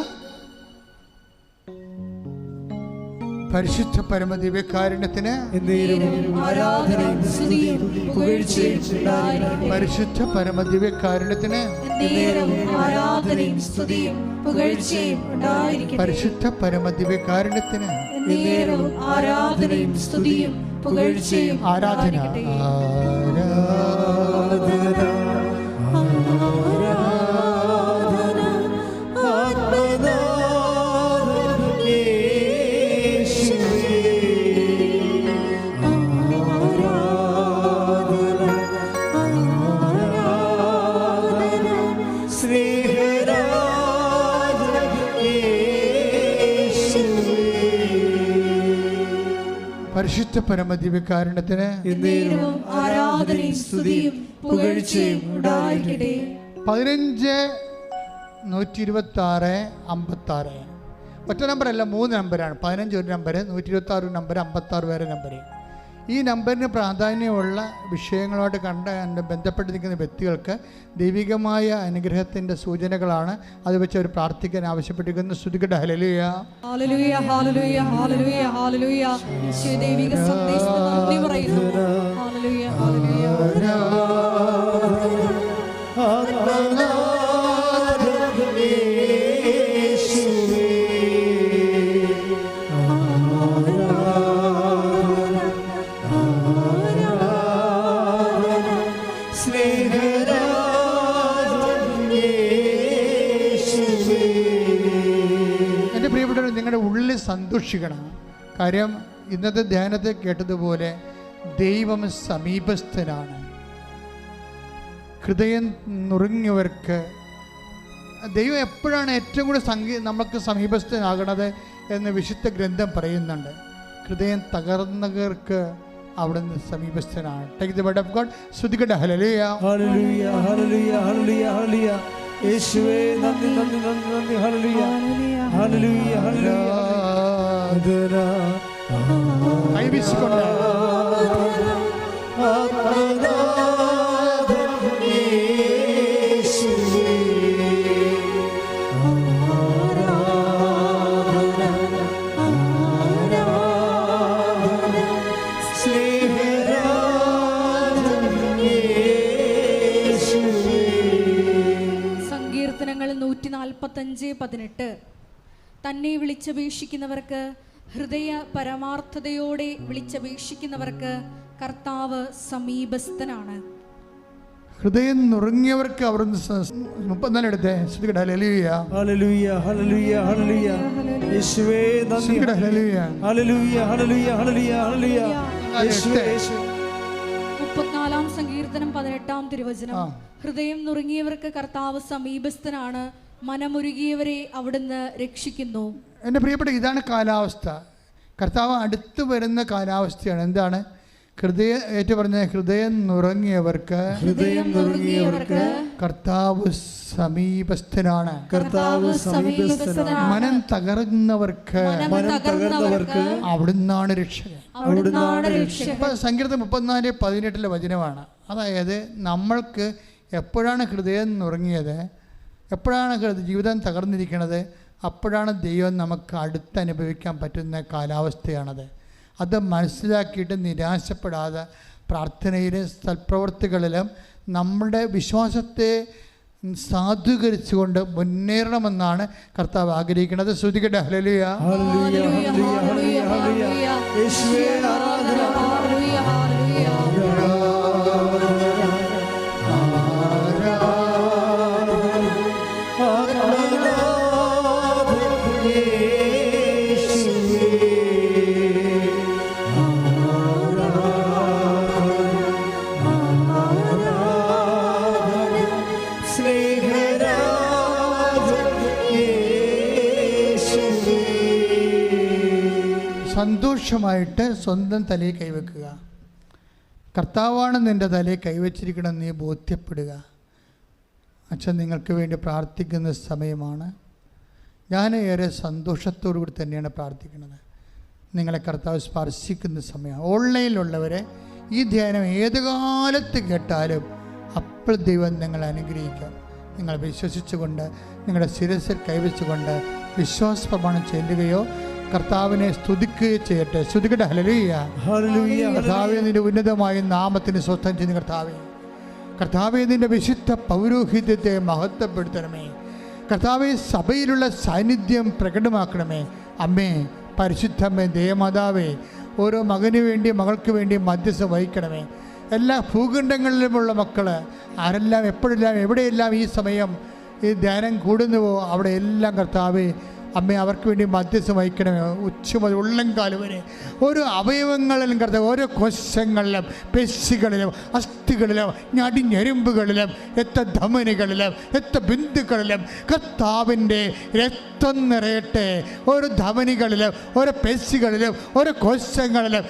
പരിശുദ്ധ പരമദിവ്യകാരുണ്യത്തിന് പരിശുദ്ധ പരമദിവ്യകാരുണ്യത്തിന് പരിശുദ്ധ പരമദിവ്യകാരുണ്യത്തിന് ആരാധന. പരിശുദ്ധ പരമദിവ്യകാരുണ്യത്തിന് ആരാധനയും സ്തുതിയും പുകഴ്ചയും ഉണ്ടായിരിക്കട്ടെ. 15-126-56 ഒറ്റ നമ്പറല്ല, 3 നമ്പറാണ്. 15 ഒരു നമ്പർ, 126 നമ്പർ, 56 വേറെ നമ്പർ. ഈ നമ്പറിന് പ്രാധാന്യമുള്ള വിഷയങ്ങളുമായിട്ട് ബന്ധപ്പെട്ട് നിൽക്കുന്ന വ്യക്തികൾക്ക് ദൈവികമായ അനുഗ്രഹത്തിൻ്റെ സൂചനകളാണ്. അത് വെച്ച് അവർ പ്രാർത്ഥിക്കാൻ ആവശ്യപ്പെട്ടിരിക്കുന്നു. സ്തുതിക്കട്ടെ. ഹല്ലേലൂയ, ഹല്ലേലൂയ, ഹല്ലേലൂയ, ഹല്ലേലൂയ, ഹല്ലേലൂയ. ദൈവിക സന്ദേശത്തിന് നന്ദി പറയുന്നു. ഹല്ലേലൂയ, ഹല്ലേലൂയ. നിങ്ങളുടെ ഉള്ളിൽ സന്തോഷിക്കണം. കാര്യം ഇന്നത്തെ ധ്യാനത്തെ കേട്ടതുപോലെ ദൈവം സമീപസ്ഥനാണ്. ഹൃദയം നുറുങ്ങിയവർക്ക് ദൈവം എപ്പോഴാണ് ഏറ്റവും കൂടുതൽ നമുക്ക് സമീപസ്ഥനാകണത് എന്ന് വിശുദ്ധ ഗ്രന്ഥം പറയുന്നുണ്ട്. ഹൃദയം തകർന്നവർക്ക് അവിടുന്ന് സമീപസ്ഥനാണ്. Take the word of God. സ്തുതിക്കട്ടെ. ഹല്ലേലൂയ, ഹല്ലേലൂയ, ഹല്ലേലൂയ, ഹല്ലേലൂയ, ഹല്ലേലൂയ. യേശുവേ നന്ദി, നന്ദി, നന്ദി, നന്ദി. ഹല്ലേലൂയ, ഹല്ലേലൂയ, ഹല്ലേലൂയ. കൈവീശിക്കൊണ്ട് 55:18. തന്നെ വിളിച്ചപേക്ഷിക്കുന്നവർക്ക്, ഹൃദയ പരമാർത്ഥതയോടെ വിളിച്ചപേക്ഷിക്കുന്നവർക്ക് കർത്താവ് സമീപസ്ഥനാണ്. ഹൃദയം നുറുങ്ങിയവർക്ക് അവർ 34 എടുത്തേ. ശ്രദ്ധിക്കട്ടെ. ഹല്ലേലൂയ, ഹല്ലേലൂയ, ഹല്ലേലൂയ, ഹല്ലേലൂയ. യേശുവേ നന്ദി. ശ്രദ്ധിക്കട്ടെ. ഹല്ലേലൂയ, ഹല്ലേലൂയ, ഹല്ലേലൂയ, ഹല്ലേലൂയ, ഹല്ലേലൂയ. യേശുവേ, യേശുവേ. 34-ാം സങ്കീർത്തനം 18-ാം തിരുവചനം. ഹൃദയം നുറുങ്ങിയവർക്ക് കർത്താവ് സമീപസ്ഥനാണ്, മനമുരുകിയവരെ അവിടുന്ന് രക്ഷിക്കുന്നു. എൻ്റെ പ്രിയപ്പെട്ട, ഇതാണ് കാലാവസ്ഥ. കർത്താവ് അടുത്ത് വരുന്ന കാലാവസ്ഥയാണ്. എന്താണ്? ഹൃദയം നുറുങ്ങിയവർക്ക് കർത്താവ് സമീപസ്ഥനാണ്. മനം തകർന്നവർക്ക് അവിടുന്നാണ് രക്ഷകൻ. സങ്കീർത്തനം 34:18 വചനമാണ്. അതായത് നമ്മൾക്ക് എപ്പോഴാണ് ഹൃദയം നുറുങ്ങിയത്, എപ്പോഴാണ് ജീവിതം തകർന്നിരിക്കുന്നത്, അപ്പോഴാണ് ദൈവം നമുക്ക് അടുത്തനുഭവിക്കാൻ പറ്റുന്ന കാലാവസ്ഥയാണത്. അത് മനസ്സിലാക്കിയിട്ട് നിരാശപ്പെടാതെ പ്രാർത്ഥനയിലും സൽപ്രവർത്തികളിലും നമ്മുടെ വിശ്വാസത്തെ സാധൂകരിച്ചുകൊണ്ട് മുന്നേറണമെന്നാണ് കർത്താവ് ആഗ്രഹിക്കുന്നത്. ശ്രുതികട്ടെ. ഹല്ലേലൂയ, ഹല്ലേലൂയ, ഹല്ലേലൂയ, ഹല്ലേലൂയ. യേശുവേ ആരാധന. സന്തോഷമായിട്ട് സ്വന്തം തലയിൽ കൈവെക്കുക. കർത്താവാണ് നിൻ്റെ തലയിൽ കൈവച്ചിരിക്കണം നീ ബോധ്യപ്പെടുക. അച്ഛൻ നിങ്ങൾക്ക് വേണ്ടി പ്രാർത്ഥിക്കുന്ന സമയമാണ്. ഞാൻ ഏറെ സന്തോഷത്തോടു കൂടി തന്നെയാണ് പ്രാർത്ഥിക്കുന്നത്. നിങ്ങളെ കർത്താവ് സ്പർശിക്കുന്ന സമയമാണ്. ഓൺലൈനിലുള്ളവരെ ഈ ധ്യാനം ഏത് കാലത്ത് കേട്ടാലും അപ്പോൾ ദൈവം നിങ്ങളെ അനുഗ്രഹിക്കാം. നിങ്ങൾ വിശ്വസിച്ചുകൊണ്ട് നിങ്ങളുടെ ശിരസിൽ കൈവച്ചുകൊണ്ട് വിശ്വാസ പ്രമാണം ചെല്ലുകയോ കർത്താവിനെ സ്തുതിക്കുകയോ ചെയ്യട്ടെ. സ്തുതിക്കട്ടെ. ഹല്ലേലൂയ, ഹല്ലേലൂയ. കർത്താവേ, നിന്റെ ഉന്നതമായ നാമത്തിന് സ്വസ്ഥം ചെയ്യുന്ന കർത്താവേ, കർത്താവേ, നിന്റെ വിശുദ്ധ പൗരോഹിത്യത്തെ മഹത്വപ്പെടുത്തണമേ. കർത്താവേ, സഭയിലുള്ള സാന്നിധ്യം പ്രകടമാക്കണമേ. അമ്മേ, പരിശുദ്ധമ്മേ, ദേവമാതാവേ, ഓരോ മകന് വേണ്ടി മകൾക്ക് വേണ്ടി മധ്യസ്ഥ വഹിക്കണമേ. എല്ലാ ഭൂഖണ്ഡങ്ങളിലുമുള്ള മക്കൾ ആരെല്ലാം എപ്പോഴെല്ലാം എവിടെയെല്ലാം ഈ സമയം ഈ ധ്യാനം കൂടുന്നുവോ അവിടെ എല്ലാം കർത്താവേ അമ്മേ അവർക്ക് വേണ്ടി മധ്യസ്ഥം വഹിക്കണമേ. ഉച്ച മുതൽ ഉള്ളംകാല് വരെ ഓരോ അവയവങ്ങളിലും കർത്താവ്, ഓരോ കോശങ്ങളിലും പേശികളിലും അസ്ഥികളിലും ഞടിഞ്ഞെരുമ്പുകളിലും ധമനികളിലും ബിന്ദുക്കളിലും കർത്താവിൻ്റെ രക്തം നിറയട്ടെ. ഓരോ ധമനികളിലും ഓരോ പേശികളിലും ഓരോ കോശങ്ങളിലും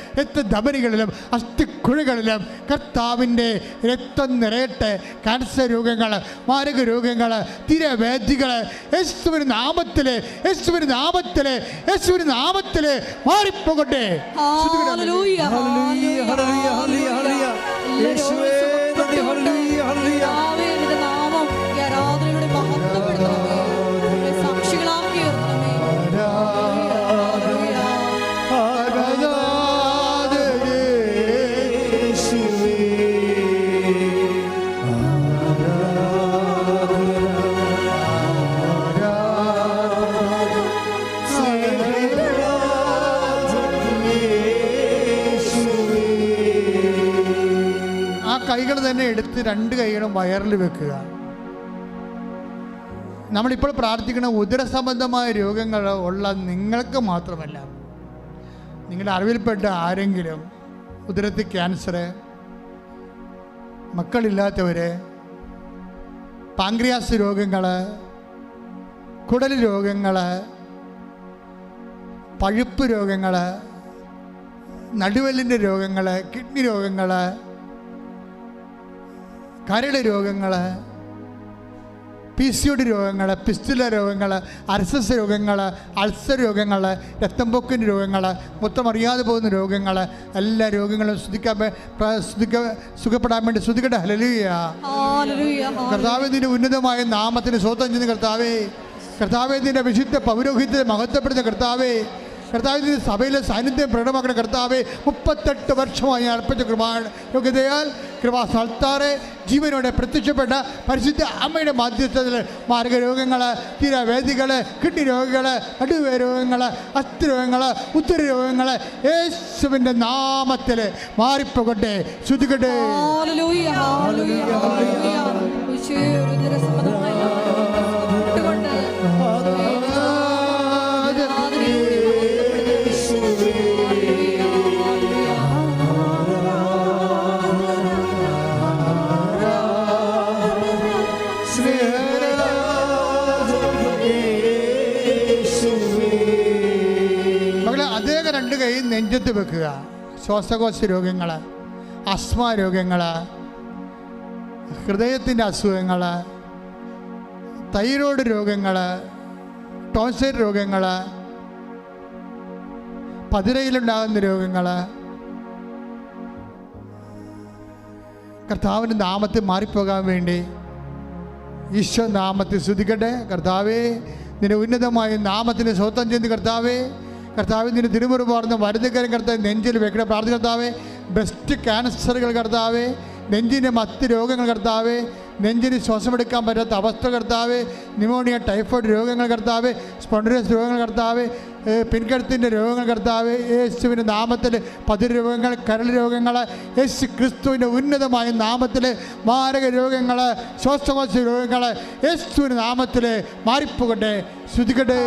ധമനികളിലും അസ്ഥിക്കുഴികളിലും കർത്താവിൻ്റെ രക്തം നിറയട്ടെ. ക്യാൻസർ രോഗങ്ങൾ, മാരക രോഗങ്ങൾ, തിരവേദികൾ യേശുവിന്റെ നാമത്തിലെ മാറിപ്പോകട്ടെ. ഹല്ലേലൂയ, ഹല്ലേലൂയ, ഹല്ലേലൂയ, ഹല്ലേലൂയ. യേശുവേ നന്ദി. ഹല്ലേലൂയ, ഹല്ലേലൂയ. നിന്റെ നാമം ഈ ആരാധനയുടെ മഹത്വപ്പെടുത്തണമേ, സാക്ഷികളാക്കി ഉയർത്തണമേ. കൈകൾ തന്നെ എടുത്ത് രണ്ട് കൈകളും വയറിൽ വെക്കുക. നമ്മളിപ്പോൾ പ്രാർത്ഥിക്കുന്ന ഉദരസംബന്ധമായ രോഗങ്ങൾ ഉള്ള നിങ്ങൾക്ക് മാത്രമല്ല, നിങ്ങളുടെ അറിവിൽപ്പെട്ട ആരെങ്കിലും ഉദരത്തിൽ ക്യാൻസർ, മക്കളില്ലാത്തവർ, പാങ്ക്രിയാസ് രോഗങ്ങൾ, കുടൽ രോഗങ്ങൾ, പഴുപ്പ് രോഗങ്ങൾ, നടുവെല്ലിൻ്റെ രോഗങ്ങൾ, കിഡ്നി രോഗങ്ങൾ, കരൾ രോഗങ്ങൾ, PCOD രോഗങ്ങൾ, പിസ്റ്റുല രോഗങ്ങൾ, അർസസ് രോഗങ്ങൾ, അൾസർ രോഗങ്ങൾ, രക്തംപൊക്കിൻ്റെ രോഗങ്ങൾ, മൊത്തം അറിയാതെ പോകുന്ന രോഗങ്ങൾ, എല്ലാ രോഗങ്ങളും സുഖപ്പെടാൻ വേണ്ടി ശ്രുതിക്കട്ടെ. ഹല്ലേലൂയ, കർത്താവേ, നിന്റെ ഉന്നതമായ നാമത്തിന് സ്വന്തം ചെയ്യുന്ന കർത്താവേ, കർത്താവേ, നിന്റെ വിശുദ്ധ പൗരോഹിത്യത്തെ മഹത്വപ്പെടുന്ന കർത്താവേ, കർത്താവിൻ്റെ സഭയിലെ സാന്നിധ്യം പ്രകടമാക്കുന്ന കർത്താവെ, 38 വർഷമായി അർപ്പിച്ച കൃപാ യോഗ്യതയാൽ കൃപാസ്ഥാനത്താറെ ജീവനോടെ പ്രത്യക്ഷപ്പെട്ട പരിശുദ്ധ അമ്മയുടെ മധ്യസ്ഥത്തിൽ മാർഗരോഗങ്ങൾ, തീരവേദികൾ, കിഡ്നി രോഗികൾ, നടുവേ രോഗങ്ങൾ, അസ്ഥി രോഗങ്ങൾ, ഉത്തര രോഗങ്ങൾ യേശുവിൻ്റെ നാമത്തിൽ മാറിപ്പോകട്ടെ. ശ്രുതികട്ടെ. രണ്ട് കൈ നെഞ്ചത്ത് വെക്കുക. ശ്വാസകോശ രോഗങ്ങൾ, അസ്മ രോഗങ്ങൾ, ഹൃദയത്തിൻ്റെ അസുഖങ്ങൾ, തൈറോയ്ഡ് രോഗങ്ങൾ, ടോൺസിൽ രോഗങ്ങൾ, പതിരയിലുണ്ടാകുന്ന രോഗങ്ങൾ കർത്താവിൻ്റെ നാമത്തിൽ മാറിപ്പോകാൻ വേണ്ടി ഈശോ നാമത്തിൽ സ്തുതിക്കട്ടെ. കർത്താവേ, നിന്റെ ഉന്നതമായ നാമത്തിന് സ്വന്തം ചെയ്ത് കർത്താവേ, കർത്താവ് നിന്റെ തിരുമുറി പാർന്ന വരുന്നക്കാരൻ കർത്താവ് നെഞ്ചിൽ വെക്കണ പ്രാർത്ഥന കർത്താവേ. ബ്രസ്റ്റ് ക്യാൻസറുകൾ കർത്താവേ, നെഞ്ചിൻ്റെ മറ്റ് രോഗങ്ങൾ കർത്താവേ, നെഞ്ചിന് ശ്വാസമെടുക്കാൻ പറ്റാത്ത അവസ്ഥ കർത്താവേ, ന്യൂമോണിയ, ടൈഫോയിഡ് രോഗങ്ങൾ കർത്താവേ, സ്പോണ്ടിലോസിസ് രോഗങ്ങൾ കർത്താവേ, പിൻകഴുത്തിൻ്റെ രോഗങ്ങൾ കർത്താവേ, യേശുവിൻ്റെ നാമത്തിൽ പതിര രോഗങ്ങൾ, കരൾ രോഗങ്ങൾ, യേശു ക്രിസ്തുവിൻ്റെ ഉന്നതമായ നാമത്തിൽ മാരക രോഗങ്ങൾ, ശ്വാസകോശ രോഗങ്ങൾ യേശുവിൻ്റെ നാമത്തിൽ മാറിപ്പോകട്ടെ. ശ്രുതിക്കട്ടെ.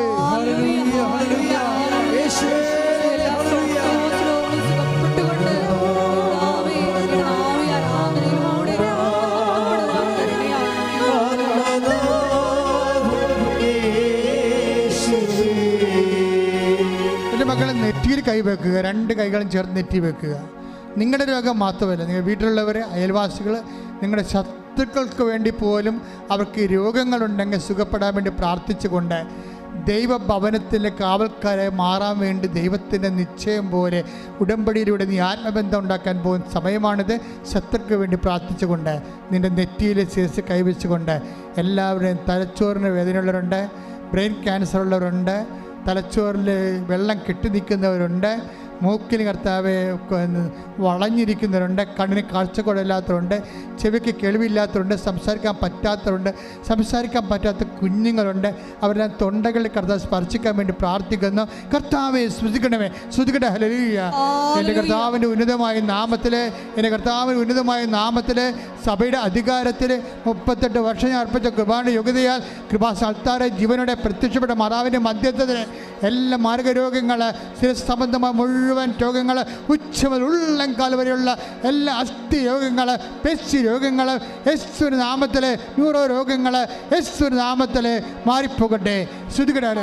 എൻ്റെ മക്കളെ നെറ്റിയിൽ കൈവെക്കുക. രണ്ട് കൈകളും ചേർത്ത് നെറ്റി വെക്കുക. നിങ്ങളുടെ രോഗം മാത്രമല്ല, നിങ്ങൾ വീട്ടിലുള്ളവർ, അയൽവാസികൾ, നിങ്ങളുടെ ശത്രുക്കൾക്ക് വേണ്ടി പോലും അവർക്ക് രോഗങ്ങളുണ്ടെങ്കിൽ സുഖപ്പെടാൻ വേണ്ടി പ്രാർത്ഥിച്ചുകൊണ്ട് ദൈവഭവനത്തിലെ കാവൽക്കാരെ മാറാൻ വേണ്ടി ദൈവത്തിൻ്റെ നിശ്ചയം പോലെ ഉടമ്പടിയിലൂടെ നീ ആത്മബന്ധം ഉണ്ടാക്കാൻ പോകുന്ന സമയമാണിത്. ശത്രുക്ക് വേണ്ടി പ്രാർത്ഥിച്ചുകൊണ്ട് നിൻ്റെ നെറ്റിയിൽ ശിരസ് കൈവച്ചുകൊണ്ട് എല്ലാവരുടെയും തലച്ചോറിന് വേദനയുള്ളവരുണ്ട്, ബ്രെയിൻ ക്യാൻസർ ഉള്ളവരുണ്ട്, തലച്ചോറിൽ വെള്ളം കെട്ടി നിൽക്കുന്നവരുണ്ട്, മൂക്കിൽ കർത്താവെ വളഞ്ഞിരിക്കുന്നവരുണ്ട്, കണ്ണിന് കാഴ്ചക്കുറവില്ലാത്തവരുണ്ട്, ചെവിക്ക് കേൾവിയില്ലാത്തവരുണ്ട്, സംസാരിക്കാൻ പറ്റാത്തവരുണ്ട്, സംസാരിക്കാൻ പറ്റാത്ത കുഞ്ഞുങ്ങളുണ്ട്. അവരുടെ തൊണ്ടകളിൽ കർത്താവ് സ്പർശിക്കാൻ വേണ്ടി പ്രാർത്ഥിക്കുന്നു. കർത്താവെ സ്തുതിക്കണമേ, സ്തുതിക്കട്ടെ. ഹല്ലേലൂയ. എൻ്റെ കർത്താവിൻ്റെ ഉന്നതമായ നാമത്തിൽ, എൻ്റെ കർത്താവിൻ്റെ ഉന്നതമായ നാമത്തിൽ സഭയുടെ അധികാരത്തിൽ 38 വർഷം ഞാൻ അർപ്പിച്ച കൃപാന്റെ യോഗ്യതയാൽ കൃപാസ്ഥാനത്താറെ ജീവനോടെ പ്രത്യക്ഷപ്പെട്ട മാതാവിൻ്റെ മധ്യത്തിൽ എല്ലാ മാർഗരോഗങ്ങൾ, ശിരസ് സംബന്ധമായ മുഴുവൻ രോഗങ്ങൾ, ഉച്ചമുതൽ ഉള്ളംകാൽ വരെയുള്ള എല്ലാ അസ്ഥി രോഗങ്ങൾ, പേശി രോഗങ്ങൾ യേശുവിന്റെ നാമത്തിൽ, ന്യൂറോ രോഗങ്ങൾ യേശുവിന്റെ നാമത്തിൽ മാറിപ്പോകട്ടെ. ശ്രുതികട.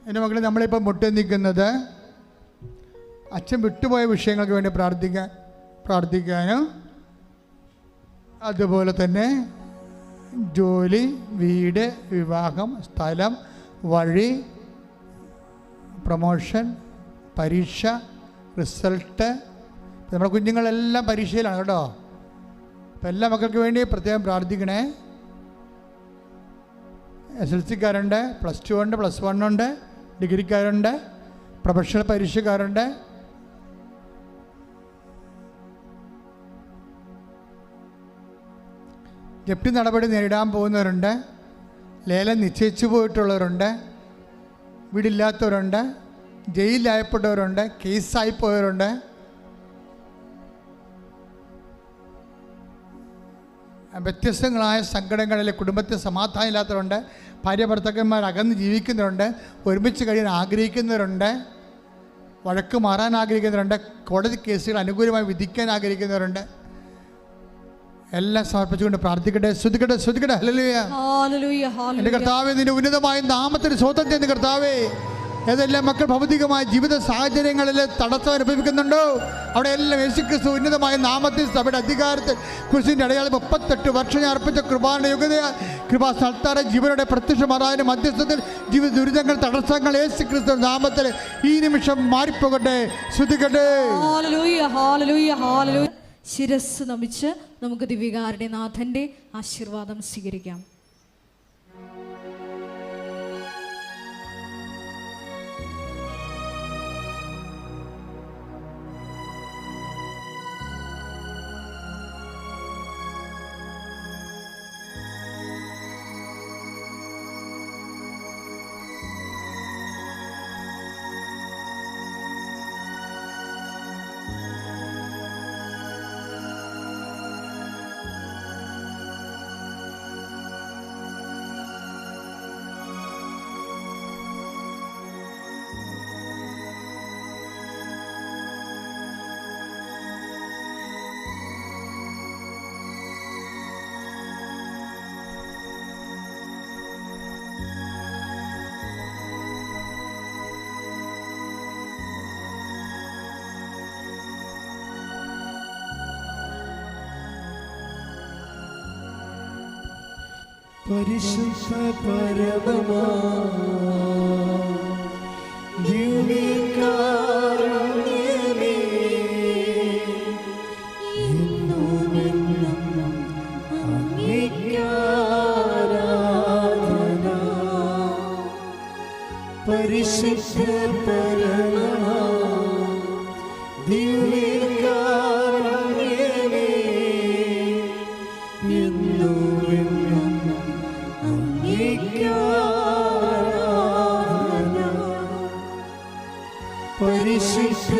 എൻ്റെ മക്കളെ, നമ്മളിപ്പോൾ മുട്ടനിക്കുന്നത് അച്ഛൻ വിട്ടുപോയ വിഷയങ്ങൾക്ക് വേണ്ടി പ്രാർത്ഥിക്കാനും അതുപോലെ തന്നെ ജോലി, വീട്, വിവാഹം, സ്ഥലം, വഴി, പ്രൊമോഷൻ, പരീക്ഷ, റിസൾട്ട്. നമ്മുടെ കുഞ്ഞുങ്ങളെല്ലാം പരീക്ഷയിലാണ് കേട്ടോ. അപ്പം എല്ലാ മക്കൾക്ക് വേണ്ടി പ്രത്യേകം പ്രാർത്ഥിക്കണേ. SLC-കാരുണ്ട്, +2 ഉണ്ട്, +1 ഉണ്ട്, ഡിഗ്രിക്കാരുണ്ട്, പ്രൊഫഷണൽ പരീക്ഷക്കാരുണ്ട്. ജപ്തി നടപടി നേരിടാൻ പോകുന്നവരുണ്ട്, ലേലം നിശ്ചയിച്ചു പോയിട്ടുള്ളവരുണ്ട്, വീടില്ലാത്തവരുണ്ട്, ജയിലിലായപ്പെട്ടവരുണ്ട്, കേസായി പോയവരുണ്ട്. വ്യത്യസ്തങ്ങളായ സങ്കടങ്ങളിൽ കുടുംബത്തിൽ സമാധാനം ഇല്ലാത്തവരുണ്ട്, ഭാര്യ ഭർത്താക്കന്മാർ അകന്ന് ജീവിക്കുന്നവരുണ്ട്, ഒരുമിച്ച് കഴിയാൻ ആഗ്രഹിക്കുന്നവരുണ്ട്, വഴക്ക് മാറാൻ ആഗ്രഹിക്കുന്നവരുണ്ട്, കോടതി കേസുകൾ അനുകൂലമായി വിധിക്കാൻ ആഗ്രഹിക്കുന്നവരുണ്ട്. എല്ലാം സമർപ്പിച്ചുകൊണ്ട് പ്രാർത്ഥിക്കട്ടെ. സ്തുതിക്കട്ടെ, സ്തുതിക്കട്ടെ. ഹല്ലേലൂയ. എൻ്റെ കർത്താവേ, നിന്റെ ഉന്നതമായ നാമത്തിന് സ്വന്തം ചെയ്യുന്ന കർത്താവേ, ഏതെല്ലാം മക്കൾ ഭൗതികമായ ജീവിത സാഹചര്യങ്ങളിൽ തടസ്സം അനുഭവിക്കുന്നുണ്ടോ അവിടെ എല്ലാം യേശുക്രിസ്തു ഉന്നതമായ നാമത്തിൽ സഭയുടെ അധികാരത്തിൽ കുരിശിൻ്റെ അടയാളം 38 വർഷം ഞാൻ അർപ്പിച്ച കൃപാന്റെ യോഗ്യതയാൽ കൃപാസ്ഥാനത്താറെ ജീവനോടെ പ്രത്യക്ഷമാറാനും മധ്യസ്ഥത്തിൽ ജീവിത ദുരിതങ്ങൾ തടസ്സങ്ങൾ യേശുക്രിസ്തു നാമത്തിൽ ഈ നിമിഷം മാറിപ്പോകട്ടെ. ശ്രുതികട്ടെ. ഹല്ലേലൂയ, ഹല്ലേലൂയ, ഹല്ലേലൂയ. ശിരസ്സ് നമിച്ച് നമുക്ക് ദിവ്യകാരുടെ നാഥന്റെ ആശീർവാദം സ്വീകരിക്കാം. പരിശുദ്ധ പരമമാ ദിവ്യകാരുണ്യമേ, എന്നുമെന്നും അങ്ങേക്ക് ആരാധന. പരിശുദ്ധ പരമമാ ദിവ്യകാരുണ്യമേ, എന്നുമെന്നും പരിശുദ്ധ